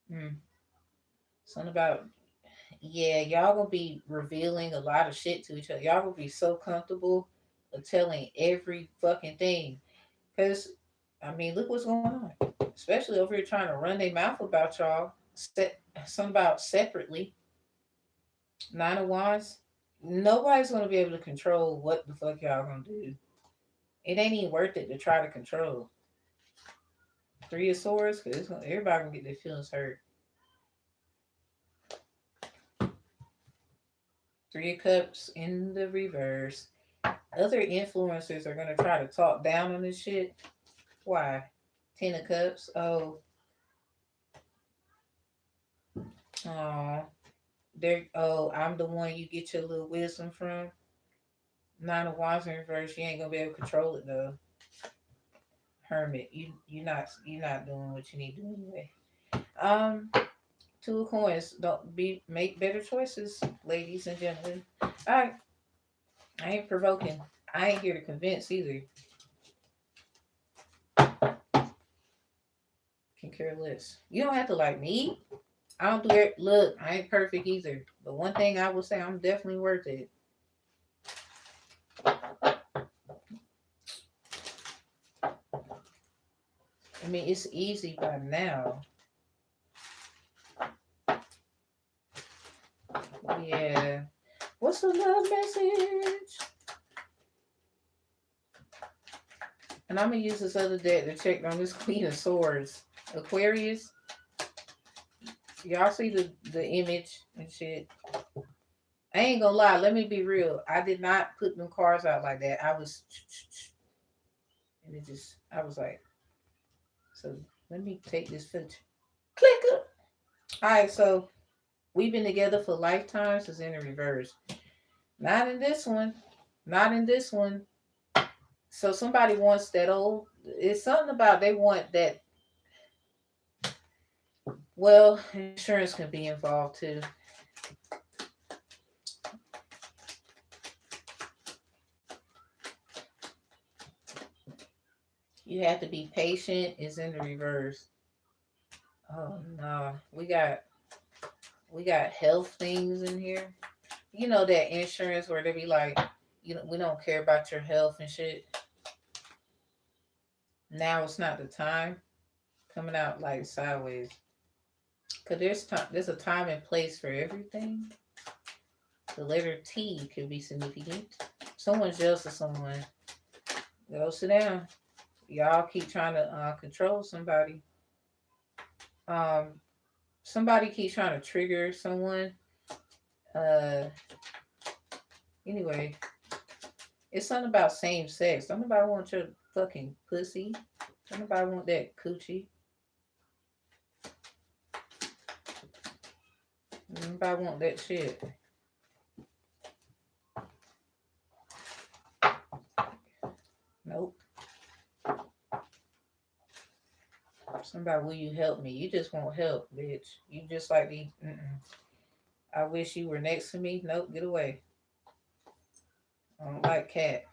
Hmm. Something about yeah, y'all gonna be revealing a lot of shit to each other. Y'all gonna be so comfortable. of telling every fucking thing. Because, I mean, look what's going on. Especially over here trying to run their mouth about y'all. Some about separately. Nine of Wands. Nobody's going to be able to control what the fuck y'all going to do. It ain't even worth it to try to control. Three of Swords, because everybody going to get their feelings hurt. Three of Cups in the reverse. Other influencers are going to try to talk down on this shit. Why? Ten of Cups. Oh. Oh. I'm the one you get your little wisdom from. Nine of Wands in reverse. You ain't gonna be able to control it though. Hermit. You're not doing what you need to do anyway. Um. Two of Coins. Don't make better choices, ladies and gentlemen. All right. I ain't provoking. I ain't here to convince either. Can care less. You don't have to like me. I don't do it. Look, I ain't perfect either. But one thing I will say, I'm definitely worth it. I mean, it's easy by now. Yeah. What's the love message? And I'm going to use this other deck to check on this Queen of Swords. Aquarius. Y'all see the image and shit. I ain't gonna lie. Let me be real. I did not put them cards out like that. I was... And it just... I was like... So, let me take this footage. Click up. Alright, so... We've been together for lifetimes is in the reverse. Not in this one. Not in this one. So somebody wants that old. It's something about they want that. Well, insurance can be involved too. You have to be patient is in the reverse. Oh no. We got health things in here. You know that insurance where they be like, you know, we don't care about your health and shit. Now it's not the time. Coming out like sideways. Cause there's a time and place for everything. The letter T could be significant. Someone's jealous of someone. Go sit down. Y'all keep trying to control somebody. Somebody keeps trying to trigger someone. Anyway, it's something about same sex. Don't nobody want your fucking pussy. Don't nobody want that coochie. Nobody want that shit. Nope. Somebody, will you help me? You just won't help, bitch. You just like the. I wish you were next to me. Nope, get away. I don't like cat.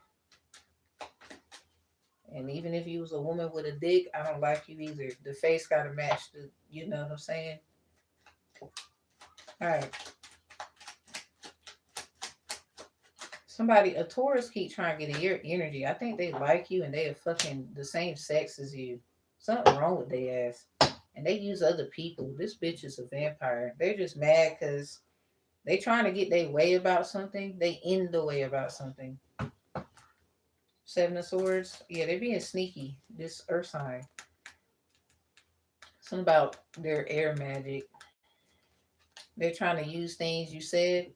And even if you was a woman with a dick, I don't like you either. The face gotta match the. You know what I'm saying? All right. Somebody, a Taurus keep trying to get in your energy. I think they like you and they are fucking the same sex as you. Something wrong with their ass. And they use other people. This bitch is a vampire. They're just mad because they trying to get their way about something. They in the way about something. Seven of Swords. Yeah, they're being sneaky. This earth sign. Something about their air magic. They're trying to use things you said,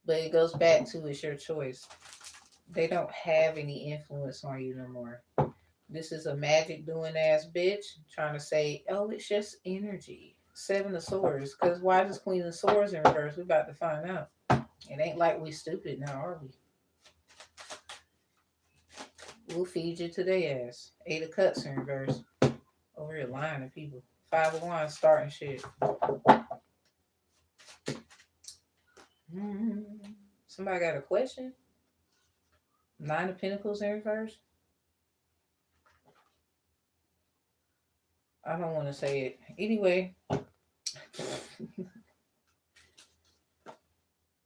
but it goes back to it's your choice. They don't have any influence on you no more. This is a magic doing ass bitch trying to say, oh, it's just energy. Seven of Swords. Because why is Queen of Swords in reverse? We about to find out. It ain't like we stupid now, are we? We'll feed you to their ass. Eight of Cups in reverse. Over here lying to people. Five of Wands starting shit. Somebody got a question? Nine of Pentacles in reverse. I don't want to say it. Anyway.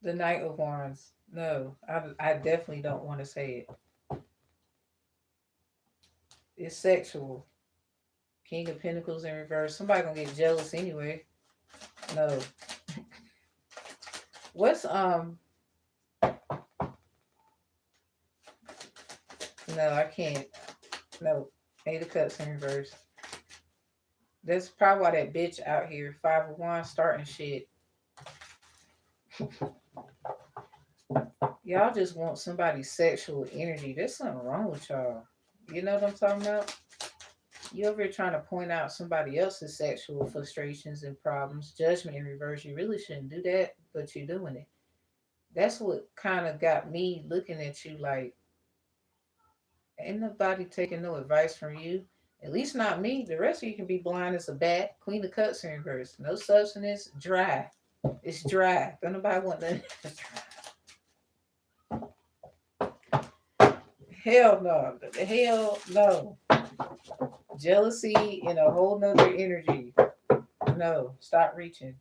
The Knight of Wands. No, I definitely don't want to say it. It's sexual. King of Pentacles in reverse. Somebody gonna get jealous anyway. No. What's no, I can't. No. Eight of Cups in reverse. That's probably why that bitch out here, 5 of Wands, starting shit. Y'all just want somebody's sexual energy. There's something wrong with y'all. You know what I'm talking about? You over here trying to point out somebody else's sexual frustrations and problems. Judgment in reverse. You really shouldn't do that, but you're doing it. That's what kind of got me looking at you like, ain't nobody taking no advice from you. At least not me. The rest of you can be blind as a bat. Queen of Cups in reverse. No substance. Dry. It's dry. Don't nobody want that. Hell no. Hell no. Jealousy and a whole nother energy. No. Stop reaching.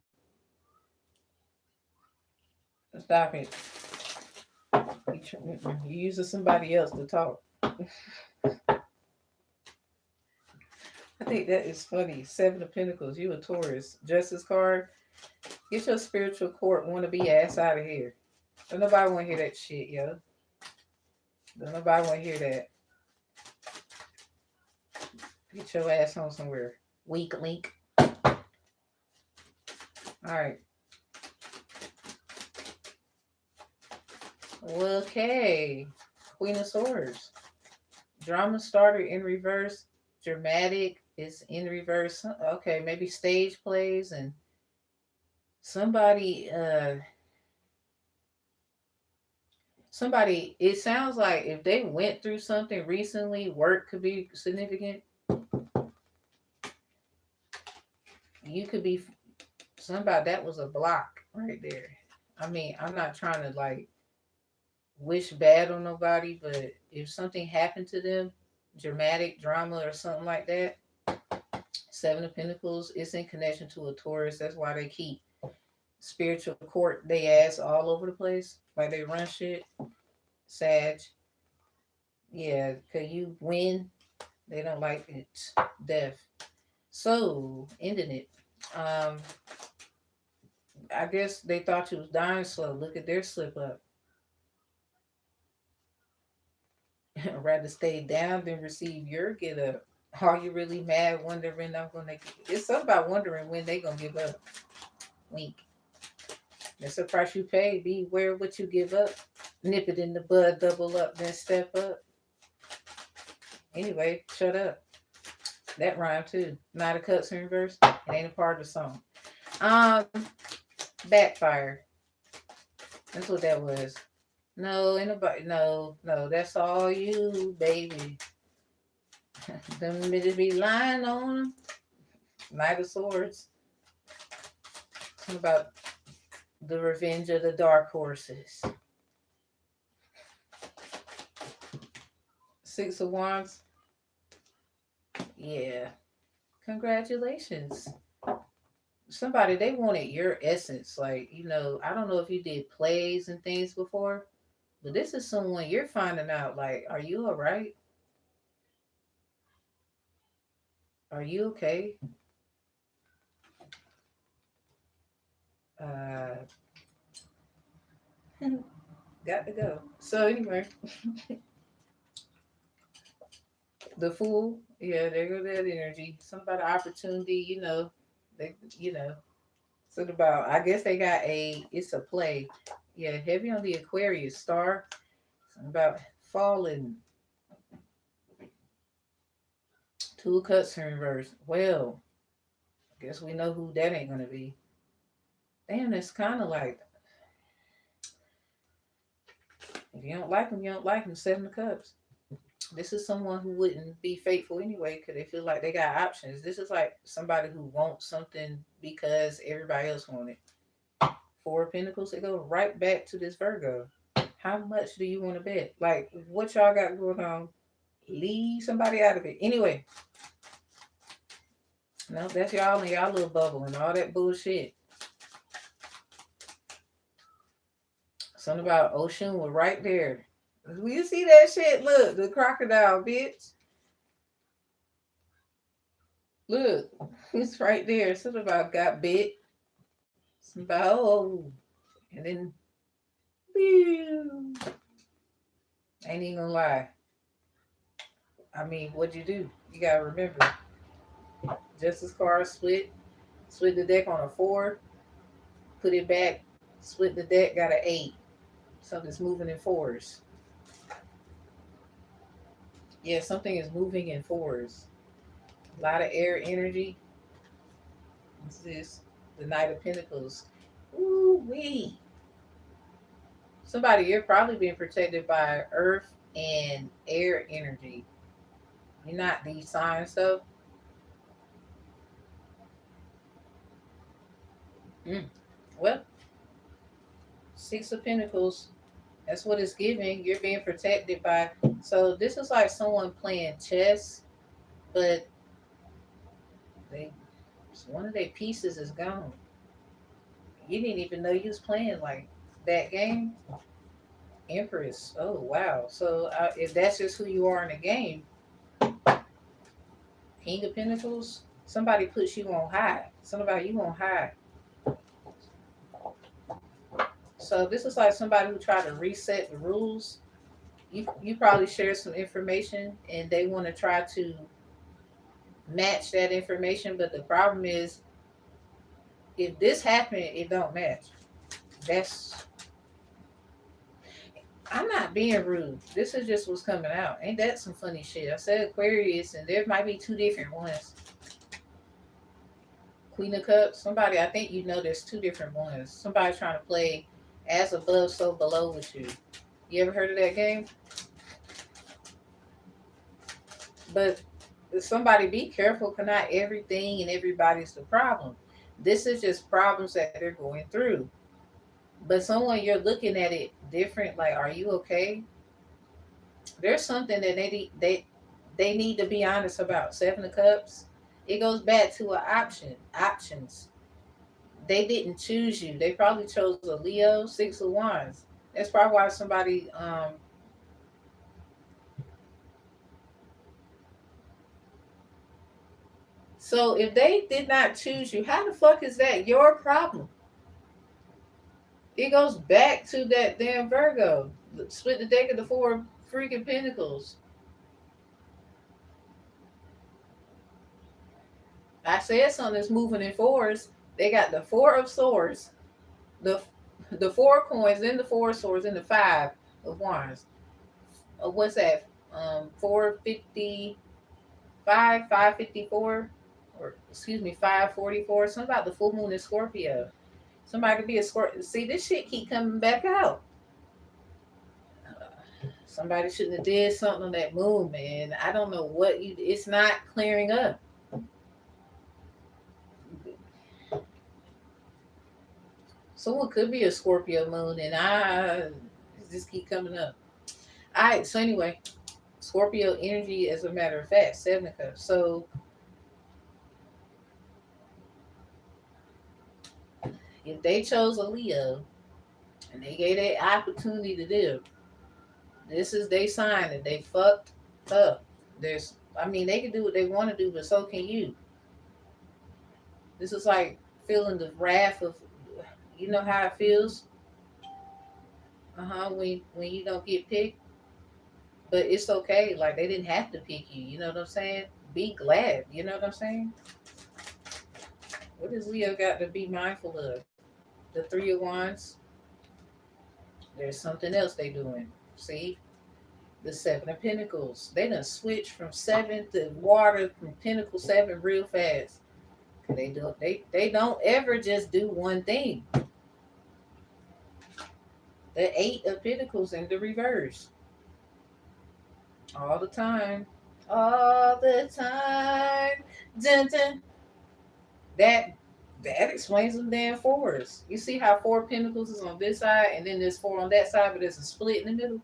Stop it. You using somebody else to talk. I think that is funny. 7 of Pentacles. You a Taurus. Justice card. Get your spiritual court wannabe ass out of here. Don't nobody want to hear that shit, yo. Don't nobody want to hear that. Get your ass on somewhere. Weak link. Alright. Okay. Queen of Swords. Drama starter in reverse. Dramatic is in reverse. Okay, maybe stage plays and somebody it sounds like if they went through something recently, work could be significant. You could be somebody that was a block right there. I mean, I'm not trying to like wish bad on nobody, but if something happened to them, dramatic drama or something like that, 7 of Pentacles, it's in connection to a Taurus. That's why they keep spiritual court they ass all over the place. Like they run shit. Sag. Yeah, cause you win. They don't like it. Death. So, ending it. I guess they thought you was dying slow. Look at their slip up. Rather stay down than receive your get up. Are you really mad, wondering I'm gonna it's something about wondering when they gonna give up. Wink. That's the price you pay. Beware what you give up. Nip it in the bud, double up, then step up. Anyway, shut up. That rhyme too. Knight of Cups in reverse. It ain't a part of the song. Backfire. That's what that was. No, ain't nobody. No, that's all you, baby. Them bitches be lying on them. Knight of Swords. Talking about the revenge of the dark horses. 6 of Wands. Yeah. Congratulations. Somebody, they wanted your essence. Like, you know, I don't know if you did plays and things before, but this is someone you're finding out, like, are you all right? Are you okay? Got to go. So anyway, the Fool. Yeah, there go that energy. Something about an opportunity, you know. They, you know. Something about, I guess they got it's a play. Yeah, heavy on the Aquarius star. Something about falling. 2 of Cups in reverse. Well, I guess we know who that ain't gonna be. Damn, it's kind of like, if you don't like them, you don't like them. 7 of Cups. This is someone who wouldn't be faithful anyway because they feel like they got options. This is like somebody who wants something because everybody else wants it. 4 of Pentacles, they go right back to this Virgo. How much do you want to bet? Like, what y'all got going on? Leave somebody out of it. Anyway. No, that's y'all in y'all little bubble and all that bullshit. Something about Ocean was right there. You see that shit? Look, the crocodile, bitch. Look, it's right there. Something about got bit. Something about, oh, and then, pew. Ain't even gonna lie. I mean, what'd you do? You gotta remember, Justice card split the deck on a 4, put it back, split the deck, got an 8. Something's moving in fours. Yeah, something is moving in fours. A lot of air energy. What's this? The Knight of Pentacles. Ooh wee. Somebody, you're probably being protected by earth and air energy. You're not these signs stuff. Mm. Well, 6 of Pentacles. That's what it's giving. You're being protected by. So this is like someone playing chess, but they one of their pieces is gone. You didn't even know you was playing like that game. Empress. Oh wow. So if that's just who you are in the game, King of Pentacles. Somebody puts you on high. Somebody you on high. So this is like somebody who tried to reset the rules. You probably share some information and they want to try to match that information, but the problem is if this happened, it don't match. That's I'm not being rude. This is just what's coming out. Ain't that some funny shit? I said Aquarius, and there might be 2 different ones. Queen of Cups. Somebody, I think you know there's 2 different ones. Somebody trying to play as above, so below with you. You ever heard of that game? But somebody be careful, because not everything and everybody's the problem. This is just problems that they're going through. But someone you're looking at it different, like, are you okay? There's something that they need to be honest about. 7 of Cups. It goes back to an options. They didn't choose you. They probably chose a Leo. 6 of Wands. That's probably why somebody. So if they did not choose you, how the fuck is that your problem? It goes back to that damn Virgo. Split the deck of the 4 freaking Pentacles. I said something that's moving in fours. They got the 4 of Swords, the the 4 coins, then the 4 of Swords, and the 5 of Wands. What's that? 455, 554, or excuse me, 544. Something about the full moon in Scorpio. Somebody could be a Scorpio. See, this shit keep coming back out. Somebody shouldn't have did something on that moon, man. I don't know what you. It's not clearing up. Someone could be a Scorpio moon, and I just keep coming up. All right. So anyway, Scorpio energy, as a matter of fact, 7 of Cups. So if they chose a Leo and they gave that opportunity to live, this is they sign that they fucked up. I mean, they can do what they want to do, but so can you. This is like feeling the wrath of, you know how it feels, when you don't get picked, but it's okay. Like they didn't have to pick you. You know what I'm saying? Be glad. You know what I'm saying? What does Leo got to be mindful of? The 3 of Wands. There's something else they doing. See, the 7 of Pentacles. They done switch from 7 to water, from Pentacle 7 real fast. They don't ever just do one thing. The 8 of Pentacles in the reverse. All the time. All the time. Dun, dun. That that explains them damn fours. You see how 4 Pentacles is on this side and then there's 4 on that side, but there's a split in the middle?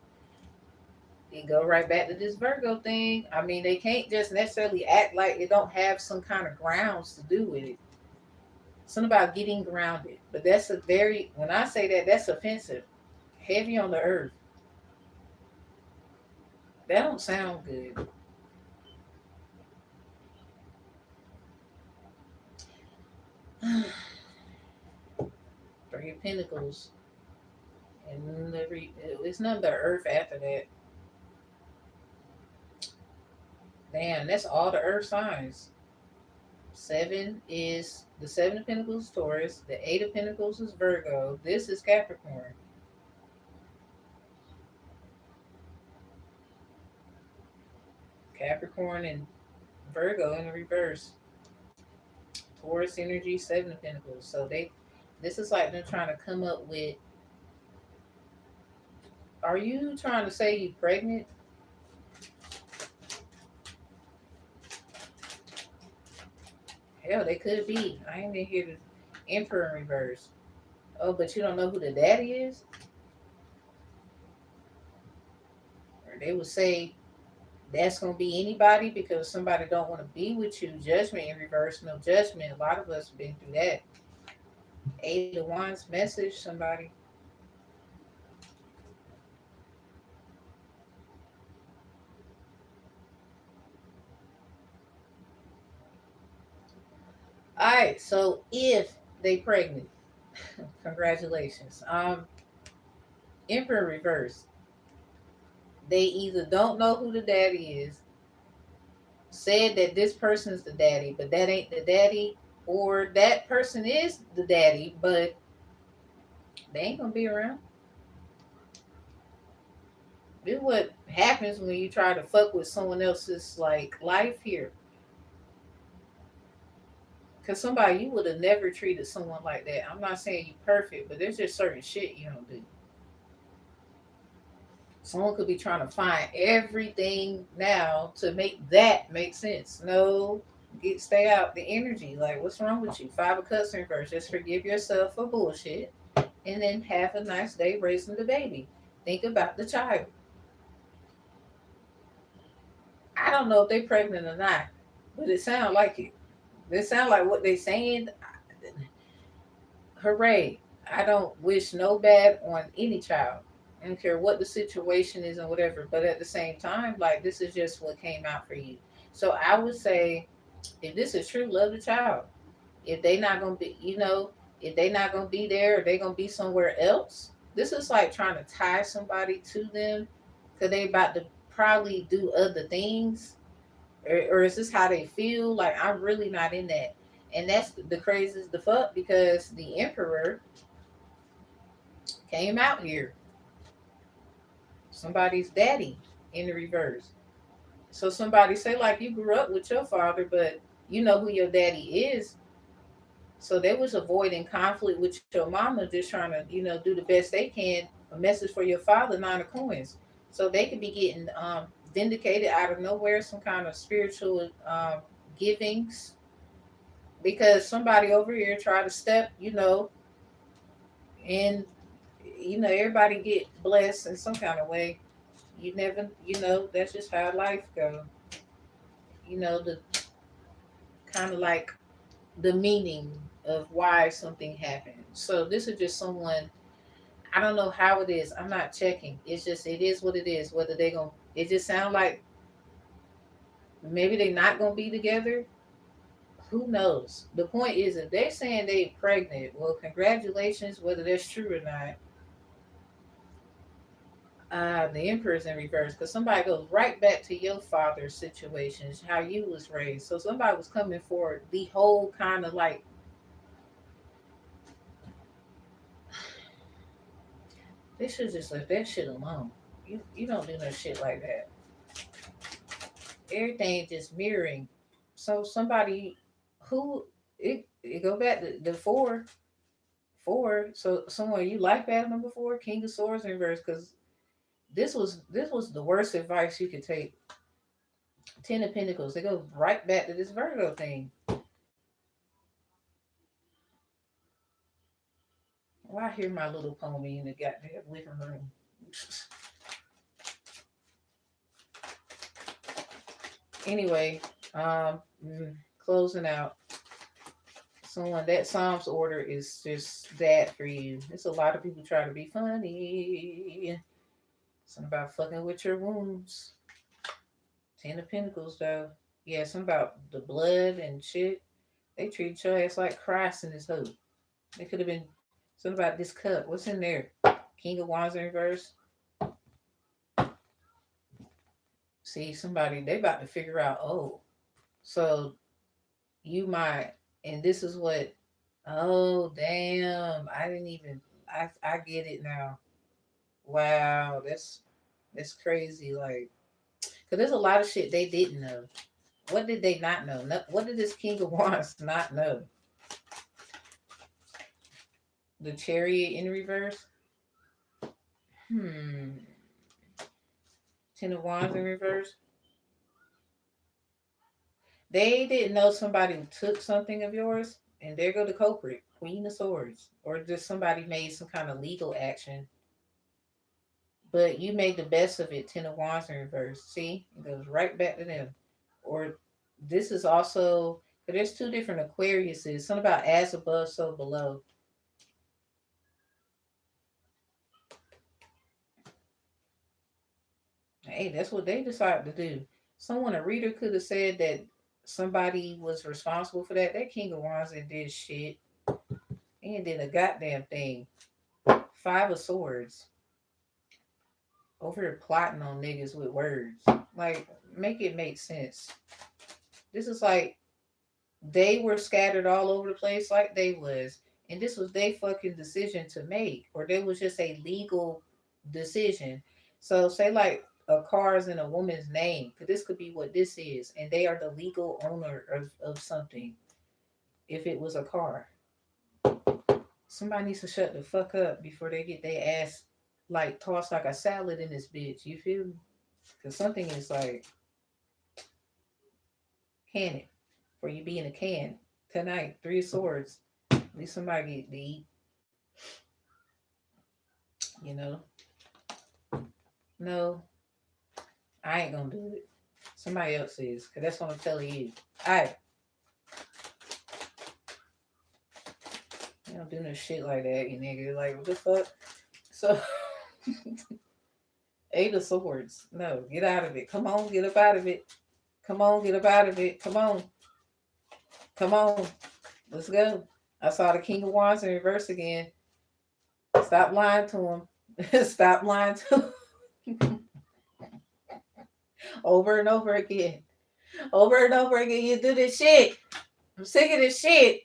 You go right back to this Virgo thing. I mean, they can't just necessarily act like it don't have some kind of grounds to do with it. Something about getting grounded. But that's when I say that, that's offensive. Heavy on the earth. That don't sound good. Three of Pentacles. And it's nothing but Earth after that. Damn, that's all the Earth signs. Seven is the Seven of Pentacles, Taurus. The Eight of Pentacles is Virgo. This is Capricorn. Capricorn and Virgo in the reverse. Taurus energy, Seven of Pentacles. So this is like them trying to come up with. Are you trying to say you pregnant? Hell, they could be. I ain't been here the Emperor in reverse. Oh, but you don't know who the daddy is? Or they would say that's gonna be anybody because somebody don't want to be with you. Judgment in reverse, no judgment. A lot of us have been through that. Eight of Wands message somebody. All right, so if they pregnant, congratulations. Emperor reverse. They either don't know who the daddy is, said that this person's the daddy, but that ain't the daddy, or that person is the daddy, but they ain't gonna be around. This is what happens when you try to fuck with someone else's like life here. Cause somebody you would have never treated someone like that. I'm not saying you perfect, but there's just certain shit you don't do. Someone could be trying to find everything now to make that make sense. No, stay out the energy. Like, what's wrong with you? Five of Cups in reverse. Just forgive yourself for bullshit, and then have a nice day raising the baby. Think about the child. I don't know if they pregnant or not, but it sounds like it. It sounds like what they saying. Hooray! I don't wish no bad on any child. I don't care what the situation is and whatever. But at the same time, like this is just what came out for you. So I would say, if this is true, love the child. If they not gonna be, if they not gonna be there, or they gonna be somewhere else. This is like trying to tie somebody to them, because they about to probably do other things, or is this how they feel? Like I'm really not in that, and that's the craziest the fuck because the Emperor came out here, somebody's daddy in the reverse. So somebody say like you grew up with your father, but you know who your daddy is. So they was avoiding conflict with your mama, just trying to, do the best they can. A message for your father, Nine of Coins. So they could be getting vindicated out of nowhere, some kind of spiritual givings, because somebody over here tried to step, and everybody get blessed in some kind of way. You never, that's just how life goes. The kind of like the meaning of why something happened. So this is just someone. I don't know how it is. I'm not checking. It's just it is what it is. Whether they gonna, it just sound like maybe they not gonna be together. Who knows? The point is, if they're saying they pregnant, well, congratulations. Whether that's true or not, the Emperor's in reverse because somebody goes right back to your father's situations, how you was raised. So somebody was coming for the whole kind of like they should just let that shit alone. You don't do no shit like that. Everything just mirroring. So somebody who it go back to the four. So someone you like that number four, King of Swords in reverse, because this was the worst advice you could take. Ten of Pentacles. They go right back to this Virgo thing. Well, I hear my little pony in the goddamn living room. Anyway, closing out. Someone that Psalms order is just that for you. It's a lot of people try to be funny. Something about fucking with your wounds. Ten of Pentacles though. Yeah, something about the blood and shit. They treat your ass like Christ in this hoe. They could have been something about this cup. What's in there? King of Wands in reverse. See, somebody, they about to figure out, oh, so you might, and this is what, oh, damn, I didn't even, I get it now. Wow, that's crazy. Like, because there's a lot of shit they didn't know. What did they not know? What did this King of Wands not know? The Chariot in reverse. Hmm. Ten of Wands in reverse. They didn't know somebody took something of yours, and there go the culprit, Queen of Swords, or just somebody made some kind of legal action. But you made the best of it. Ten of Wands in reverse. See, it goes right back to them. Or this is also, there's two different Aquariuses. Something about as above, so below. Hey, that's what they decided to do. Someone, a reader, could have said that somebody was responsible for that. That King of Wands and did shit. He ain't did a goddamn thing. Five of Swords. Over here plotting on niggas with words. Like, make it make sense. This is like they were scattered all over the place like they was. And this was their fucking decision to make. Or there was just a legal decision. So say like a car is in a woman's name. Because this could be what this is. And they are the legal owner of something. If it was a car. Somebody needs to shut the fuck up before they get their ass like tossed like a salad in this bitch. You feel me? Because something is like canning for you be in a can tonight. Three of Swords. At least somebody get to eat. You know? No, I ain't gonna do it. Somebody else is. Because that's what I'm telling you. Alright. You don't do no shit like that, you nigga. Like, what the fuck? So, Eight of Swords. No, get out of it. Come on, get up out of it. Come on, get up out of it. Come on. Come on. Let's go. I saw the King of Wands in reverse again. Stop lying to him. Stop lying to him. Over and over again. Over and over again. You do this shit. I'm sick of this shit.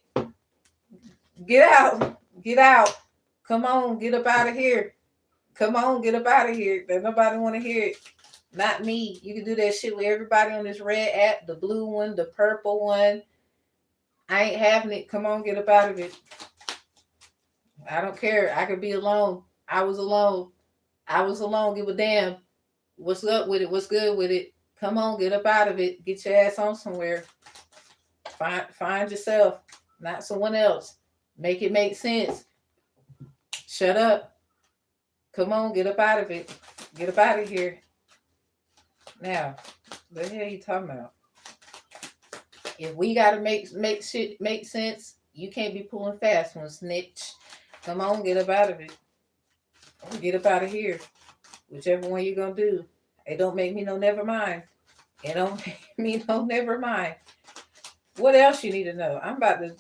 Get out. Get out. Come on, get up out of here. Come on, get up out of here. There's nobody want to hear it. Not me. You can do that shit with everybody on this red app, the blue one, the purple one. I ain't having it. Come on, get up out of it. I don't care. I could be alone. I was alone. I was alone. Give a damn. What's up with it? What's good with it? Come on, get up out of it. Get your ass on somewhere. Find yourself, not someone else. Make it make sense. Shut up. Come on, get up out of it. Get up out of here. Now, what the hell are you talking about? If we gotta make shit make sense, you can't be pulling fast one, snitch. Come on, get up out of it. Get up out of here. Whichever one you're gonna do. It don't make me no never mind. It don't make me no never mind. What else you need to know? I'm about to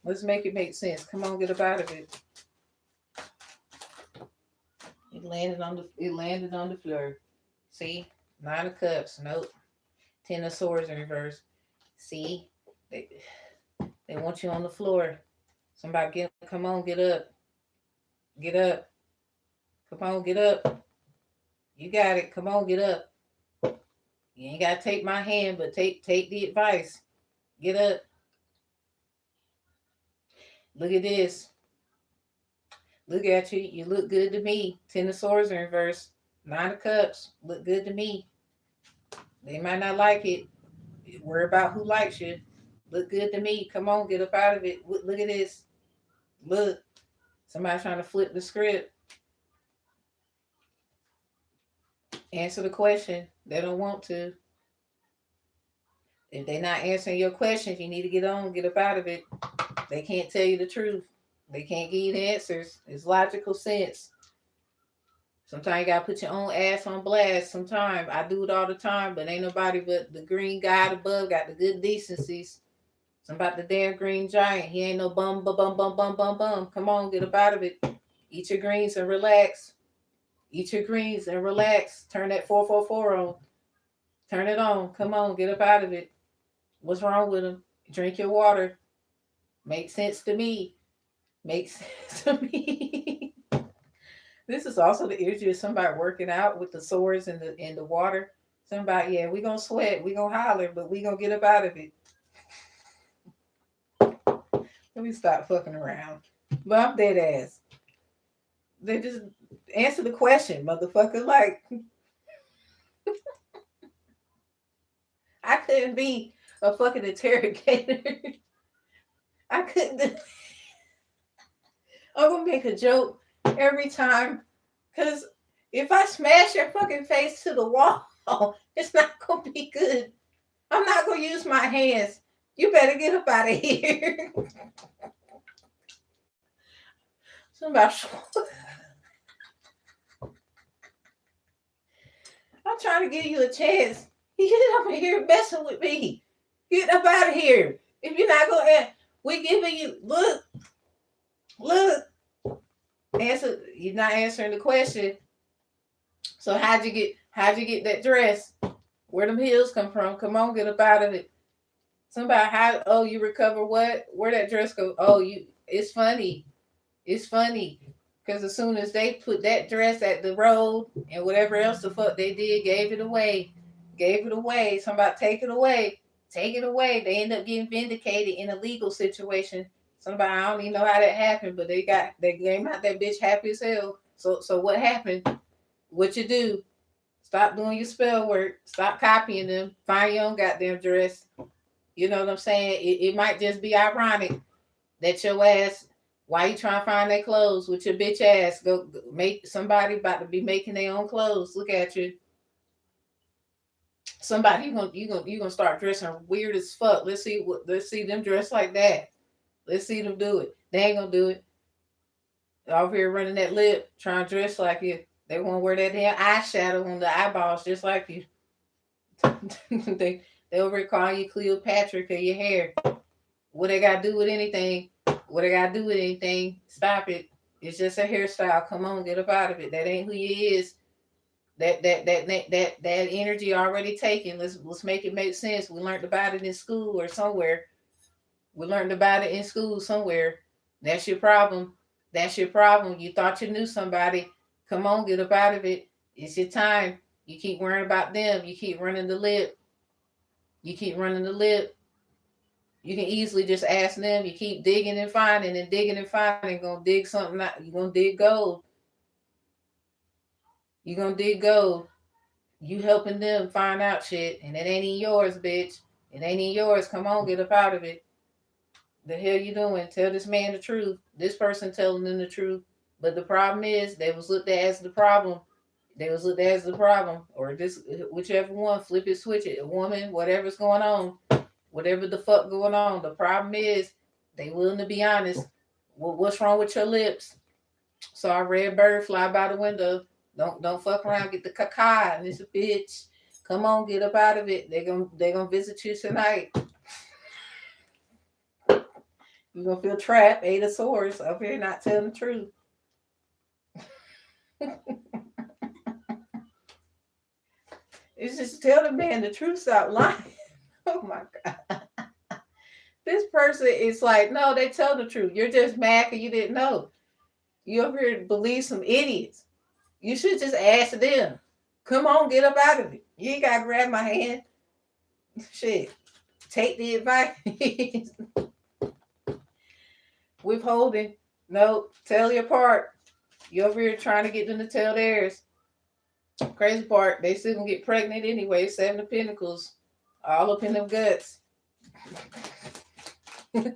let's make it make sense. Come on, get up out of it. It landed on the floor. See? 9 of Cups. Nope. 10 of Swords in reverse. See? They want you on the floor. Somebody come on, get up. Get up. Come on, get up. You got it. Come on, get up. You ain't gotta take my hand, but take the advice. Get up. Look at this. Look at you. You look good to me. 10 of Swords in reverse. 9 of Cups. Look good to me. They might not like it. Worry about who likes you. Look good to me. Come on, get up out of it. Look at this. Look. Somebody trying to flip the script. Answer the question. They don't want to. If they're not answering your questions, you need to get up out of it. They can't tell you the truth. They can't give you the answers. It's logical sense. Sometimes you gotta put your own ass on blast. Sometimes I do it all the time, but ain't nobody but the green God above got the good decencies. Something about the damn green giant. He ain't no bum, bum, bum, bum, bum, bum, bum. Come on, get up out of it. Eat your greens and relax. Eat your greens and relax. Turn that 444 on. Turn it on. Come on, get up out of it. What's wrong with him? Drink your water. Makes sense to me. Makes sense to me. This is also the energy of somebody working out with the swords in the water. Somebody, yeah, we gonna sweat, we gonna holler, but we gonna get up out of it. Let me stop fucking around. But I'm dead ass. They just answer the question, motherfucker. Like, I couldn't be a fucking interrogator. I couldn't. I'm gonna make a joke every time, because if I smash your fucking face to the wall, it's not gonna be good. I'm not gonna use my hands. You better get up out of here. Somebody, I'm trying to give you a chance. You get up here messing with me. Get up out of here. If you're not gonna, we giving you look. Answer. You're not answering the question. So how'd you get that dress? Where them heels come from? Come on, get up out of it. Somebody, how? Oh, you recover what? Where that dress go? Oh, you. It's funny. It's funny because as soon as they put that dress at the road and whatever else the fuck they did, gave it away. Somebody take it away. Take it away. They end up getting vindicated in a legal situation. Somebody, I don't even know how that happened, but they came out that bitch happy as hell. So what happened? What you do? Stop doing your spell work. Stop copying them. Find your own goddamn dress. You know what I'm saying? It might just be ironic that your ass, why you trying to find their clothes with your bitch ass? Go make somebody about to be making their own clothes. Look at you. Somebody you gonna start dressing weird as fuck. Let's see them dress like that. Let's see them do it. They ain't gonna do it. Over here running that lip, trying to dress like you. They won't wear that damn eyeshadow on the eyeballs just like you. they over here calling you Cleopatra because your hair. What they got to do with anything? Stop it. It's just a hairstyle. Come on, get up out of it. That ain't who you is. That energy already taken. Let's make it make sense. We learned about it in school or somewhere. That's your problem. You thought you knew somebody. Come on, get up out of it. It's your time. You keep worrying about them. You keep running the lip. You can easily just ask them. You keep digging and finding Gonna dig something out. You're gonna dig gold. You helping them find out shit, and it ain't in yours, bitch. It ain't in yours. Come on, get up out of it. The hell you doing? Tell this man the truth. This person telling them the truth. But the problem is they was looked at as the problem. Or this whichever one, flip it, switch it. A woman, whatever's going on, whatever the fuck going on. The problem is they willing to be honest. What's wrong with your lips? Saw a red bird fly by the window. Don't fuck around. Get the caca and it's a bitch. Come on, get up out of it. They gonna visit you tonight. You're gonna feel trapped, 8 of swords up here not telling the truth. It's just tell the man the truth, stop lying. Oh my God. This person is like, no, they tell the truth. You're just mad because you didn't know. You over here believe some idiots. You should just ask them. Come on, get up out of it. You ain't gotta grab my hand. Shit. Take the advice. Withholding. No, tell your part. You over here trying to get them to tell theirs. Crazy part, they still gonna get pregnant anyway. 7 of Pentacles. All up in them guts. They're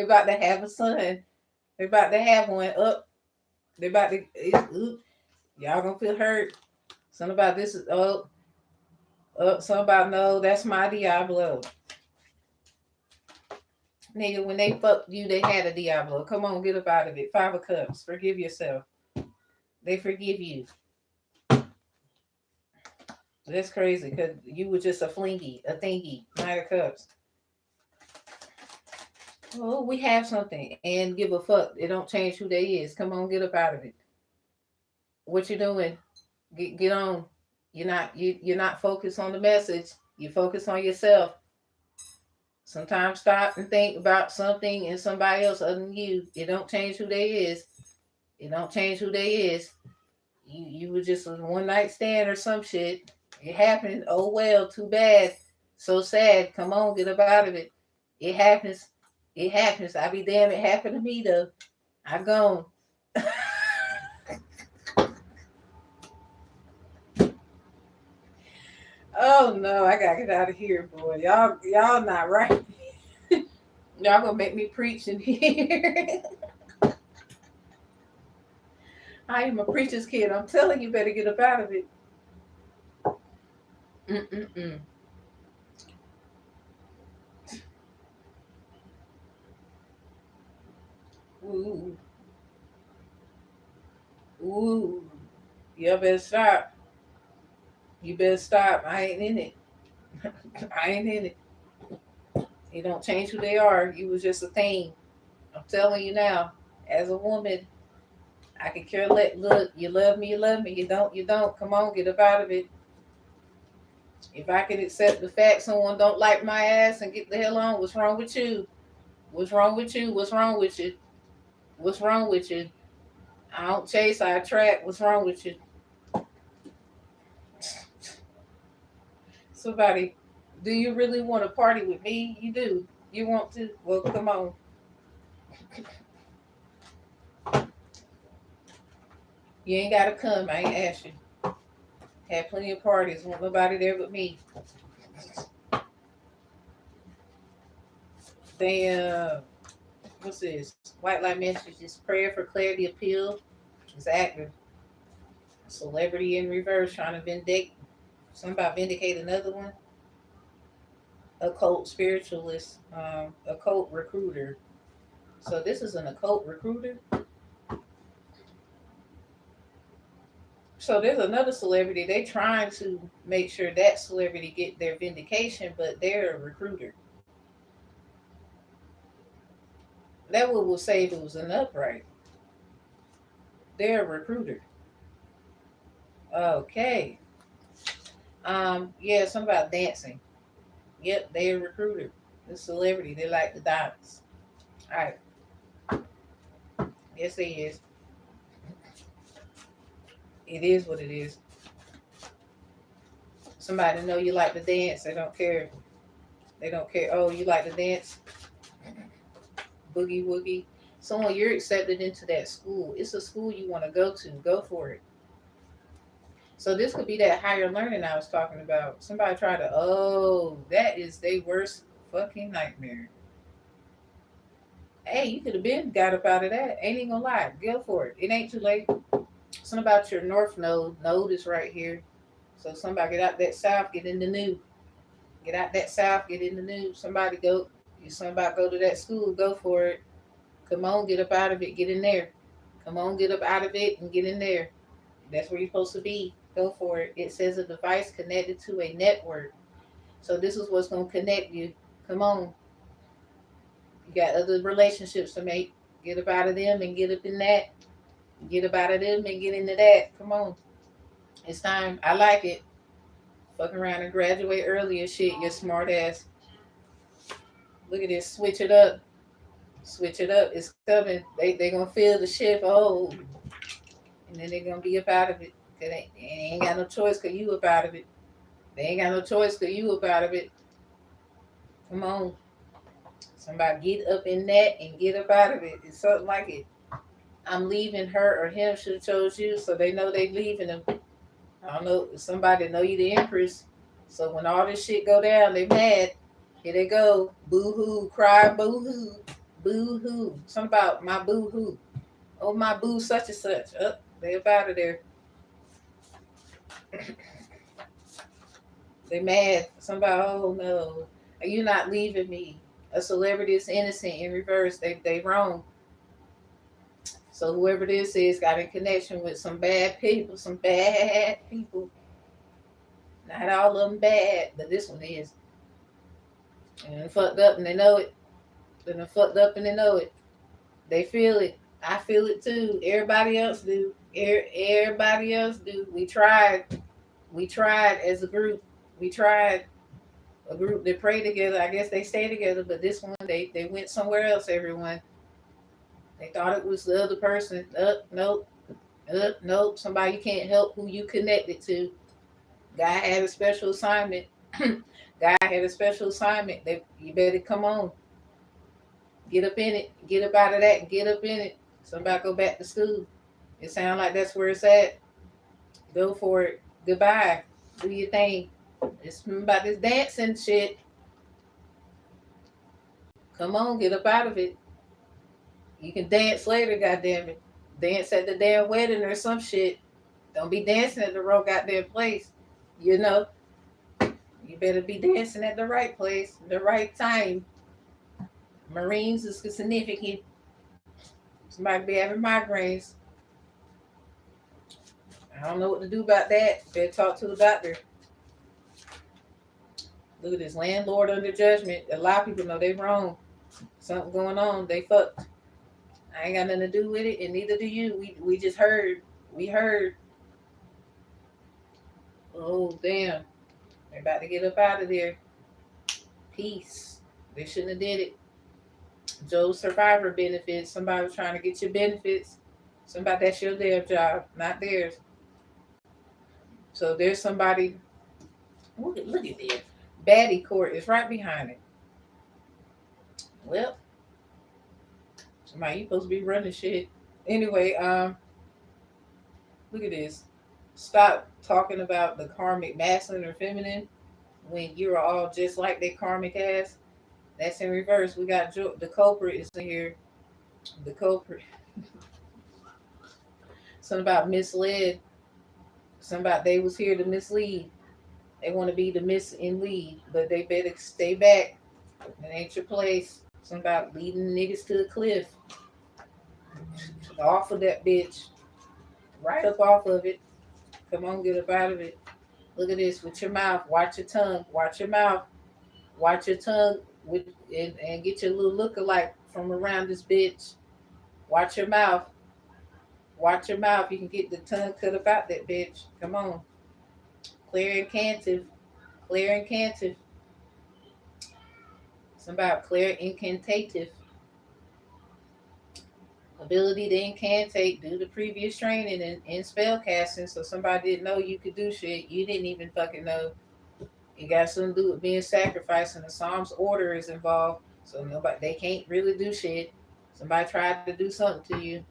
about to have a son. They're about to have one up. They're about to. Y'all gonna feel hurt. Something about this is up. Something about no. That's my Diablo. Nigga, when they fucked you, they had a Diablo. Come on, get up out of it. 5 of Cups. Forgive yourself. They forgive you. That's crazy because you were just a flingy, a thingy. 9 of Cups. Oh, we have something and give a fuck. It don't change who they is. Come on, get up out of it. What you doing? Get on. You're not focused on the message. You focus on yourself. Sometimes stop and think about something and somebody else other than you. It don't change who they is. It don't change who they is. You were just a one night stand or some shit. It happened. Oh well, too bad. So sad. Come on, get up out of it. It happens. It happens. I be damn. It happened to me though. I gone. Oh no, I gotta get out of here, boy. Y'all not right. Y'all gonna make me preach in here. I am a preacher's kid. I'm telling you, better get up out of it. Mm-mm-mm. Ooh, ooh. You better stop. You better stop. I ain't in it. I ain't in it. It don't change who they are. You was just a thing. I'm telling you now. As a woman, I can care let look. You love me. You love me. You don't. You don't. Come on, get up out of it. If I can accept the fact someone don't like my ass and get the hell on, what's wrong with you? What's wrong with you? What's wrong with you? What's wrong with you? I don't chase. I attract. What's wrong with you? Somebody, do you really want to party with me? You do. You want to? Well, come on. You ain't gotta come. I ain't asked you. Had plenty of parties. Want nobody there but me. They what's this? White light messages. Prayer for clarity appeal. It's active. Celebrity in reverse trying to vindicate. Somebody vindicate another one. Occult spiritualist. Occult recruiter. So this is an occult recruiter. So there's another celebrity. They trying to make sure that celebrity get their vindication, but they're a recruiter. That would say if it was an upright. They're a recruiter. Okay. Yeah, something about dancing. Yep, they're a recruiter. The celebrity. They like to dance. All right. Yes, it is. It is what it is. Somebody know you like to dance. They don't care. They don't care. Oh, you like to dance? Boogie woogie. So when you're accepted into that school, it's a school you want to go to. Go for it. So this could be that higher learning I was talking about. Somebody tried to, oh, that is their worst fucking nightmare. Hey, you could have been got up out of that. Ain't even gonna lie. Go for it. It ain't too late. Something about your north node. Node is right here. So somebody get out that south, get in the new. Get out that south, get in the new. Somebody go. If somebody go to that school, go for it. Come on, get up out of it. Get in there. Come on, get up out of it and get in there. That's where you're supposed to be. Go for it. It says a device connected to a network. So this is what's gonna connect you. Come on. You got other relationships to make. Get up out of them and get up in that. Get up out of them and get into that. Come on. It's time. I like it. Fuck around and graduate earlier shit, you smart ass. Look at this. Switch it up. Switch it up. It's coming. They gonna feel the shift. Oh, and then they gonna be up out of it. They ain't got no choice cause you up out of it. They ain't got no choice cause you up out of it. Come on. Somebody get up in that and get up out of it. It's something like it. I'm leaving her or him should have chose you, so they know they leaving them. I don't know. Somebody know you the empress. So when all this shit go down, they mad. Here they go. Boo hoo. Cry boo hoo. Boo hoo. Something about my boo hoo. Oh my boo such and such. Up. They up out of there. They mad. Somebody, oh no. You're not leaving me. A celebrity is innocent in reverse. They wrong. So whoever this is got in connection with some bad people, some bad people. Not all of them bad, but this one is. And fucked up and they know it. Then they fucked up and they know it. They feel it. I feel it too. Everybody else do. Everybody else do. We tried. We tried as a group. We tried a group that pray together. I guess they stay together, but this one they went somewhere else. Everyone they thought it was the other person. Nope. Nope. Somebody you can't help who you connected to. Guy had a special assignment. Guy had a special assignment. You better come on. Get up in it. Get up out of that and get up in it. Somebody go back to school. It sounds like that's where it's at. Go for it. Goodbye. Do your thing. It's about this dancing shit. Come on, get up out of it. You can dance later, goddammit. Dance at the damn wedding or some shit. Don't be dancing at the wrong goddamn place. You know? You better be dancing at the right place, the right time. Marines is significant. Somebody be having migraines. I don't know what to do about that. Better talk to the doctor. Look at this landlord under judgment. A lot of people know they wrong. Something going on. They fucked. I ain't got nothing to do with it, and neither do you. We just heard. We heard. Oh damn! They're about to get up out of there. Peace. They shouldn't have did it. Joe's survivor benefits. Somebody was trying to get your benefits. Somebody that's your damn job, not theirs. So there's somebody. Look at this. Baddie court is right behind it. Well, somebody you supposed to be running shit. Anyway, look at this. Stop talking about the karmic masculine or feminine when you're all just like that karmic ass. That's in reverse. We got the culprit is in here. The culprit. Something about misled. Something about they was here to mislead. They want to be the miss and lead, but they better stay back. It ain't your place. Something about leading niggas to the cliff. Off of that bitch. Right up off of it. Come on, get up out of it. Look at this with your mouth. Watch your tongue. Watch your mouth. Watch your tongue with and get your little lookalike from around this bitch. Watch your mouth. Watch your mouth. You can get the tongue cut about that bitch. Come on. Clear incantive. Clear incantive. Something about clear incantative. Ability to incantate due to previous training in spell casting. So somebody didn't know you could do shit. You didn't even fucking know. It got something to do with being sacrificed, and the Psalms order is involved. So they can't really do shit. Somebody tried to do something to you.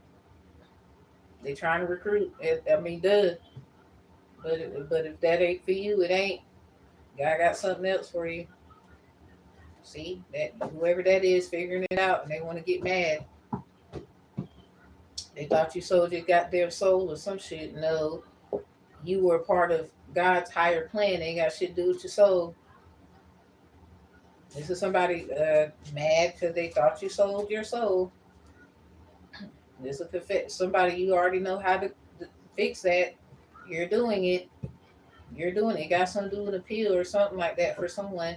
They trying to recruit. I mean, duh. But if that ain't for you, it ain't. God got something else for you. See that whoever that is figuring it out, and they want to get mad. They thought you sold your goddamn soul or some shit. No, you were part of God's higher plan. They ain't got shit to do with your soul. This is somebody mad because they thought you sold your soul. This is somebody you already know how to fix that. You're doing it. You're doing it. It got something to do with an appeal or something like that for someone.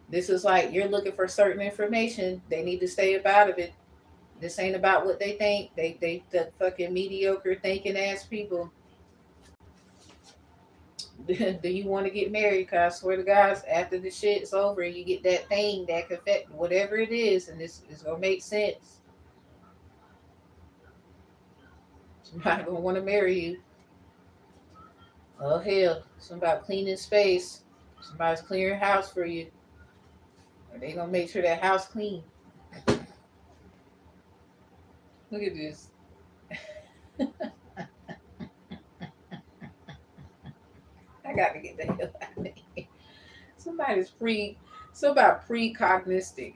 This is like you're looking for certain information. They need to stay up out of it. This ain't about what they think. They the fucking mediocre thinking ass people. Do you want to get married? Cause I swear to God, after the shit's over, you get that thing that could affect whatever it is, and this is gonna make sense. Somebody gonna want to marry you. Oh hell, somebody cleaning space. Somebody's clearing house for you. Or they gonna make sure that house clean. Look at this. I got to get the hell out of here. Somebody's precognistic.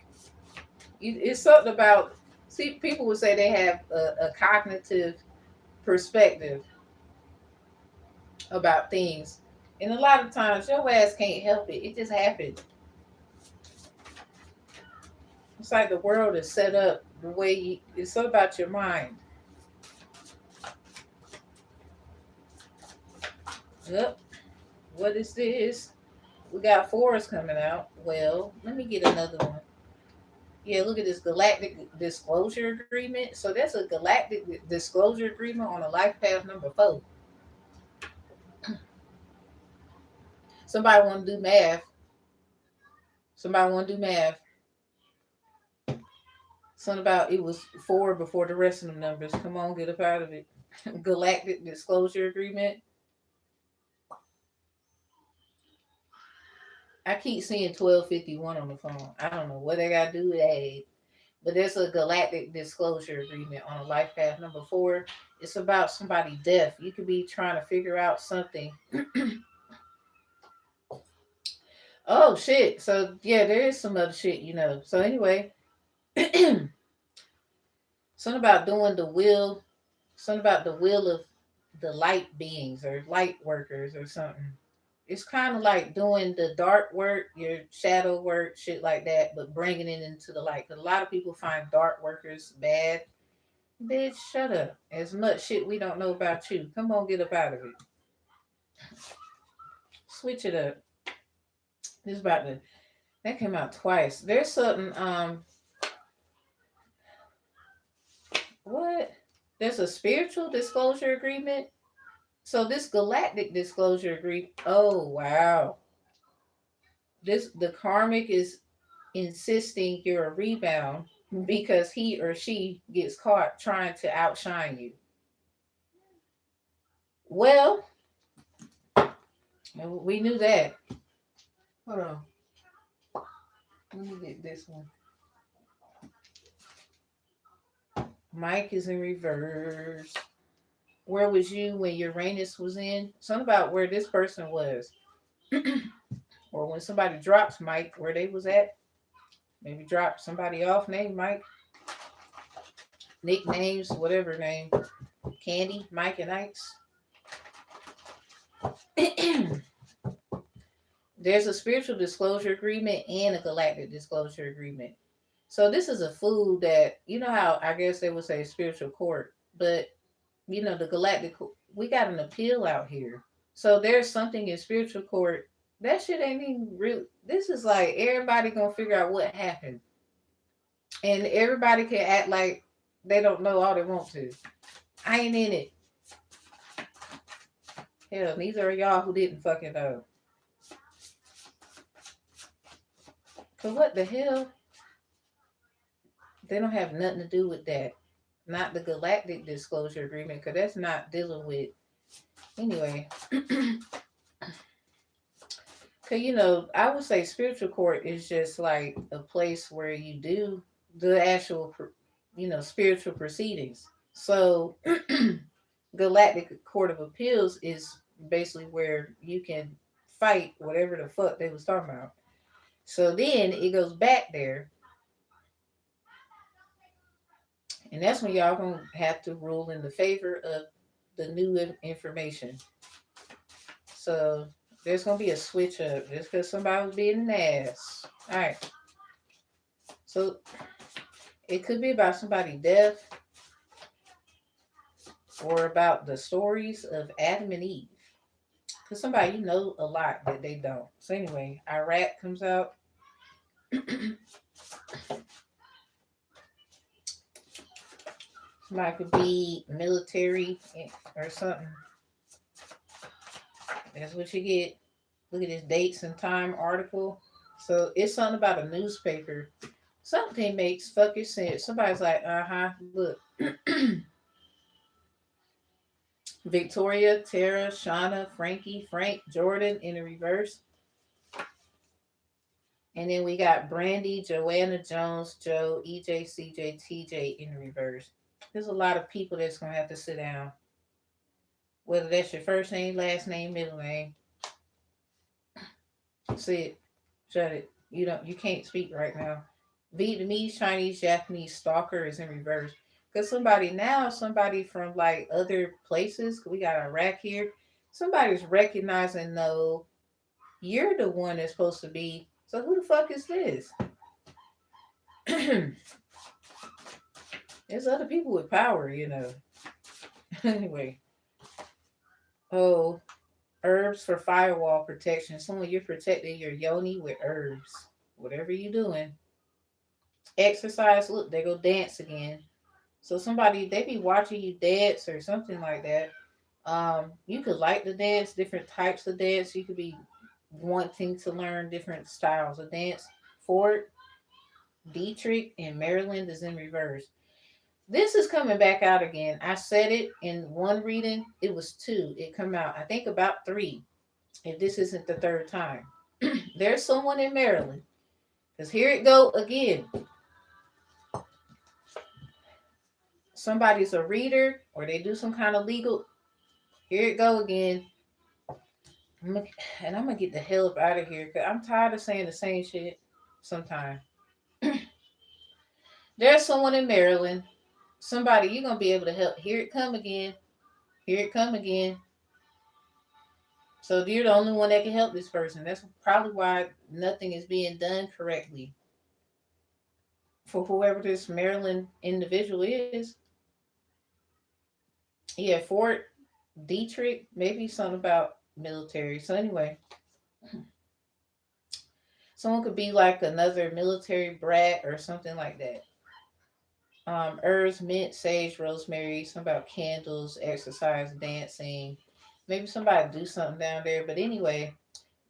It's something about. See, people would say they have a cognitive perspective about things, and a lot of times your ass can't help it. It just happened. It's like the world is set up the way it's all about your mind. Yep. What is this? We got fours coming out. Well, let me get another one. Yeah, look at this galactic disclosure agreement. So that's a galactic disclosure agreement on a life path number 4. Somebody want to do math. Somebody want to do math. Something about it was 4 before the rest of them numbers. Come on, get up out of it. Galactic disclosure agreement. I keep seeing 1251 on the phone. I don't know what they got to do with that. But there's a galactic disclosure agreement on a life path number 4. It's about somebody deaf. You could be trying to figure out something. Oh shit. So yeah, there is some other shit, So anyway, something about doing the will, something about the will of the light beings or light workers or something. It's kind of like doing the dark work, your shadow work, shit like that, but bringing it into the light. Because a lot of people find dark workers bad. Bitch, shut up. As much shit we don't know about you. Come on, get up out of it. Switch it up. This is about to. That came out twice. There's something. What? There's a spiritual disclosure agreement. So this galactic disclosure agreement. Oh wow. The karmic is insisting you're a rebound because he or she gets caught trying to outshine you. Well, we knew that. Hold on. Let me get this one. Mike is in reverse. Where was you when Uranus was in? Something about where this person was. Or when somebody drops Mike, where they was at. Maybe drop somebody off named Mike. Nicknames, whatever name. Candy, Mike and Ike's. There's a spiritual disclosure agreement and a galactic disclosure agreement. So this is a food that, how I guess they would say spiritual court, but the galactic, we got an appeal out here. So there's something in spiritual court. That shit ain't even real. This is like everybody gonna figure out what happened. And everybody can act like they don't know all they want to. I ain't in it. Hell, these are y'all who didn't fucking know. Cause what the hell? They don't have nothing to do with that. Not the galactic disclosure agreement, because that's not dealing with. Anyway. Because, I would say spiritual court is just like a place where you do the actual, spiritual proceedings. So, Galactic Court of Appeals is basically where you can fight whatever the fuck they was talking about. So then it goes back there. And that's when y'all gonna have to rule in the favor of the new information. So there's gonna be a switch up just because somebody was being an ass. All right. So it could be about somebody deaf or about the stories of Adam and Eve. Because somebody a lot that they don't. So anyway, Iraq comes out. Somebody could be military or something. That's what you get. Look at this dates and time article. So it's something about a newspaper. Something makes fucking sense. Somebody's like, look. Victoria, Tara, Shauna, Frankie, Frank, Jordan in the reverse. And then we got Brandy, Joanna, Jones, Joe, EJ, CJ, TJ in the reverse. There's a lot of people that's going to have to sit down. Whether that's your first name, last name, middle name. Sit. Shut it. You can't speak right now. Vietnamese, Chinese, Japanese, stalker is in reverse. Because somebody from like other places, we got Iraq here, somebody's recognizing, no, you're the one that's supposed to be. So who the fuck is this? There's other people with power. Anyway. Oh, herbs for firewall protection. Someone you're protecting your yoni with herbs. Whatever you're doing. Exercise, look, they go dance again. So somebody, they be watching you dance or something like that. You could like the dance, different types of dance. You could be wanting to learn different styles of dance. Fort, Dietrich, and Maryland is in reverse. This is coming back out again. I said it in one reading. It was two. It come out, I think, about three. If this isn't the third time, there's someone in Maryland. Cause here it go again. Somebody's a reader, or they do some kind of legal. Here it go again. And I'm gonna get the hell up out of here because I'm tired of saying the same shit. Sometimes there's someone in Maryland. Somebody you're gonna be able to help. Here it come again. Here it come again. So you're the only one that can help this person. That's probably why nothing is being done correctly for whoever this Maryland individual is. Yeah, Fort Dietrich, maybe something about military. So anyway, someone could be like another military brat or something like that. Herbs, mint, sage, rosemary, something about candles, exercise, dancing. Maybe somebody do something down there. But anyway,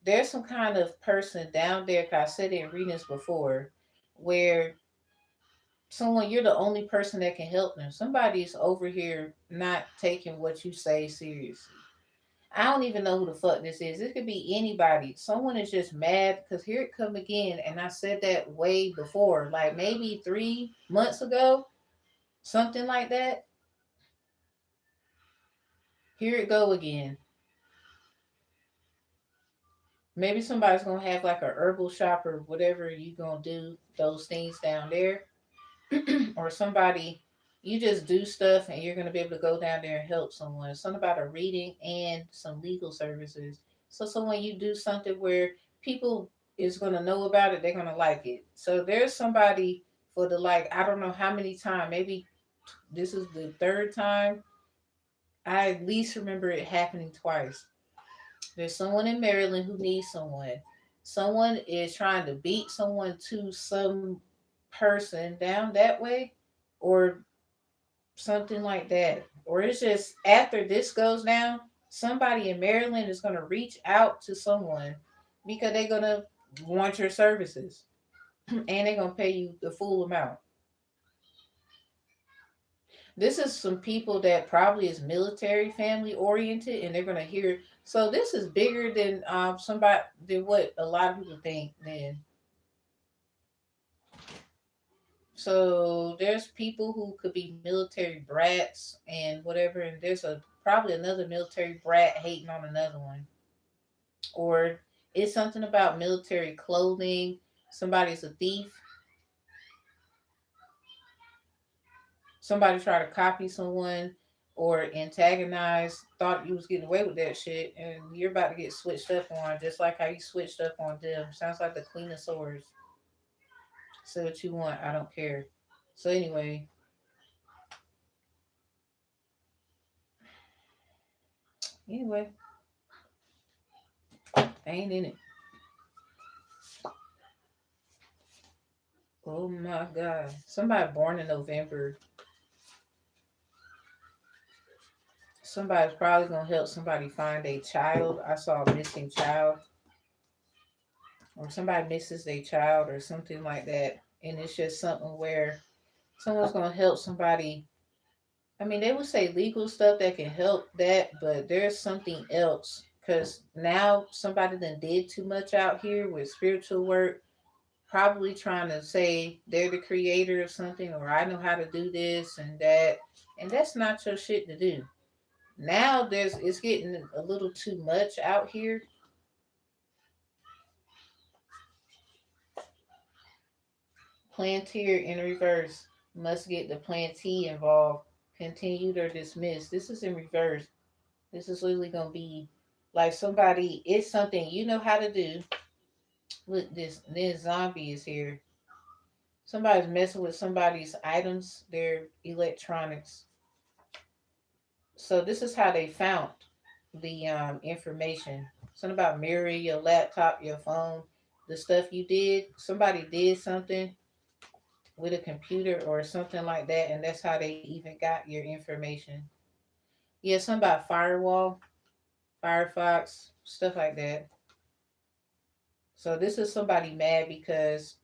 there's some kind of person down there, cause I said it in readings before, where someone, you're the only person that can help them. Somebody's over here not taking what you say seriously. I don't even know who the fuck this is. This could be anybody. Someone is just mad because here it come again. And I said that way before, like maybe 3 months ago, something like that. Here it go again. Maybe somebody's gonna have like a herbal shop or whatever you gonna do those things down there. Or somebody, you just do stuff and you're going to be able to go down there and help someone. Something about a reading and some legal services. So when you do something where people is going to know about it, they're going to like it. So there's somebody for the, like, I don't know how many times, maybe this is the third time. I at least remember it happening twice. There's someone in Maryland who needs someone. Someone is trying to beat someone to some person down that way, or something like that. Or it's just after this goes down, somebody in Maryland is going to reach out to someone because they're going to want your services and they're going to pay you the full amount. This is some people that probably is military family oriented and they're going to hear. So this is bigger than somebody than what a lot of people think. Then so there's people who could be military brats and whatever, and there's a probably another military brat hating on another one, or it's something about military clothing. Somebody's a thief. Somebody tried to copy someone or antagonize. Thought you was getting away with that shit, and you're about to get switched up on, just like how you switched up on them. Sounds like the Queen of Swords. Say what you want. I don't care. So anyway, anyway, I ain't in it. Oh my God. Somebody born in November. Somebody's probably going to help somebody find a child. I saw a missing child. Or somebody misses their child or something like that. And it's just something where someone's going to help somebody. I mean, they would say legal stuff that can help that, but there's something else. Because now somebody done did too much out here with spiritual work, probably trying to say they're the creator of something, or I know how to do this and that, and that's not your shit to do. Now there's it's getting a little too much out here. Plantier in reverse, must get the plantee involved, continued or dismissed. This is in reverse. This is literally gonna be like somebody, it's something you know how to do. Look, this zombie is here. Somebody's messing with somebody's items, their electronics. So this is how they found the information. Something about mirroring your laptop, your phone, the stuff you did. Somebody did something with a computer or something like that, and that's how they even got your information. Yeah, something about firewall, Firefox, stuff like that. So this is somebody mad because,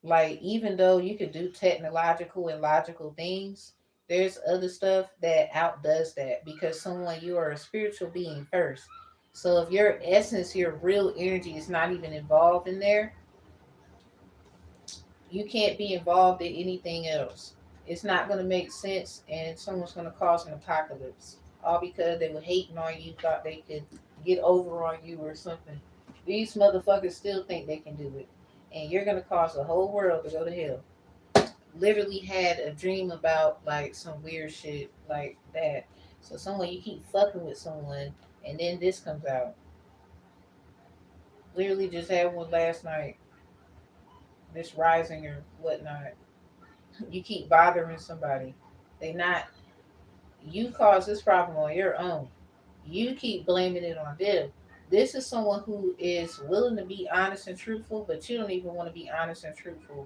like, even though you could do technological and logical things, there's other stuff that outdoes that, because someone, you are a spiritual being first. So if your essence, your real energy is not even involved in there, you can't be involved in anything else. It's not going to make sense, and someone's going to cause an apocalypse. All because they were hating on you, thought they could get over on you or something. These motherfuckers still think they can do it. And you're going to cause the whole world to go to hell. Literally had a dream about like some weird shit like that. So someone, you keep fucking with someone, and then this comes out. Literally just had one last night. This rising or whatnot. You keep bothering somebody. They not, you cause this problem on your own. You keep blaming it on them. This is someone who is willing to be honest and truthful, but you don't even want to be honest and truthful.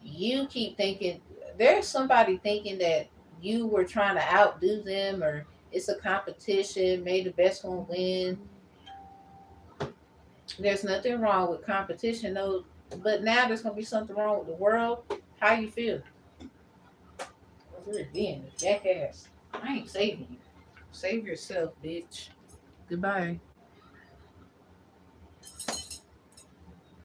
You keep thinking, there's somebody thinking that you were trying to outdo them, or it's a competition, may the best one win. There's nothing wrong with competition, though, but now there's gonna be something wrong with the world. How you feel? We're being a jackass. I ain't saving you. Save yourself, bitch. Goodbye.